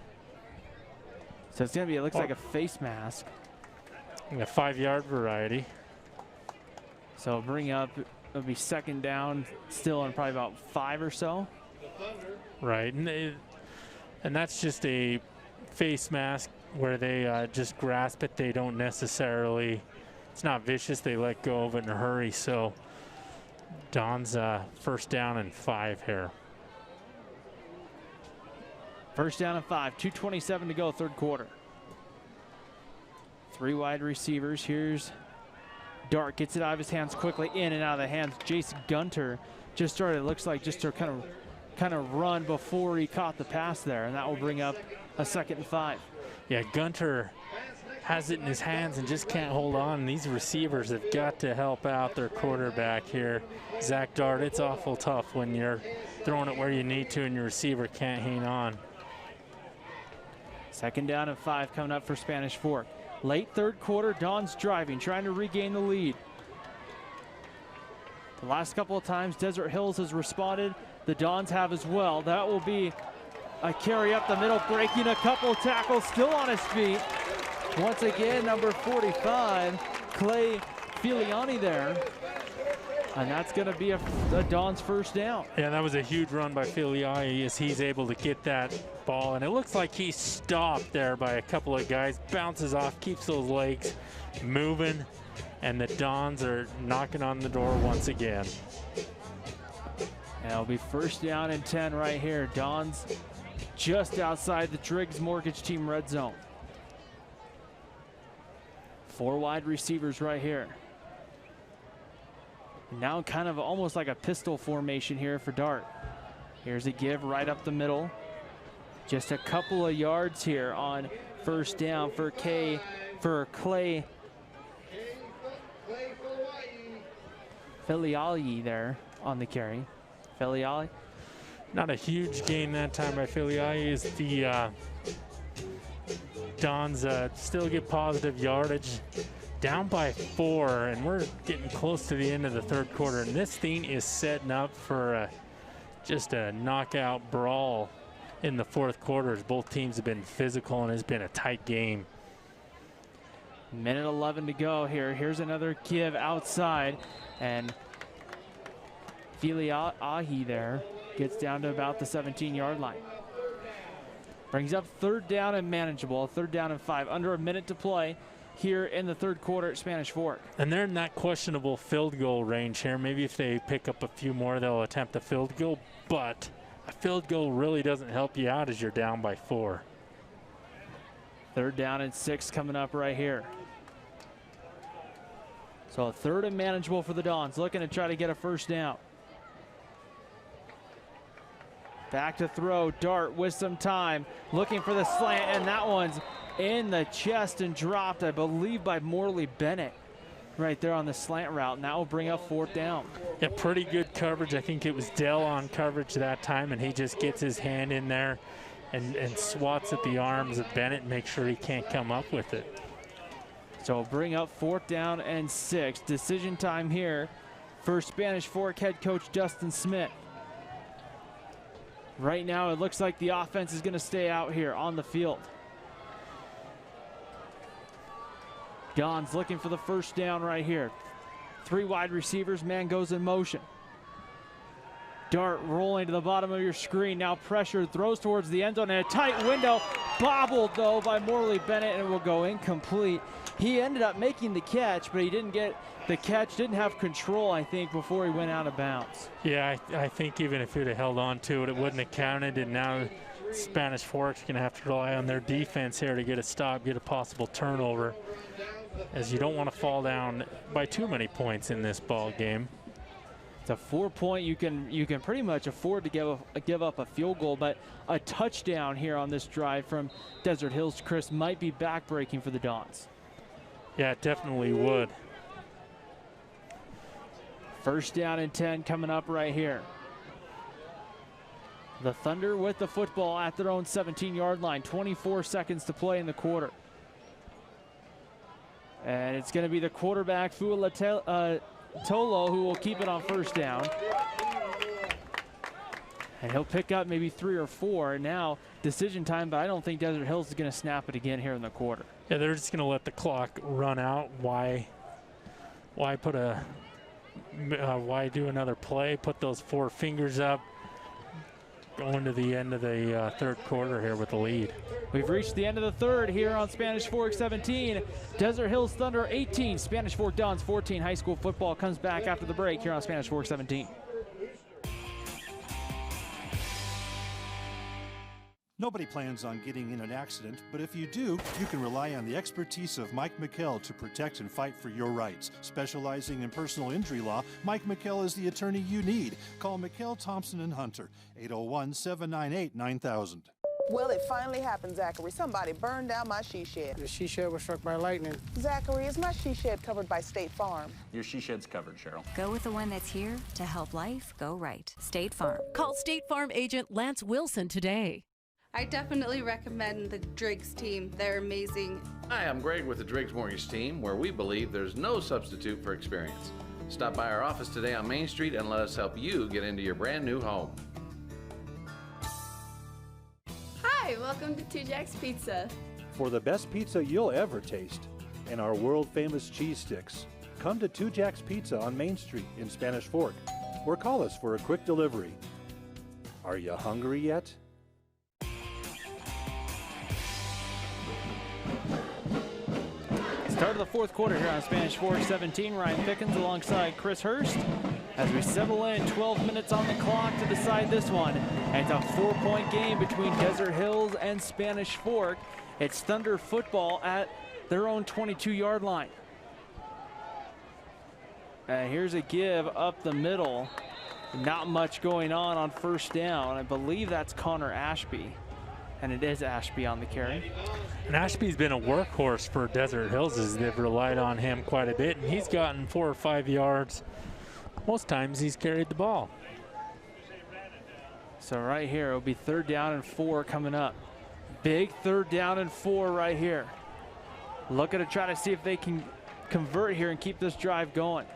So it's going to be, it looks like a face mask. A 5-yard variety. So bring up, it'll be second down, still in probably about 5 or so. Right, and that's just a face mask where they just grasp it. They don't necessarily, it's not vicious, they let go of it in a hurry. So Don's first down and 5 here. First down and 5, 2:27 to go, third quarter. 3 wide receivers. Here's Dart, gets it out of his hands quickly, in and out of the hands. Jace Gunter just started, it looks like, just to kind of run before he caught the pass there, and that will bring up a 2nd and 5. Yeah, Gunter has it in his hands and just can't hold on. And these receivers have got to help out their quarterback here, Zach Dart. It's awful tough when you're throwing it where you need to and your receiver can't hang on. 2nd down and 5 coming up for Spanish Fork. Late third quarter, Don's driving, trying to regain the lead. The last couple of times Desert Hills has responded, the Dons have as well. That will be a carry up the middle, breaking a couple tackles, still on his feet. Once again, number 45, Clay Filiani there. And that's going to be a Don's first down. Yeah, that was a huge run by Filiani as he's able to get that ball. And it looks like he's stopped there by a couple of guys, bounces off, keeps those legs moving, and the Dons are knocking on the door once again. And it'll be first down and 10 right here. Dons just outside the Driggs Mortgage Team red zone. 4 wide receivers right here. Now kind of almost like a pistol formation here for Dart. Here's a give right up the middle. Just a couple of yards here on first down for Clay Filiali there on the carry. Filiali. Not a huge gain that time by Filiali as the Dons still get positive yardage. Down by 4, and we're getting close to the end of the third quarter, and this thing is setting up for just a knockout brawl in the fourth quarter as both teams have been physical and it's been a tight game. Minute 11 to go here. Here's another give outside, and Filiahi there gets down to about the 17-yard line. Brings up third down and manageable, 3rd down and 5, under a minute to play here in the third quarter at Spanish Fork. And they're in that questionable field goal range here. Maybe if they pick up a few more, they'll attempt a field goal, but a field goal really doesn't help you out as you're down by 4. 3rd down and 6 coming up right here. So 3rd and manageable for the Dons, looking to try to get a first down. Back to throw, Dart with some time, looking for the slant, and that one's in the chest and dropped, I believe, by Morley Bennett right there on the slant route, and that will bring up 4th down. Yeah, pretty good coverage. I think it was Dell on coverage that time, and he just gets his hand in there and swats at the arms of Bennett and makes sure he can't come up with it. So bring up 4th down and 6. Decision time here for Spanish Fork head coach Dustin Smith. Right now it looks like the offense is going to stay out here on the field. Dons looking for the first down right here. 3 wide receivers, man goes in motion. Dart rolling to the bottom of your screen, now pressured, throws towards the end zone, and a tight window. bobbled though by Morley Bennett, and it will go incomplete. He ended up making the catch, but he didn't get the catch, didn't have control, I think, before he went out of bounds. Yeah, I think even if he'd have held on to it, it wouldn't have counted, and now Spanish Fork's going to have to rely on their defense here to get a stop, get a possible turnover, as you don't want to fall down by too many points in this ball game. It's a 4-point. You can pretty much afford to give up a field goal, but a touchdown here on this drive from Desert Hills, Chris, might be backbreaking for the Dons. Yeah, it definitely would. First down and 10 coming up right here. The Thunder with the football at their own 17-yard line. 24 seconds to play in the quarter. And it's going to be the quarterback, Tolo, who will keep it on first down. And he'll pick up maybe 3 or 4. And now decision time, but I don't think Desert Hills is going to snap it again here in the quarter. Yeah, they're just going to let the clock run out. Why do another play? Put those 4 fingers up. Going to the end of the third quarter here with the lead. We've reached the end of the third here on Spanish Fork 17. Desert Hills Thunder 18. Spanish Fork Dons 14. High school football comes back after the break here on Spanish Fork 17. Nobody plans on getting in an accident, but if you do, you can rely on the expertise of Mike McKell to protect and fight for your rights. Specializing in personal injury law, Mike McKell is the attorney you need. Call McKell, Thompson, and Hunter, 801-798-9000. Well, it finally happened, Zachary. Somebody burned down my she shed. The she shed was struck by lightning. Zachary, is my she shed covered by State Farm? Your she shed's covered, Cheryl. Go with the one that's here to help life go right. State Farm. Call State Farm agent Lance Wilson today. I definitely recommend the Driggs team. They're amazing. Hi, I'm Greg with the Driggs Mortgage Team, where we believe there's no substitute for experience. Stop by our office today on Main Street and let us help you get into your brand new home. Hi, welcome to Two Jacks Pizza. For the best pizza you'll ever taste and our world-famous cheese sticks, come to Two Jacks Pizza on Main Street in Spanish Fork, or call us for a quick delivery. Are you hungry yet? Start of the fourth quarter here on Spanish Fork 17. Ryan Pickens alongside Chris Hurst as we settle in. 12 minutes on the clock to decide this one. And it's a 4-point game between Desert Hills and Spanish Fork. It's Thunder football at their own 22-yard line. And here's a give up the middle. Not much going on first down. I believe that's Connor Ashby. And it is Ashby on the carry. And Ashby's been a workhorse for Desert Hills as they've relied on him quite a bit, and he's gotten 4 or 5 yards. Most times he's carried the ball. So right here, it'll be 3rd down and 4 coming up. Big 3rd down and 4 right here. Looking to try to see if they can convert here and keep this drive going.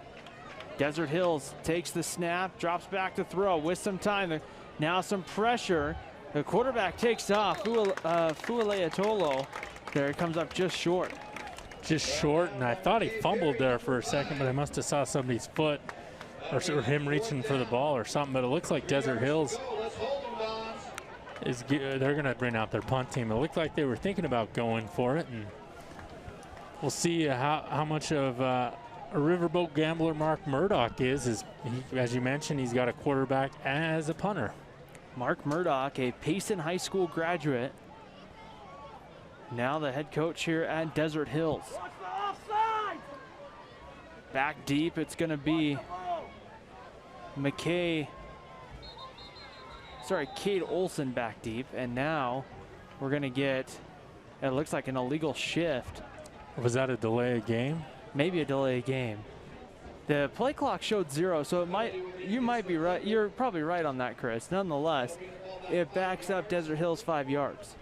Desert Hills takes the snap, drops back to throw with some time. Now some pressure. The quarterback takes off. Fualeatolo there comes up just short. Just short, and I thought he fumbled there for a second, but I must have saw somebody's foot or him reaching for the ball or something. But it looks like Desert Hills they're going to bring out their punt team. It looked like they were thinking about going for it, and we'll see how much of a riverboat gambler Mark Murdoch is as you mentioned, he's got a quarterback as a punter. Mark Murdoch, a Payson High School graduate, now the head coach here at Desert Hills. Back deep, it's going to be Cade Olson back deep, and now we're going to get, it looks like an illegal shift. Was that a delay of game? Maybe a delay of game. The play clock showed 0, so you might be right. You're probably right on that, Chris. Nonetheless, it backs up Desert Hills 5 yards.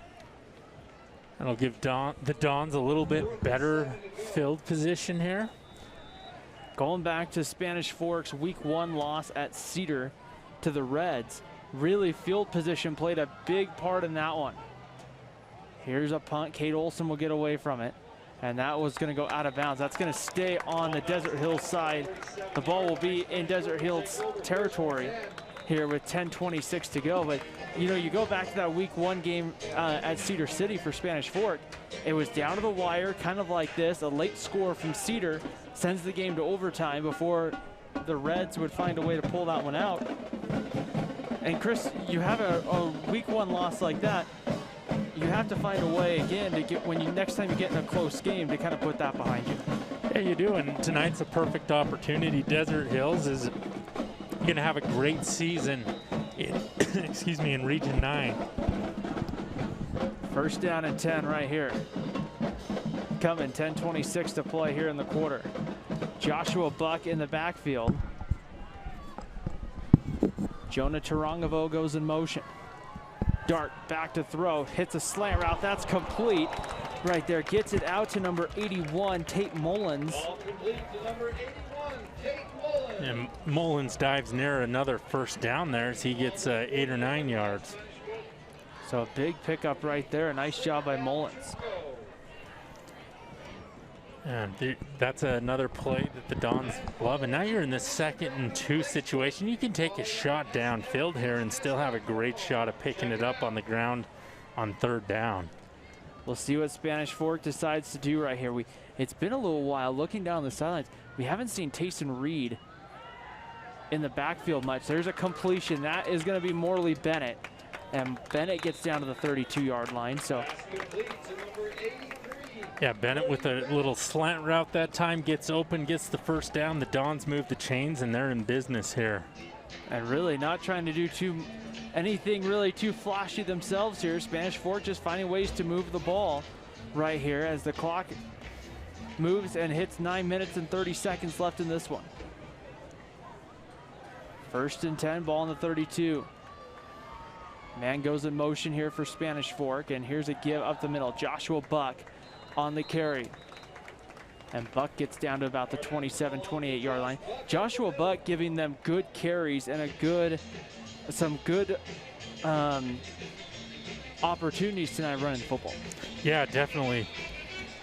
That'll give the Dons a little bit better field position here. Going back to Spanish Fork's Week 1 loss at Cedar to the Reds. Really, field position played a big part in that one. Here's a punt. Cade Olson will get away from it. And that was going to go out of bounds. That's going to stay on the Desert Hills side. The ball will be in Desert Hills territory. here with 10:26 to go. But, you know, you go back to that week 1 game at Cedar City for Spanish Fork. It was down to the wire, kind of like this. A late score from Cedar sends the game to overtime before the Reds would find a way to pull that one out. And Chris, you have a week 1 loss like that, you have to find a way again to get, when you next time you get in a close game, to kind of put that behind you. Yeah, you do, and tonight's a perfect opportunity. Desert Hills is going to have a great season in, excuse me, in Region 9. First down and 10 right here. Coming, 10:26 to play here in the quarter. Joshua Buck in the backfield. Jonah Tarangavo goes in motion. Dart back to throw, hits a slant route, that's complete. Right there, gets it out to number 81, Tate Mullins. Ball complete to number 81, Tate Mullins. And Mullins dives near another first down there as he gets 8 or 9 yards. So a big pickup right there, a nice job by Mullins. And that's another play that the Dons love. And now you're in the 2nd and 2 situation. You can take a shot downfield here and still have a great shot at picking it up on the ground on 3rd down. We'll see what Spanish Fork decides to do right here. It's been a little while looking down the sidelines. We haven't seen Tayson Reed in the backfield much. There's a completion. That is going to be Morley Bennett. And Bennett gets down to the 32-yard line. So. Yeah, Bennett with a little slant route that time, gets open, gets the first down. The Dons move the chains, and they're in business here. And really not trying to do anything really too flashy themselves here. Spanish Fork just finding ways to move the ball right here as the clock moves and hits 9 minutes and 30 seconds left in this one. 1st and 10, ball on the 32. Man goes in motion here for Spanish Fork, and here's a give up the middle. Joshua Buck on the carry. And Buck gets down to about the 27, 28-yard line. Joshua Buck giving them good carries and some good opportunities tonight running football. Yeah, definitely.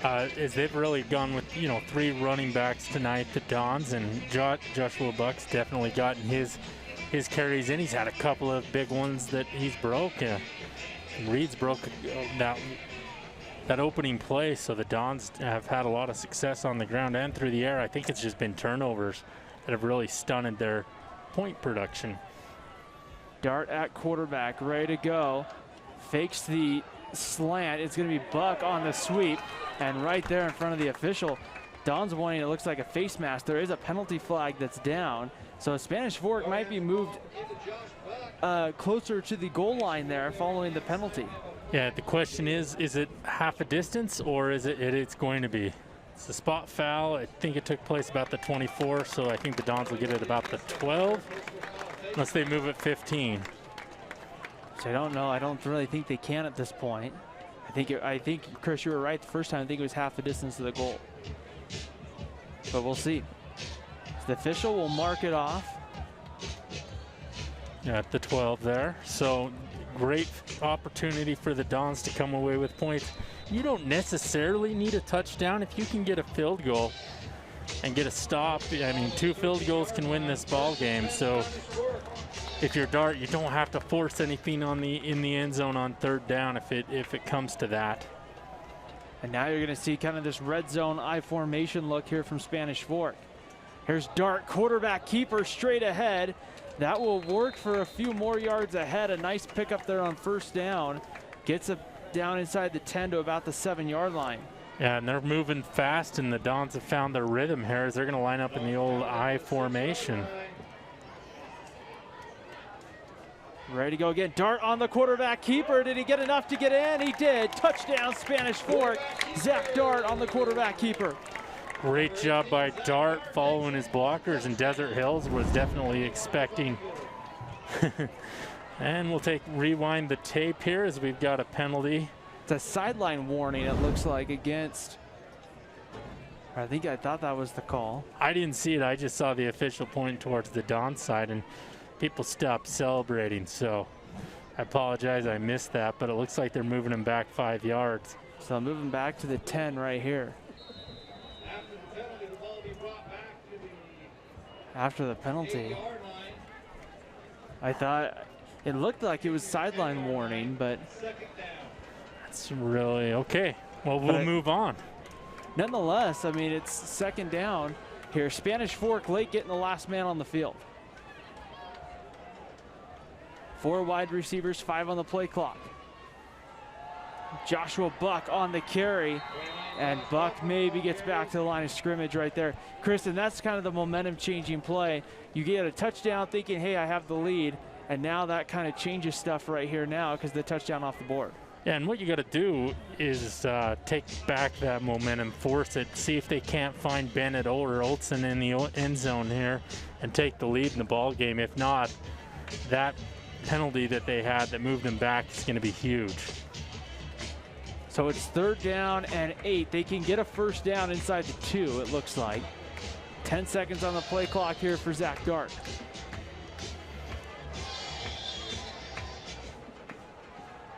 As they've really gone with, 3 running backs tonight, the Dons, and Joshua Buck's definitely gotten his carries in. He's had a couple of big ones that he's broke. Reed's broke that opening play, so the Dons have had a lot of success on the ground and through the air. I think it's just been turnovers that have really stunted their point production. Dart at quarterback, ready to go. Fakes the slant. It's going to be Buck on the sweep, and right there in front of the official, Don's wanting, it looks like a face mask. There is a penalty flag that's down, so Spanish Fork might be moved closer to the goal line there following the penalty. Yeah, the question is it half a distance, or is it's going to be? It's a spot foul. I think it took place about the 24, so I think the Dons will get it about the 12, unless they move it 15. So I don't know. I don't really think they can at this point. I think Chris, you were right the first time. I think it was half the distance to the goal. But we'll see. The official will mark it off. Yeah, at the 12 there. So great opportunity for the Dons to come away with points. You don't necessarily need a touchdown if you can get a field goal and get a stop. I mean, 2 field goals can win this ball game. So if you're Dart, you don't have to force anything in the end zone on 3rd down if it comes to that. And now you're going to see kind of this red zone I formation look here from Spanish Fork. Here's Dart, quarterback keeper straight ahead. That will work for a few more yards ahead. A nice pickup there on 1st down. Gets it down inside the 10 to about the 7-yard line. Yeah, and they're moving fast, and the Dons have found their rhythm here as they're going to line up in the old I formation. Ready to go again. Dart on the quarterback keeper. Did he get enough to get in? He did. Touchdown, Spanish Fork. Zach Dart on the quarterback keeper. Great job by Dart following his blockers, and Desert Hills was definitely expecting. And we'll rewind the tape here as we've got a penalty. It's a sideline warning, it looks like, against. I thought that was the call. I didn't see it. I just saw the official point towards the Don side, and people stopped celebrating. So I apologize, I missed that, but it looks like they're moving him back 5 yards. So moving back to the 10 right here. After the penalty. I thought it looked like it was sideline warning, but that's really okay. Well, we'll move on. Nonetheless, I mean, it's second down here. Spanish Fork late getting the last man on the field. 4 wide receivers, 5 on the play clock. Joshua Buck on the carry, and Buck maybe gets back to the line of scrimmage right there. Kristen, that's kind of the momentum-changing play. You get a touchdown thinking, hey, I have the lead, and now that kind of changes stuff right here now because the touchdown off the board. Yeah, and what you got to do is take back that momentum, force it, see if they can't find Bennett or Olsen in the end zone here and take the lead in the ball game. If not, that penalty that they had that moved them back is going to be huge. So it's 3rd down and 8. They can get a first down inside the 2, it looks like. 10 seconds on the play clock here for Zach Dart.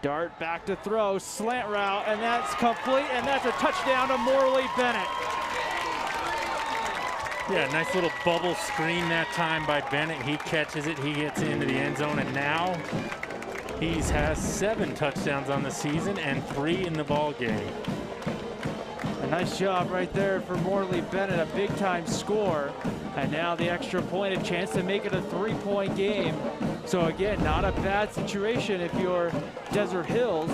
Dart back to throw, slant route, and that's complete, and that's a touchdown to Morley Bennett. Yeah, nice little bubble screen that time by Bennett. He catches it, he gets into the end zone, and now he has 7 touchdowns on the season and 3 in the ball game. A nice job right there for Morley Bennett, a big-time score. And now the extra point, a chance to make it a 3-point game. So again, not a bad situation if you're Desert Hills,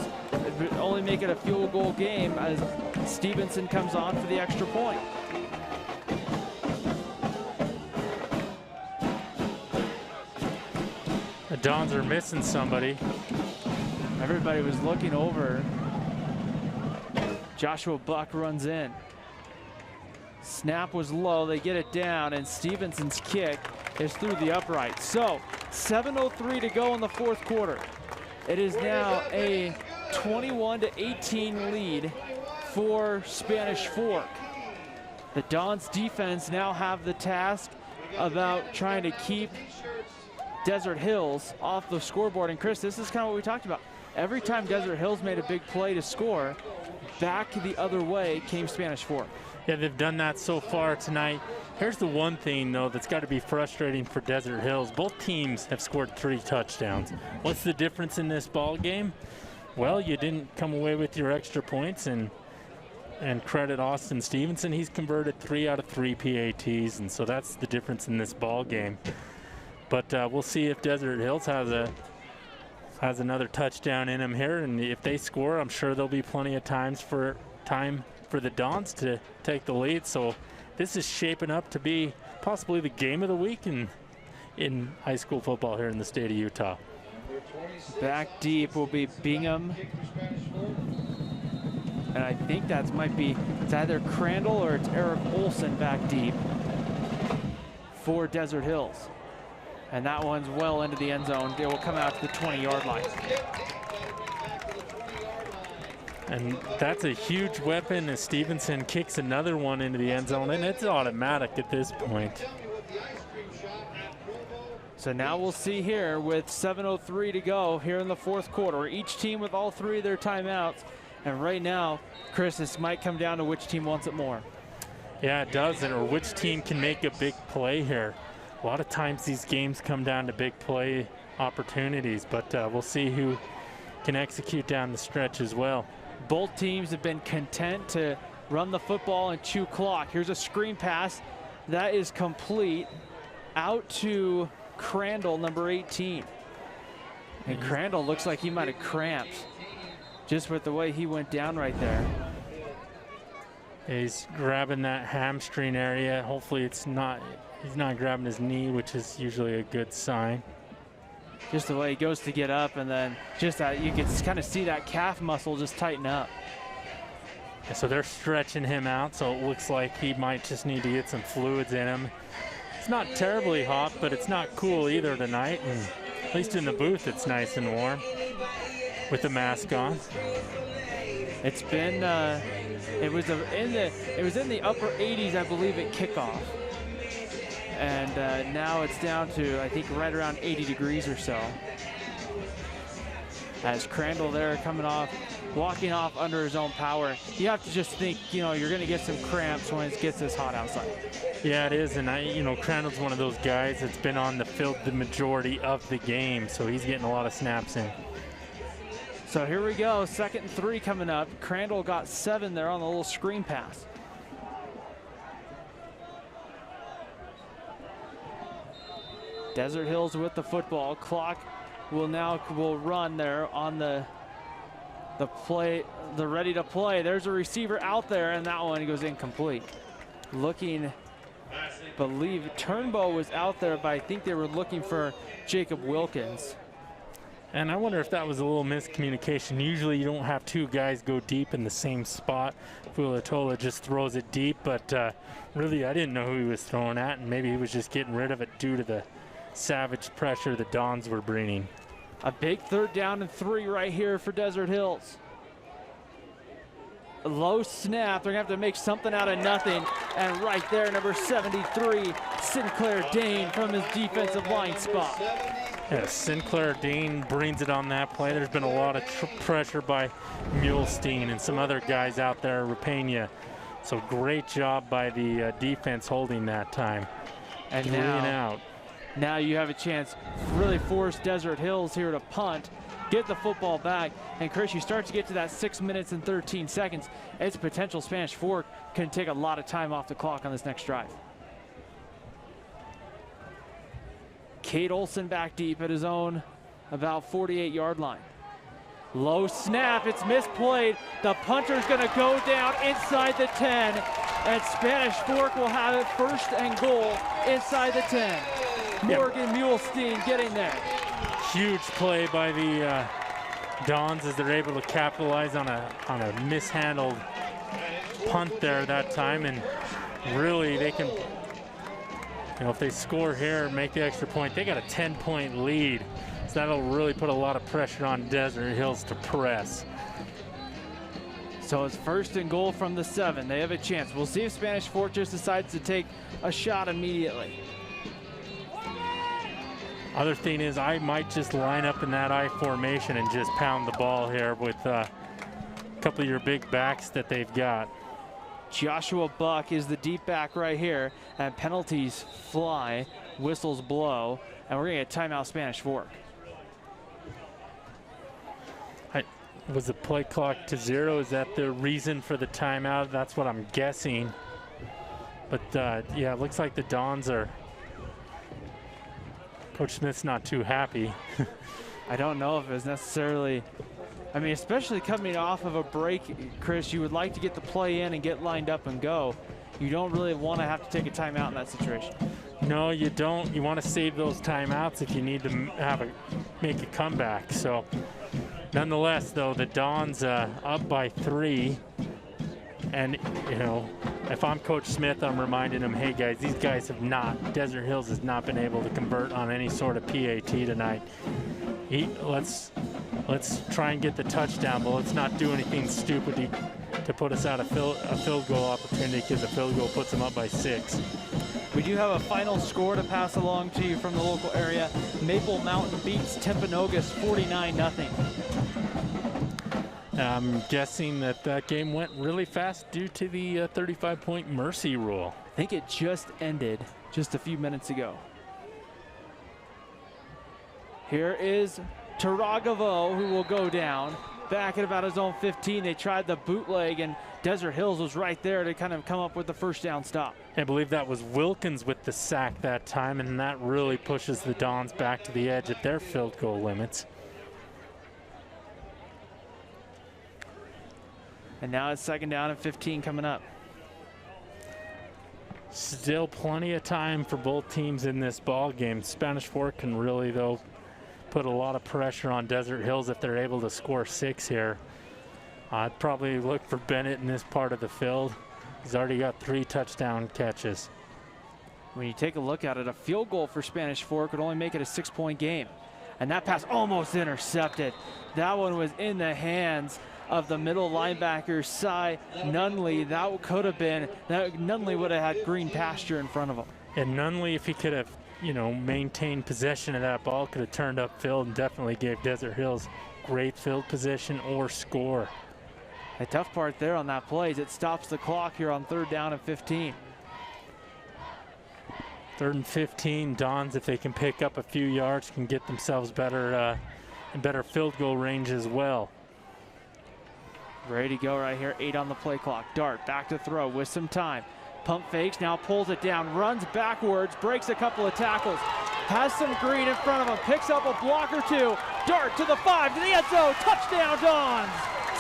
only make it a field goal game as Stevenson comes on for the extra point. The Dons are missing somebody. Everybody was looking over. Joshua Buck runs in. Snap was low, they get it down, and Stevenson's kick is through the upright. So 7:03 to go in the 4th quarter. It is now a 21-18 lead for Spanish Fork. The Dons defense now have the task about trying to keep Desert Hills off the scoreboard. And Chris, this is kind of what we talked about. Every time Desert Hills made a big play to score, back the other way came Spanish Fork. Yeah, they've done that so far tonight. Here's the one thing, though, that's got to be frustrating for Desert Hills. Both teams have scored 3 touchdowns. What's the difference in this ball game? Well, you didn't come away with your extra points, and credit Austin Stevenson. He's converted 3 out of 3 PATs, and so that's the difference in this ball game. But we'll see if Desert Hills has another touchdown in him here, and if they score, I'm sure there'll be plenty of time for the Dons to take the lead. So this is shaping up to be possibly the game of the week in high school football here in the state of Utah. Back deep will be Bingham. And I think it's either Crandall or it's Eric Olsen back deep for Desert Hills. And that one's well into the end zone. It will come out to the 20-yard line. And that's a huge weapon as Stevenson kicks another one into the end zone, and it's automatic at this point. So now we'll see here with 7:03 to go here in the 4th quarter. Each team with all 3 of their timeouts. And right now, Chris, this might come down to which team wants it more. Yeah, it does, or which team can make a big play here. A lot of times these games come down to big play opportunities, but we'll see who can execute down the stretch as well. Both teams have been content to run the football and chew clock. Here's a screen pass that is complete out to Crandall, number 18. And Crandall looks like he might have cramped just with the way he went down right there. He's grabbing that hamstring area. Hopefully he's not grabbing his knee, which is usually a good sign. Just the way he goes to get up, and then just that you can kind of see that calf muscle just tighten up. And so they're stretching him out, so it looks like he might just need to get some fluids in him. It's not terribly hot, but it's not cool either tonight. And at least in the booth, it's nice and warm with the mask on. It's been it was in the upper 80s, I believe, at kickoff. And now it's down to, I think, right around 80 degrees or so. as Crandall there coming off, walking off under his own power. You have to just think, you're going to get some cramps when it gets this hot outside. Yeah, it is, and Crandall's one of those guys that's been on the field the majority of the game, so he's getting a lot of snaps in. So here we go, 2nd and 3 coming up. Crandall got 7 there on the little screen pass. Desert Hills with the football. Clock will run there on the play, the ready to play. There's a receiver out there, and that one goes incomplete. Believe Turnbow was out there, but I think they were looking for Jacob Wilkins. And I wonder if that was a little miscommunication. Usually you don't have 2 guys go deep in the same spot. Fulatola just throws it deep, but really I didn't know who he was throwing at, and maybe he was just getting rid of it due to the savage pressure the Dons were bringing. A big 3rd down and 3 right here for Desert Hills. A low snap, they're gonna have to make something out of nothing. And right there, number 73, Sinclair Dane from his defensive line spot. Yeah, Sinclair Dane brings it on that play. There's been a lot of pressure by Mulestein and some other guys out there, Rapena. So great job by the defense holding that time. And 3 and out. Now you have a chance to really force Desert Hills here to punt, get the football back, and Chris, you start to get to that 6 minutes and 13 seconds. It's potential Spanish Fork can take a lot of time off the clock on this next drive. Cade Olson back deep at his own about 48-yard line. Low snap, it's misplayed. The punter's gonna go down inside the 10, and Spanish Fork will have it 1st and goal inside the 10. Morgan Mulestein getting there. Huge play by the Dons as they're able to capitalize on a mishandled punt there that time, and really they can, if they score here and make the extra point, they got a 10-point lead. So that'll really put a lot of pressure on Desert Hills to press. So it's 1st and goal from the 7. They have a chance. We'll see if Spanish Fork just decides to take a shot immediately. Other thing is I might just line up in that I formation and just pound the ball here with a couple of your big backs that they've got. Joshua Buck is the deep back right here, and penalties fly, whistles blow, and we're gonna get timeout Spanish Fork. Was the play clock to 0? Is that the reason for the timeout? That's what I'm guessing. But yeah, it looks like the Dons are, Coach Smith's not too happy. I don't know if it's necessarily, I mean, especially coming off of a break, Chris, you would like to get the play in and get lined up and go. You don't really want to have to take a timeout in that situation. No, you don't. You want to save those timeouts if you need to make a comeback. So nonetheless, though, the Dons up by 3. And, if I'm Coach Smith, I'm reminding them, hey, guys, these guys have not, Desert Hills has not been able to convert on any sort of PAT tonight. Let's try and get the touchdown, but let's not do anything stupid to put us out a field goal opportunity, because a field goal puts them up by 6. We do have a final score to pass along to you from the local area. Maple Mountain beats Timpanogos 49-0. I'm guessing that game went really fast due to the 35-point mercy rule. I think it just ended just a few minutes ago. Here is Taragavo, who will go down back at about his own 15. They tried the bootleg, and Desert Hills was right there to kind of come up with the 1st down stop. I believe that was Wilkins with the sack that time, and that really pushes the Dons back to the edge at their field goal limits. And now it's 2nd down and 15 coming up. Still plenty of time for both teams in this ball game. Spanish Fork can really, though, put a lot of pressure on Desert Hills if they're able to score 6 here. I'd probably look for Bennett in this part of the field. He's already got 3 touchdown catches. When you take a look at it, a field goal for Spanish Fork would only make it a 6-point game. And that pass almost intercepted. That one was in the hands of the middle linebacker, Cy Nunley. That could have been, Nunley would have had green pasture in front of him. And Nunley, if he could have, maintained possession of that ball, could have turned upfield and definitely gave Desert Hills great field position or score. The tough part there on that play is it stops the clock here on 3rd down and 15. 3rd and 15, Dons, if they can pick up a few yards, can get themselves better in better field goal range as well. Ready to go right here, 8 on the play clock. Dart back to throw with some time. Pump fakes, now pulls it down, runs backwards, breaks a couple of tackles, has some green in front of him, picks up a block or two. Dart to the 5, to the end zone, touchdown Dons!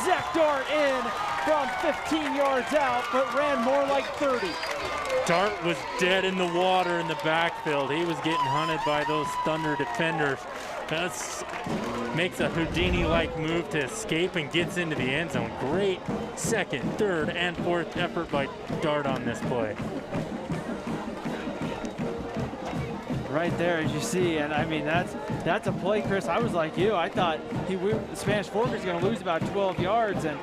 Zach Dart in from 15 yards out, but ran more like 30. Dart was dead in the water in the backfield. He was getting hunted by those Thunder defenders. That makes a Houdini-like move to escape and gets into the end zone. Great 2nd, 3rd, and 4th effort by Dart on this play. Right there, as you see, and I mean that's a play, Chris. I was like you. I thought the Spanish Fork was going to lose about 12 yards, and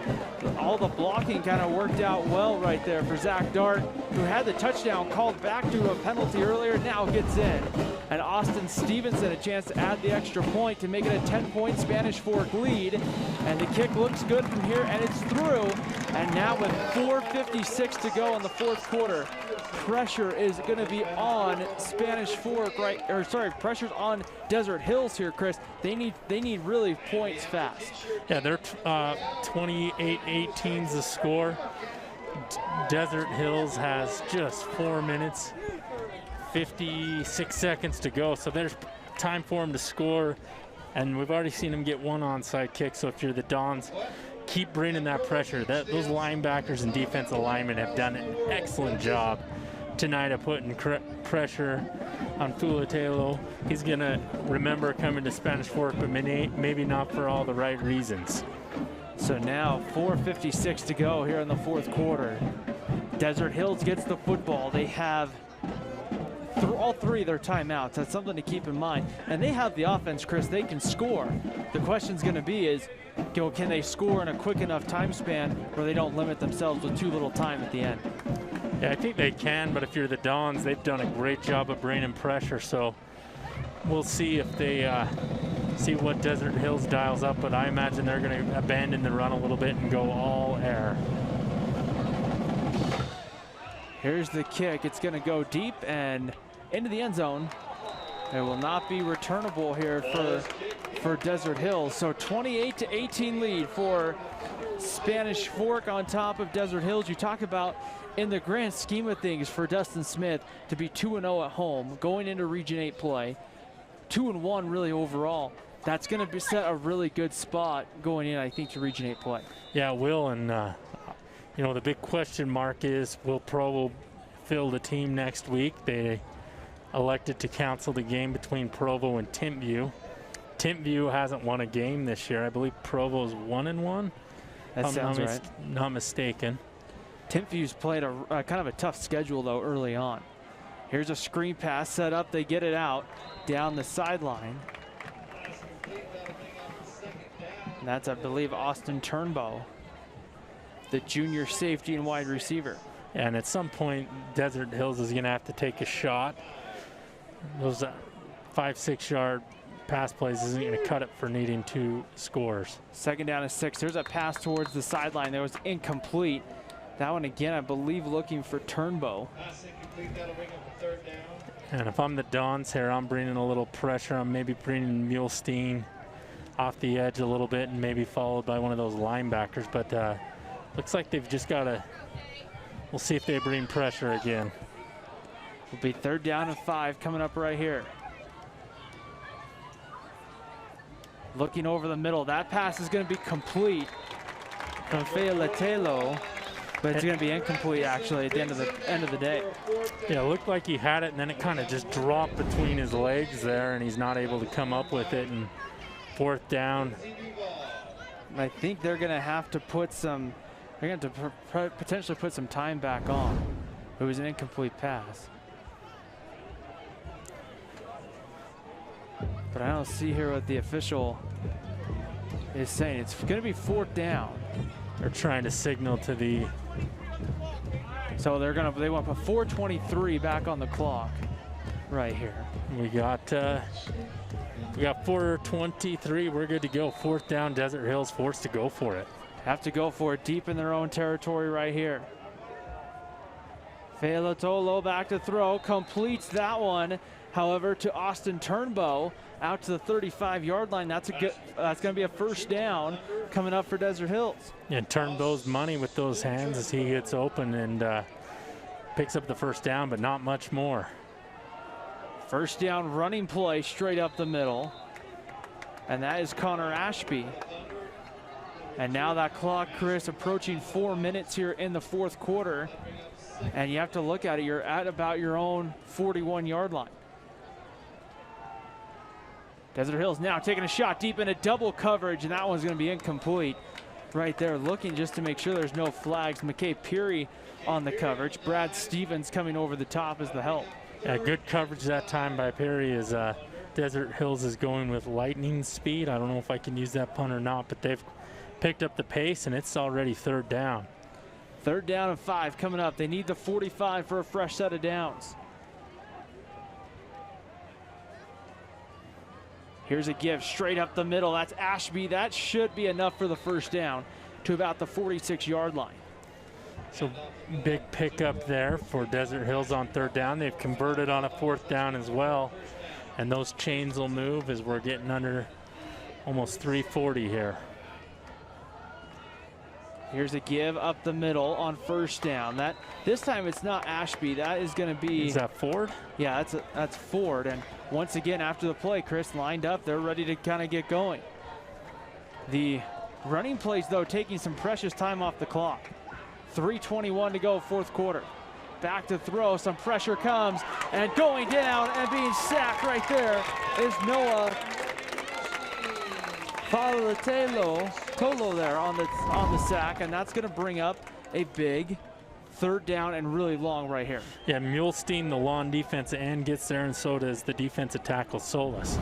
all the blocking kind of worked out well right there for Zach Dart, who had the touchdown called back to a penalty earlier, now gets in. And Austin Stevenson a chance to add the extra point to make it a 10-point Spanish Fork lead. And the kick looks good from here, and it's through. And now with 4:56 to go in the 4th quarter, pressure is going to be on Spanish Fork, pressure's on Desert Hills here, Chris. They need really points fast. Yeah, they're 28-18's the score. Desert Hills has just 4 minutes, 56 seconds to go, so there's time for them to score, and we've already seen them get 1 onside kick. So if you're the Dons, keep bringing that pressure. Those linebackers and defensive linemen have done an excellent job tonight of putting pressure on Fulatelo. He's gonna remember coming to Spanish Fork, but maybe not for all the right reasons. So now 4:56 to go here in the 4th quarter. Desert Hills gets the football. They have all 3 of their timeouts. That's something to keep in mind. And they have the offense, Chris. They can score. The question's going to be is, can they score in a quick enough time span where they don't limit themselves with too little time at the end? Yeah, I think they can, but if you're the Dons, they've done a great job of bringing pressure. So we'll see if they see what Desert Hills dials up, but I imagine they're going to abandon the run a little bit and go all air. Here's the kick. It's going to go deep and into the end zone. It will not be returnable here for Desert Hills. So 28-18 lead for Spanish Fork on top of Desert Hills. You talk about, in the grand scheme of things, for Dustin Smith to be 2-0 at home, going into Region 8 play, 2-1 really overall. That's going to set a really good spot going in, I think, to Region 8 play. Yeah, it will, and you know, the big question mark is, will Provo field a team next week? They elected to cancel the game between Provo and Timpview. Timpview hasn't won a game this year. I believe Provo's 1-1. That sounds right. Not mistaken. Timpview's played a kind of a tough schedule, though, early on. Here's a screen pass set up. They get it out down the sideline. And that's, I believe, Austin Turnbow, the junior safety and wide receiver. And at some point, Desert Hills is going to have to take a shot. Those 5-6 yard pass plays isn't going to cut it for needing 2 scores. 2nd down and 6. There's a pass towards the sideline that was incomplete. That one again, I believe, looking for Turnbow. And if I'm the Dons here, I'm bringing a little pressure. I'm maybe bringing Mulestein off the edge a little bit and maybe followed by one of those linebackers. But looks like they've just got to, we'll see if they bring pressure again. Will be 3rd down and 5 coming up right here. Looking over the middle. That pass is going to be complete from Fulatelo, but it's going to be incomplete actually at the end of the day. Yeah, it looked like he had it, and then it kind of just dropped between his legs there, and he's not able to come up with it. And 4th down. I think they're going to have to put some, they're going to potentially put some time back on. It was an incomplete pass. But I don't see here what the official is saying. It's going to be 4th down. They're trying to signal to the. So they want to put 4:23 back on the clock right here. We got We got 4:23. We're good to go. 4th down. Desert Hills forced to go for it. Have to go for it deep in their own territory right here. Felatolo back to throw, completes that one. However, to Austin Turnbow out to the 35-yard line. That's going to be a 1st down coming up for Desert Hills. And Turnbow's money with those hands as he gets open and picks up the 1st down, but not much more. 1st down running play straight up the middle. And that is Connor Ashby. And now that clock, Chris, approaching 4 minutes here in the 4th quarter. And you have to look at it, you're at about your own 41-yard line. Desert Hills now taking a shot deep into double coverage, and that one's going to be incomplete. Right there, looking just to make sure there's no flags. McKay Peary on the coverage. Brad Stevens coming over the top as the help. Yeah, good coverage that time by Peary as Desert Hills is going with lightning speed. I don't know if I can use that pun or not, but they've picked up the pace, and it's already 3rd down. 3rd down and 5 coming up. They need the 45 for a fresh set of downs. Here's a give straight up the middle. That's Ashby. That should be enough for the 1st down to about the 46-yard line. So big pickup there for Desert Hills on 3rd down. They've converted on a 4th down as well. And those chains will move as we're getting under almost 3:40 here. Here's a give up the middle on 1st down. This time it's not Ashby. That is going to be. Is that Ford? Yeah, that's Ford. And once again, after the play, Chris lined up. They're ready to kind of get going. The running plays, though, taking some precious time off the clock. 3:21 to go, 4th quarter. Back to throw. Some pressure comes, and going down and being sacked right there is Noah Tolo there on the sack, and that's going to bring up a big 3rd down and really long right here. Yeah, Mulestein, the lawn defensive end, gets there, and so does the defensive tackle Solis.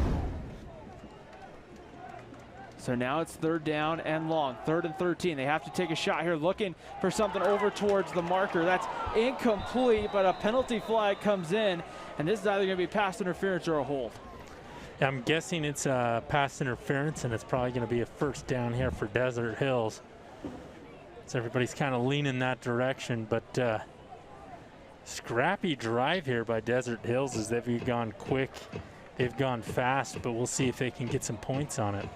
So now it's 3rd down and long, 3rd and 13. They have to take a shot here, looking for something over towards the marker. That's incomplete, but a penalty flag comes in, and this is either going to be pass interference or a hold. I'm guessing it's pass interference, and it's probably going to be a 1st down here for Desert Hills. So everybody's kind of leaning that direction, but scrappy drive here by Desert Hills as they've gone quick, they've gone fast, but we'll see if they can get some points on it.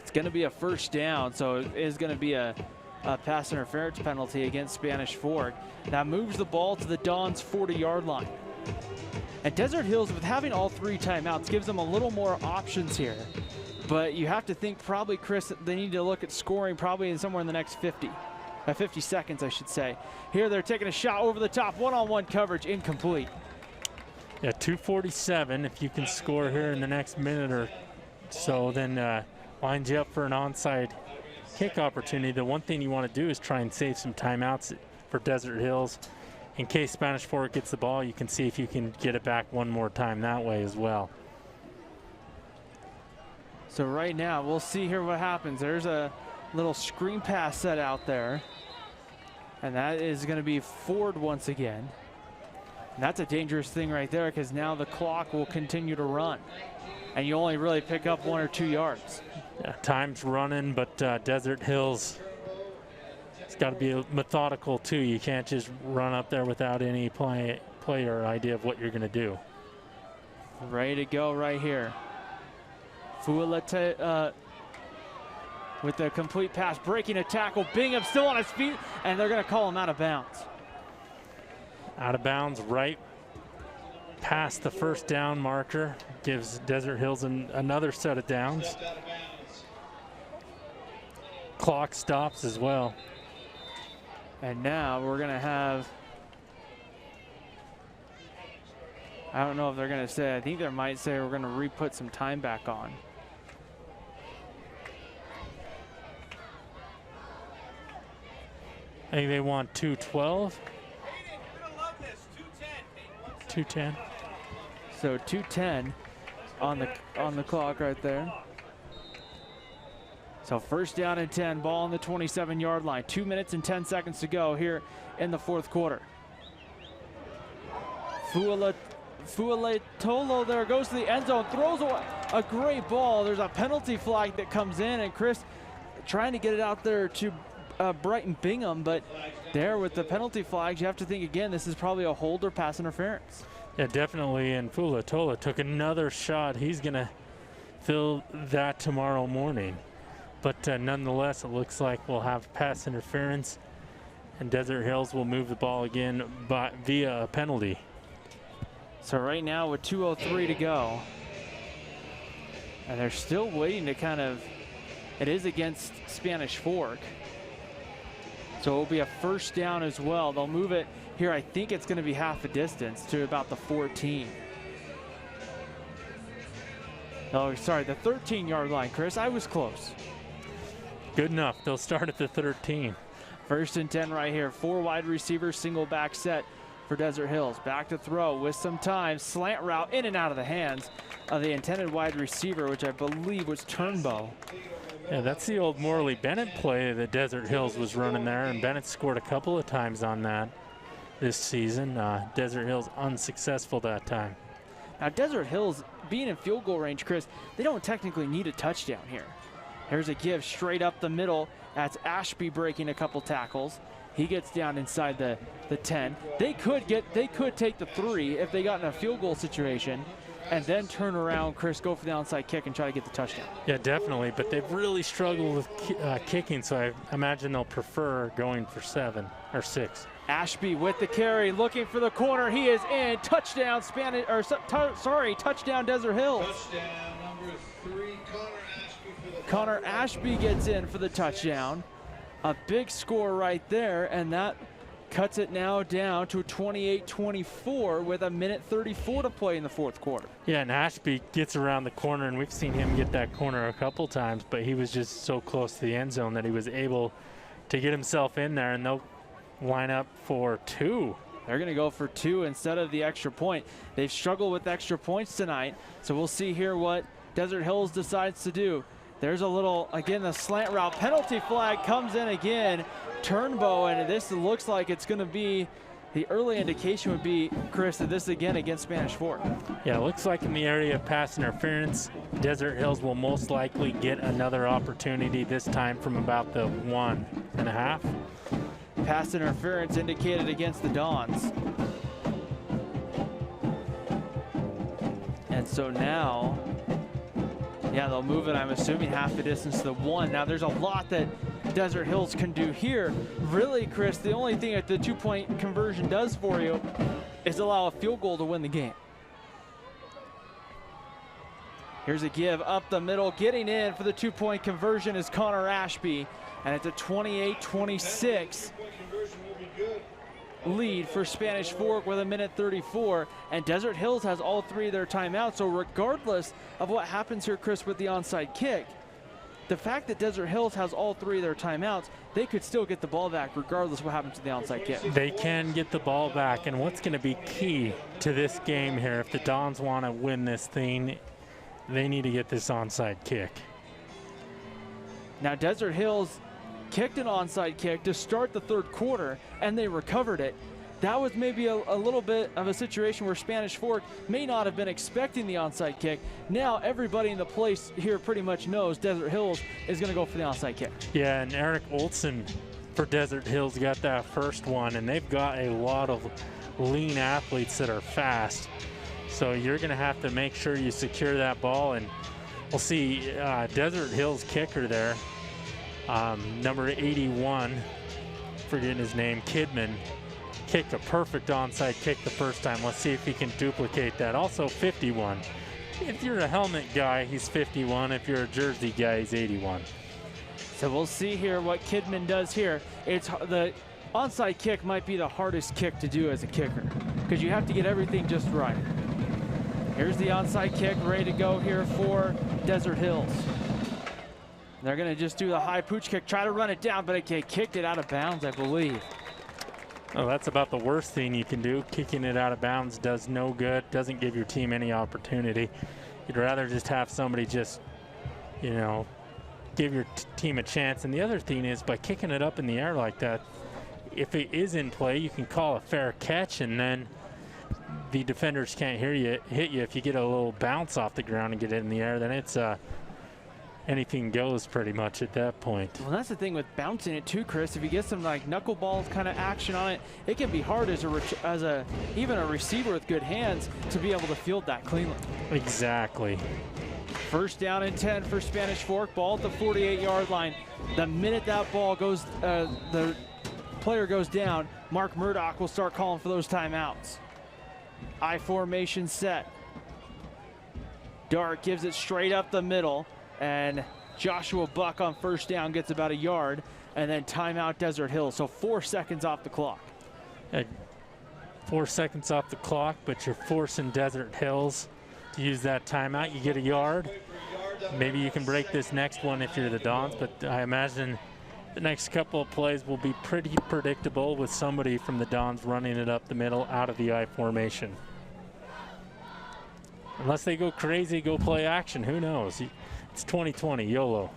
It's going to be a 1st down, so it is going to be a pass interference penalty against Spanish Fork. That moves the ball to the Dons' 40-yard line. And Desert Hills, with having all 3 timeouts, gives them a little more options here. But you have to think probably, Chris, they need to look at scoring probably in somewhere in the next 50 seconds, I should say. Here they're taking a shot over the top, one-on-one coverage, incomplete. Yeah, 2:47. If you can score here in the next minute or so, then lines you up for an onside kick opportunity. The one thing you want to do is try and save some timeouts for Desert Hills. In case Spanish Fork gets the ball, you can see if you can get it back one more time that way as well. So right now, we'll see here what happens. There's a little screen pass set out there. And that is going to be Ford once again. And that's a dangerous thing right there, because now the clock will continue to run. And you only really pick up 1 or 2 yards. Yeah, time's running, but Desert Hills, it's got to be methodical too. You can't just run up there without any play or idea of what you're going to do. Ready to go right here. Fualete with the complete pass, breaking a tackle. Bingham still on his feet, and they're going to call him out of bounds. Out of bounds right past the 1st down marker. Gives Desert Hills another set of downs. Clock stops as well. And now we're going to have, I don't know if they're going to say, I think they might say we're going to re-put some time back on. I think they want 2:12. 2:10. So 2:10 on the clock right there. So 1st down and 10, ball on the 27-yard line. 2 minutes and 10 seconds to go here in the 4th quarter. Fualetolo there goes to the end zone, throws a great ball. There's a penalty flag that comes in, and Chris trying to get it out there to Brighton Bingham, but there with the penalty flags, you have to think again, this is probably a hold or pass interference. Yeah, definitely, and Fualetolo took another shot. He's going to fill that tomorrow morning. But nonetheless, it looks like we'll have pass interference, and Desert Hills will move the ball again via a penalty. So right now with 2:03 to go, and they're still waiting to kind of, it is against Spanish Fork. So it will be a first down as well. They'll move it here. I think it's going to be half a distance to about the 14. Oh, sorry, the 13-yard line, Chris. I was close. Good enough. They'll start at the 13. First and 10 right here. 4 wide receivers, single back set for Desert Hills. Back to throw with some time. Slant route in and out of the hands of the intended wide receiver, which I believe was Turnbow. Yeah, that's the old Morley Bennett play that Desert Hills was running there, and Bennett scored a couple of times on that this season. Desert Hills unsuccessful that time. Now Desert Hills being in field goal range, Chris, they don't technically need a touchdown here. Here's a give straight up the middle. That's Ashby breaking a couple tackles. He gets down inside the 10. They could take the 3 if they got in a field goal situation, and then turn around, Chris, go for the onside kick and try to get the touchdown. Yeah, definitely, but they've really struggled with kicking, so I imagine they'll prefer going for 7 or 6. Ashby with the carry, looking for the corner. He is in. Touchdown, touchdown Desert Hills. Touchdown number 3, Connor Ashby gets in for the touchdown. A big score right there, and that cuts it now down to 28-24 with 1:34 to play in the fourth quarter. Yeah, and Ashby gets around the corner, and we've seen him get that corner a couple times, but he was just so close to the end zone that he was able to get himself in there, and they'll line up for 2. They're going to go for 2 instead of the extra point. They've struggled with extra points tonight, so we'll see here what Desert Hills decides to do. There's a little, again, the slant route. Penalty flag comes in again. Turnbow, and this looks like it's going to be, the early indication would be, Chris, that this again against Spanish Fork. Yeah, it looks like in the area of pass interference, Desert Hills will most likely get another opportunity, this time from about the 1.5. Pass interference indicated against the Dons. And so now, yeah, they'll move it, I'm assuming, half the distance to the 1. Now, there's a lot that Desert Hills can do here. Really, Chris, the only thing that the 2-point conversion does for you is allow a field goal to win the game. Here's a give up the middle. Getting in for the 2-point conversion is Connor Ashby, and it's a 28-26 lead for Spanish Fork with 1:34, and Desert Hills has all 3 of their timeouts. So regardless of what happens here, Chris, with the onside kick, the fact that Desert Hills has all 3 of their timeouts, they could still get the ball back regardless of what happens to the onside kick. They can get the ball back, and what's going to be key to this game here, if the Dons want to win this thing, they need to get this onside kick. Now Desert Hills kicked an onside kick to start the third quarter, and they recovered it. That was maybe a little bit of a situation where Spanish Fork may not have been expecting the onside kick. Now everybody in the place here pretty much knows Desert Hills is going to go for the onside kick. Yeah, and Eric Olson for Desert Hills got that first one, and they've got a lot of lean athletes that are fast. So you're going to have to make sure you secure that ball, and we'll see Desert Hills kicker there. Number 81, forgetting his name, Kidman, kicked a perfect onside kick the first time. Let's see if he can duplicate that. Also 51. If you're a helmet guy, he's 51. If you're a jersey guy, he's 81. So we'll see here what Kidman does here. It's the onside kick might be the hardest kick to do as a kicker because you have to get everything just right. Here's the onside kick ready to go here for Desert Hills. They're going to just do the high pooch kick, try to run it down, but they kicked it out of bounds, I believe. Oh, that's about the worst thing you can do. Kicking it out of bounds does no good, doesn't give your team any opportunity. You'd rather just have somebody just, you know, give your team a chance. And the other thing is, by kicking it up in the air like that, if it is in play, you can call a fair catch, and then the defenders can't hit you. If you get a little bounce off the ground and get it in the air, then it's anything goes pretty much at that point. Well, that's the thing with bouncing it too, Chris. If you get some like knuckleball kind of action on it, it can be hard as even a receiver with good hands to be able to field that cleanly. Exactly. First down and 10 for Spanish Fork. Ball at the 48-yard line. The minute that ball goes, the player goes down, Mark Murdoch will start calling for those timeouts. I formation set. Dart gives it straight up the middle, and Joshua Buck on first down gets about a yard, and then timeout Desert Hills. So 4 seconds off the clock. 4 seconds off the clock, but you're forcing Desert Hills to use that timeout. You get a yard. Maybe you can break this next one if you're the Dons, but I imagine the next couple of plays will be pretty predictable with somebody from the Dons running it up the middle out of the I formation. Unless they go crazy, go play action, who knows? It's 2020, YOLO.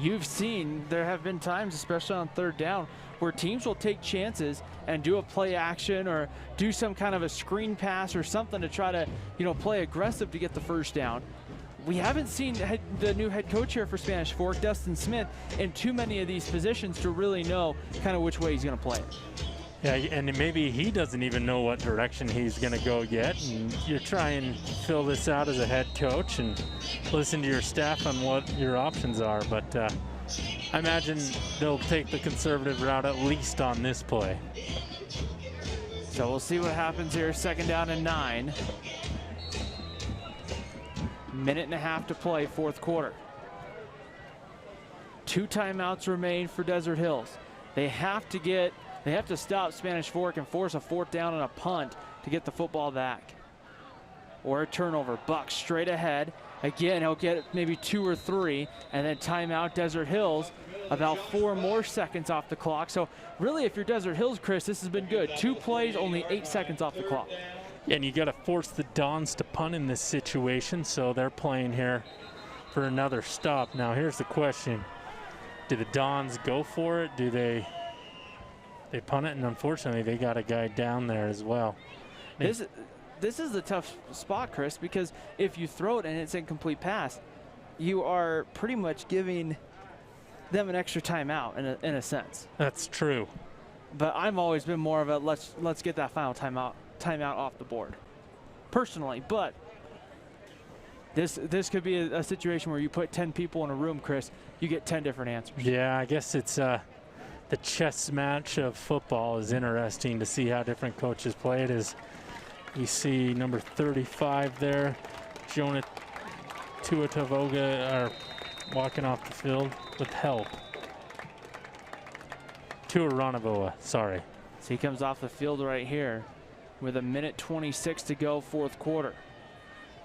You've seen there have been times, especially on third down, where teams will take chances and do a play action or do some kind of a screen pass or something to try to, play aggressive to get the first down. We haven't seen the new head coach here for Spanish Fork, Dustin Smith, in too many of these positions to really know kind of which way he's going to play it. Yeah, and maybe he doesn't even know what direction he's going to go yet. And you're trying to fill this out as a head coach and listen to your staff on what your options are. But I imagine they'll take the conservative route at least on this play. So we'll see what happens here. Second down and 9. Minute and a half to play, fourth quarter. 2 timeouts remain for Desert Hills. They have to stop Spanish Fork and force a fourth down and a punt to get the football back. Or a turnover. Buck straight ahead. Again, he'll get maybe 2 or 3, and then timeout Desert Hills. About 4 more seconds off the clock. So really, if you're Desert Hills, Chris, this has been good. 2 plays, only 8 seconds off the clock. Yeah, and you got to force the Dons to punt in this situation, so they're playing here for another stop. Now, here's the question. Do the Dons go for it? Do they punt it? And unfortunately, they got a guy down there as well. This is the tough spot, Chris, because if you throw it and it's incomplete pass, you are pretty much giving them an extra timeout in a sense. That's true. But I've always been more of a let's get that final timeout off the board, personally. But this could be a situation where you put 10 people in a room, Chris, you get 10 different answers. Yeah, I guess it's the chess match of football is interesting to see how different coaches play it. As you see number 35 there, Jonah Tuatavoga are walking off the field with help. Tuaranovoa, sorry. So he comes off the field right here with 1:26 to go, fourth quarter.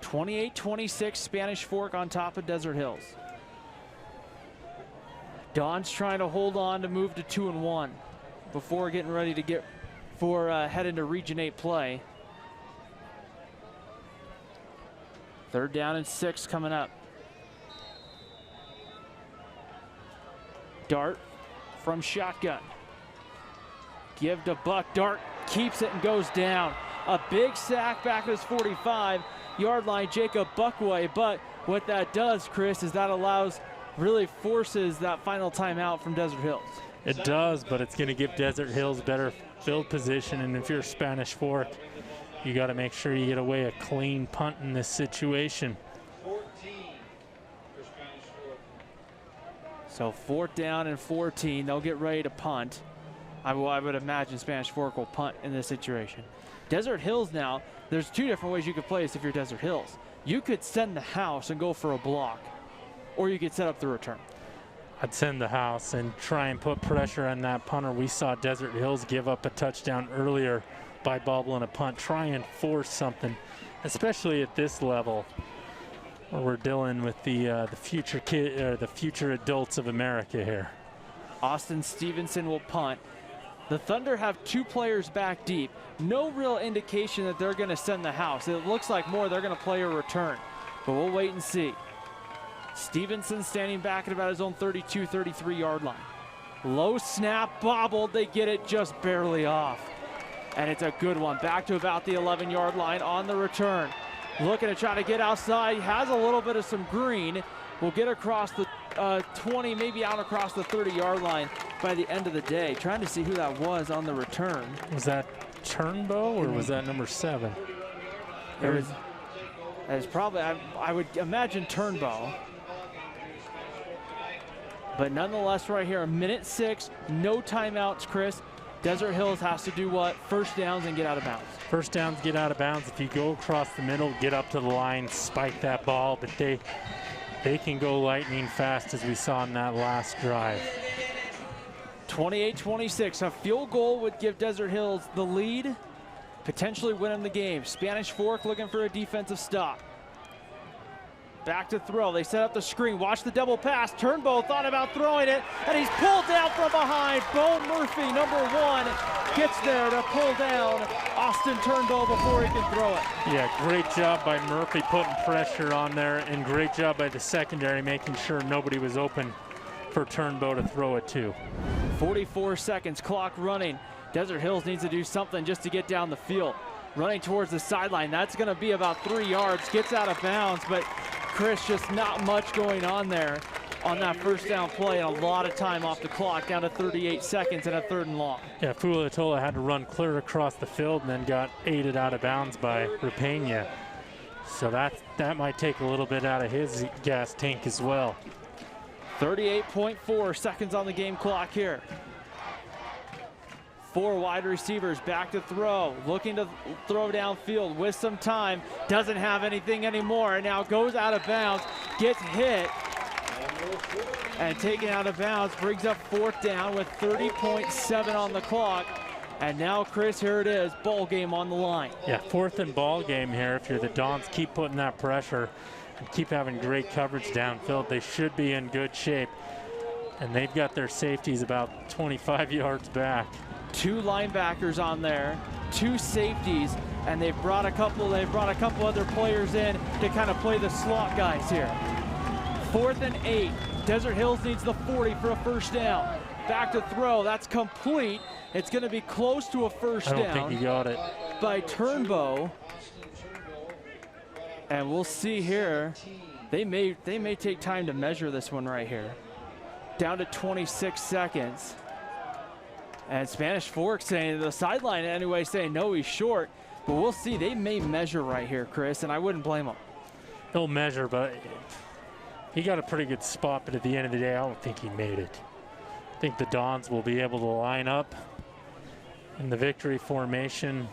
28-26, Spanish Fork on top of Desert Hills. Don's trying to hold on to move to 2-1 before getting ready to head into Region 8 play. Third down and 6 coming up. Dart from shotgun. Give to Buck. Dart keeps it and goes down. A big sack back at his 45-yard line, Jacob Buckway. But what that does, Chris, is that really forces that final timeout from Desert Hills. It does, but it's going to give Desert Hills better field position. And if you're Spanish Fork, you got to make sure you get away a clean punt in this situation. 14 for Spanish Fork. So fourth down and 14. They'll get ready to punt. I would imagine Spanish Fork will punt in this situation. Desert Hills now, there's 2 different ways you could play this if you're Desert Hills. You could send the house and go for a block, or you could set up the return. I'd send the house and try and put pressure on that punter. We saw Desert Hills give up a touchdown earlier by bobbling a punt. Try and force something, especially at this level where we're dealing with the future adults of America here. Austin Stevenson will punt. The Thunder have 2 players back deep. No real indication that they're going to send the house. It looks like more they're going to play a return, but we'll wait and see. Stevenson standing back at about his own 32, 33-yard line. Low snap, bobbled. They get it just barely off. and it's a good one. Back to about the 11-yard line on the return. Looking to try to get outside. He has a little bit of some green. Will get across the 20, maybe out across the 30-yard line by the end of the day. Trying to see who that was on the return. Was that Turnbow or was that number 7? It was probably, I would imagine Turnbow. But nonetheless, right here, 1:06, no timeouts, Chris. Desert Hills has to do what? First downs and get out of bounds. First downs, get out of bounds. If you go across the middle, get up to the line, spike that ball, but they can go lightning fast as we saw in that last drive. 28-26, a field goal would give Desert Hills the lead, potentially winning the game. Spanish Fork looking for a defensive stop. Back to throw, they set up the screen, watch the double pass. Turnbow thought about throwing it, and he's pulled down from behind. Bo Murphy, number 1, gets there to pull down Austin Turnbow before he can throw it. Yeah, great job by Murphy putting pressure on there, and great job by the secondary making sure nobody was open for Turnbow to throw it to. 44 seconds, clock running. Desert Hills needs to do something just to get down the field. Running towards the sideline, that's gonna be about 3 yards, gets out of bounds, but Chris, just not much going on there on that first down play, and a lot of time off the clock, down to 38 seconds and a 3rd and long. Yeah, Fualatola had to run clear across the field and then got aided out of bounds by Rapena. So that might take a little bit out of his gas tank as well. 38.4 seconds on the game clock here. 4 wide receivers back to throw, looking to throw downfield with some time, doesn't have anything anymore, and now goes out of bounds, gets hit, and taken out of bounds, brings up 4th down with 30.7 on the clock. And now, Chris, here it is, ball game on the line. Yeah, 4th and ball game here. If you're the Dons, keep putting that pressure and keep having great coverage downfield. They should be in good shape. And they've got their safeties about 25 yards back. 2 linebackers on there, 2 safeties, and they've brought a couple other players in to kind of play the slot guys here. 4th and 8. Desert Hills needs the 40 for a first down. Back to throw, that's complete. It's going to be close to a first down. I don't think he got it. By Turnbow. And we'll see here. They may take time to measure this one right here. Down to 26 seconds. And Spanish Fork saying, the sideline anyway, saying no, he's short. But we'll see, they may measure right here, Chris, and I wouldn't blame them. He'll measure, but he got a pretty good spot, but at the end of the day, I don't think he made it. I think the Dons will be able to line up in the victory formation.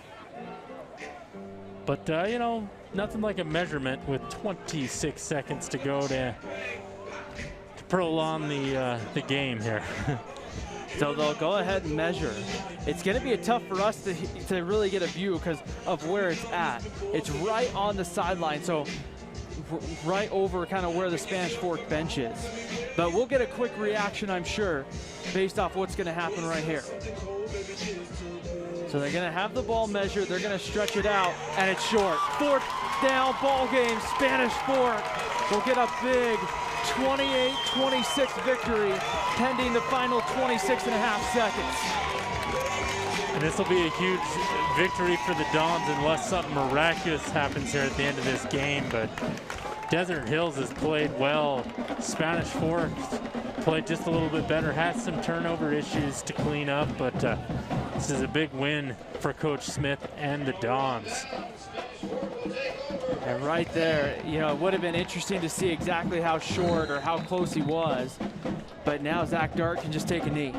But, you know, nothing like a measurement with 26 seconds to go to prolong the game here. So they'll go ahead and measure. It's going to be tough for us to really get a view because of where it's at. It's right on the sideline, so right over kind of where the Spanish Fork bench is. But we'll get a quick reaction, I'm sure, based off what's going to happen right here. So they're going to have the ball measured. They're going to stretch it out, and it's short. 4th down ball game. Spanish Fork will get a big 28-26 victory, pending the final 26.5 seconds. And this will be a huge victory for the Dons unless something miraculous happens here at the end of this game. But Desert Hills has played well. Spanish Fork played just a little bit better, had some turnover issues to clean up, but this is a big win for Coach Smith and the Dons. And right there, you know, it would have been interesting to see exactly how short or how close he was. But now Zach Dart can just take a knee.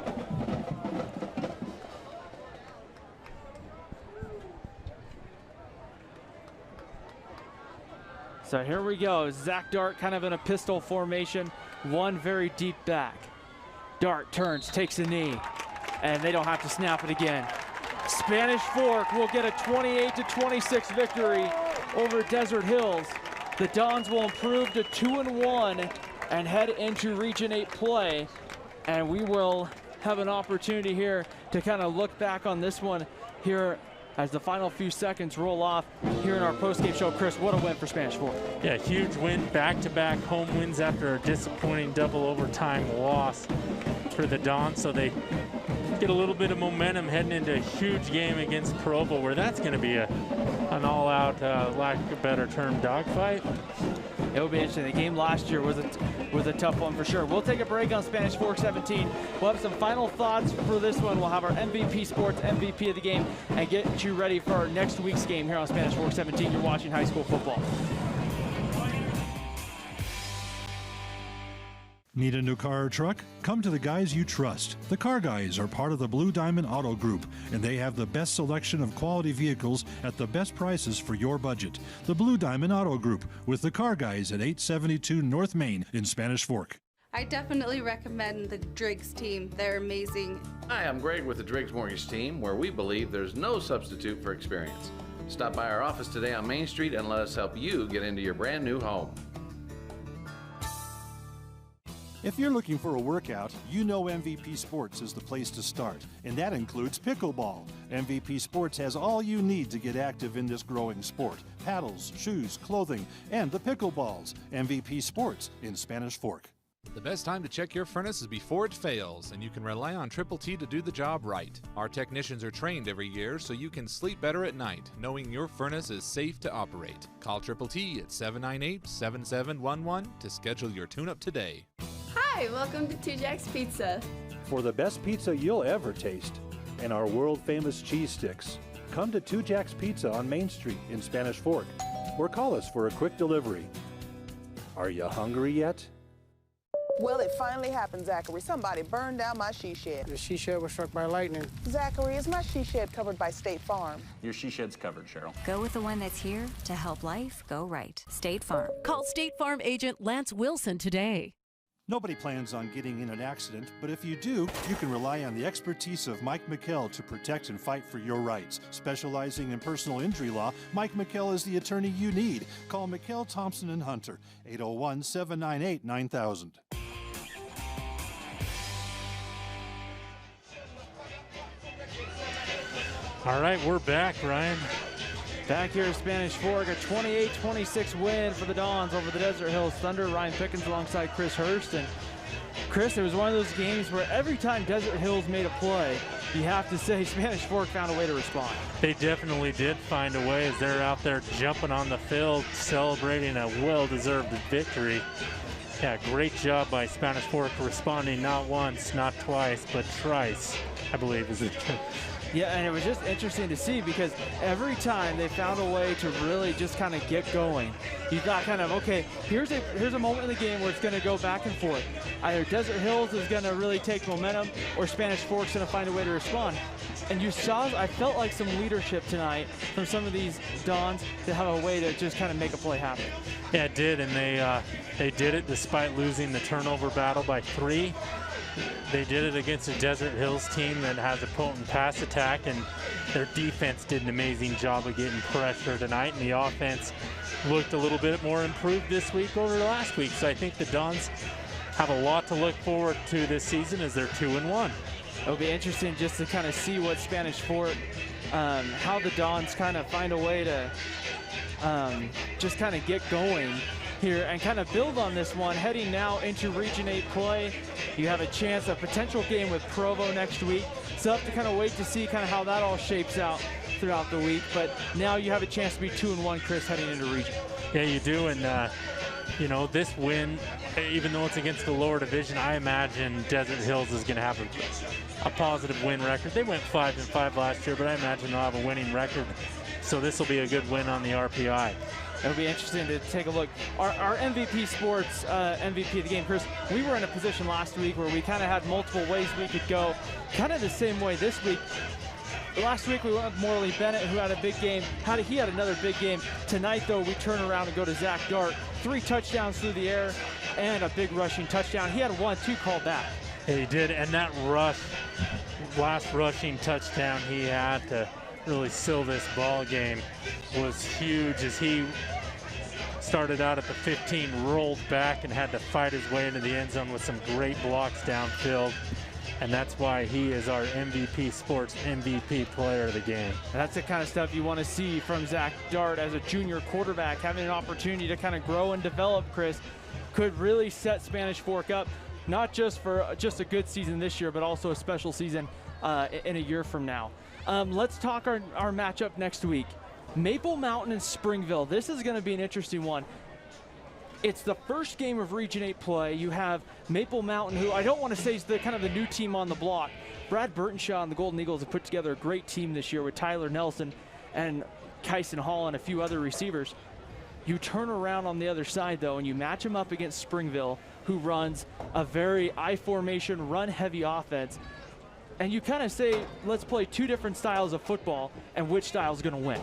So here we go. Zach Dart kind of in a pistol formation, one very deep back. Dart turns, takes a knee, and they don't have to snap it again. Spanish Fork will get a 28-26 victory over Desert Hills. The Dons will improve to 2-1 and head into Region 8 play. And we will have an opportunity here to kind of look back on this one here as the final few seconds roll off here in our postgame show. Chris, what a win for Spanish Fork. Yeah, huge win, back-to-back home wins after a disappointing double overtime loss for the Dons. So they get a little bit of momentum heading into a huge game against Provo, where that's going to be an all-out, lack of a better term, dogfight. It will be interesting. The game last year was a tough one for sure. We'll take a break on Spanish Fork 17. We'll have some final thoughts for this one. We'll have our MVP Sports MVP of the game and get you ready for our next week's game here on Spanish Fork 17. You're watching high school football. Need a new car or truck? Come to the guys you trust. The Car Guys are part of the Blue Diamond Auto Group, and they have the best selection of quality vehicles at the best prices for your budget. The Blue Diamond Auto Group with the Car Guys at 872 North Main in Spanish Fork. I definitely recommend the Driggs team. They're amazing. Hi, I'm Greg with the Driggs Mortgage Team, where we believe there's no substitute for experience. Stop by our office today on Main Street and let us help you get into your brand new home. If you're looking for a workout, you know MVP Sports is the place to start, and that includes pickleball. MVP Sports has all you need to get active in this growing sport: paddles, shoes, clothing, and the pickleballs. MVP Sports in Spanish Fork. The best time to check your furnace is before it fails, and you can rely on Triple T to do the job right. Our technicians are trained every year so you can sleep better at night, knowing your furnace is safe to operate. Call Triple T at 798-7711 to schedule your tune-up today. Hi, welcome to Two Jacks Pizza. For the best pizza you'll ever taste and our world-famous cheese sticks, come to Two Jacks Pizza on Main Street in Spanish Fork, or call us for a quick delivery. Are you hungry yet? Well, it finally happened, Zachary. Somebody burned down my she shed. The she shed was struck by lightning. Zachary, is my she shed covered by State Farm? Your she shed's covered, Cheryl. Go with the one that's here to help life go right. State Farm. Call State Farm agent Lance Wilson today. Nobody plans on getting in an accident, but if you do, you can rely on the expertise of Mike McKell to protect and fight for your rights. Specializing in personal injury law, Mike McKell is the attorney you need. Call McKell, Thompson, and Hunter, 801-798-9000. All right, we're back, Ryan. Back here at Spanish Fork, a 28-26 win for the Dons over the Desert Hills Thunder. Ryan Pickens alongside Chris Hurst. And Chris, it was one of those games where every time Desert Hills made a play, you have to say Spanish Fork found a way to respond. They definitely did find a way as they're out there jumping on the field, celebrating a well-deserved victory. Yeah, great job by Spanish Fork responding not once, not twice, but thrice, I believe is the term. Yeah, and it was just interesting to see because every time they found a way to really just kind of get going. You thought kind of, okay, here's a moment in the game where it's going to go back and forth. Either Desert Hills is going to really take momentum or Spanish Fork's going to find a way to respond. And you saw, I felt like some leadership tonight from some of these Dons to have a way to just kind of make a play happen. Yeah, it did, and they did it despite losing the turnover battle by 3. They did it against a Desert Hills team that has a potent pass attack, and their defense did an amazing job of getting pressure tonight, and the offense looked a little bit more improved this week over last week. So I think the Dons have a lot to look forward to this season as they're 2-1. It'll be interesting just to kind of see what Spanish Fork, how the Dons kind of find a way to just kind of get going here and kind of build on this one. Heading now into Region 8 play, you have a chance, a potential game with Provo next week. So have to kind of wait to see kind of how that all shapes out throughout the week. But now you have a chance to be 2-1, Chris, heading into region. Yeah, you do, and you know, this win, even though it's against the lower division, I imagine Desert Hills is going to have a positive win record. They went 5-5 last year, but I imagine they'll have a winning record. So this will be a good win on the RPI. It'll be interesting to take a look. Our MVP Sports MVP of the game, Chris, we were in a position last week where we kind of had multiple ways we could go. Kind of the same way this week. Last week we went with Morley Bennett, who had a big game. He had another big game. Tonight, though, we turn around and go to Zach Dart. 3 touchdowns through the air and a big rushing touchdown. He had 1-2 called back. Yeah, he did, and that last rushing touchdown he had to really seal this ball game was huge as he started out at the 15, rolled back and had to fight his way into the end zone with some great blocks downfield. And that's why he is our MVP Sports MVP player of the game. And that's the kind of stuff you want to see from Zach Dart as a junior quarterback, having an opportunity to kind of grow and develop, Chris, could really set Spanish Fork up, not just for just a good season this year, but also a special season in a year from now. Let's talk our matchup next week. Maple Mountain and Springville. This is going to be an interesting one. It's the first game of Region 8 play. You have Maple Mountain, who I don't want to say is the kind of the new team on the block. Brad Burtonshaw and the Golden Eagles have put together a great team this year with Tyler Nelson and Kyson Hall and a few other receivers. You turn around on the other side, though, and you match them up against Springville, who runs a very I-formation, run-heavy offense. And you kind of say, let's play two different styles of football, and which style is going to win?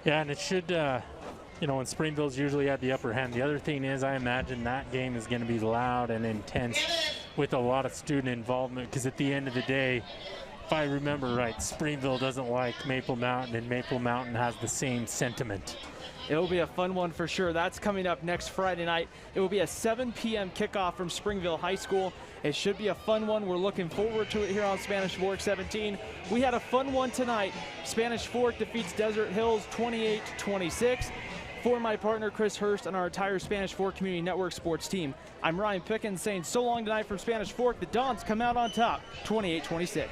Yeah, and it should, and Springville's usually at the upper hand. The other thing is, I imagine that game is going to be loud and intense with a lot of student involvement, because at the end of the day, if I remember right, Springville doesn't like Maple Mountain, and Maple Mountain has the same sentiment. It will be a fun one for sure. That's coming up next Friday night. It will be a 7 p.m. kickoff from Springville High School. It should be a fun one. We're looking forward to it here on Spanish Fork 17. We had a fun one tonight. Spanish Fork defeats Desert Hills 28-26. For my partner Chris Hurst and our entire Spanish Fork Community Network sports team, I'm Ryan Pickens saying so long tonight from Spanish Fork. The Dons come out on top, 28-26.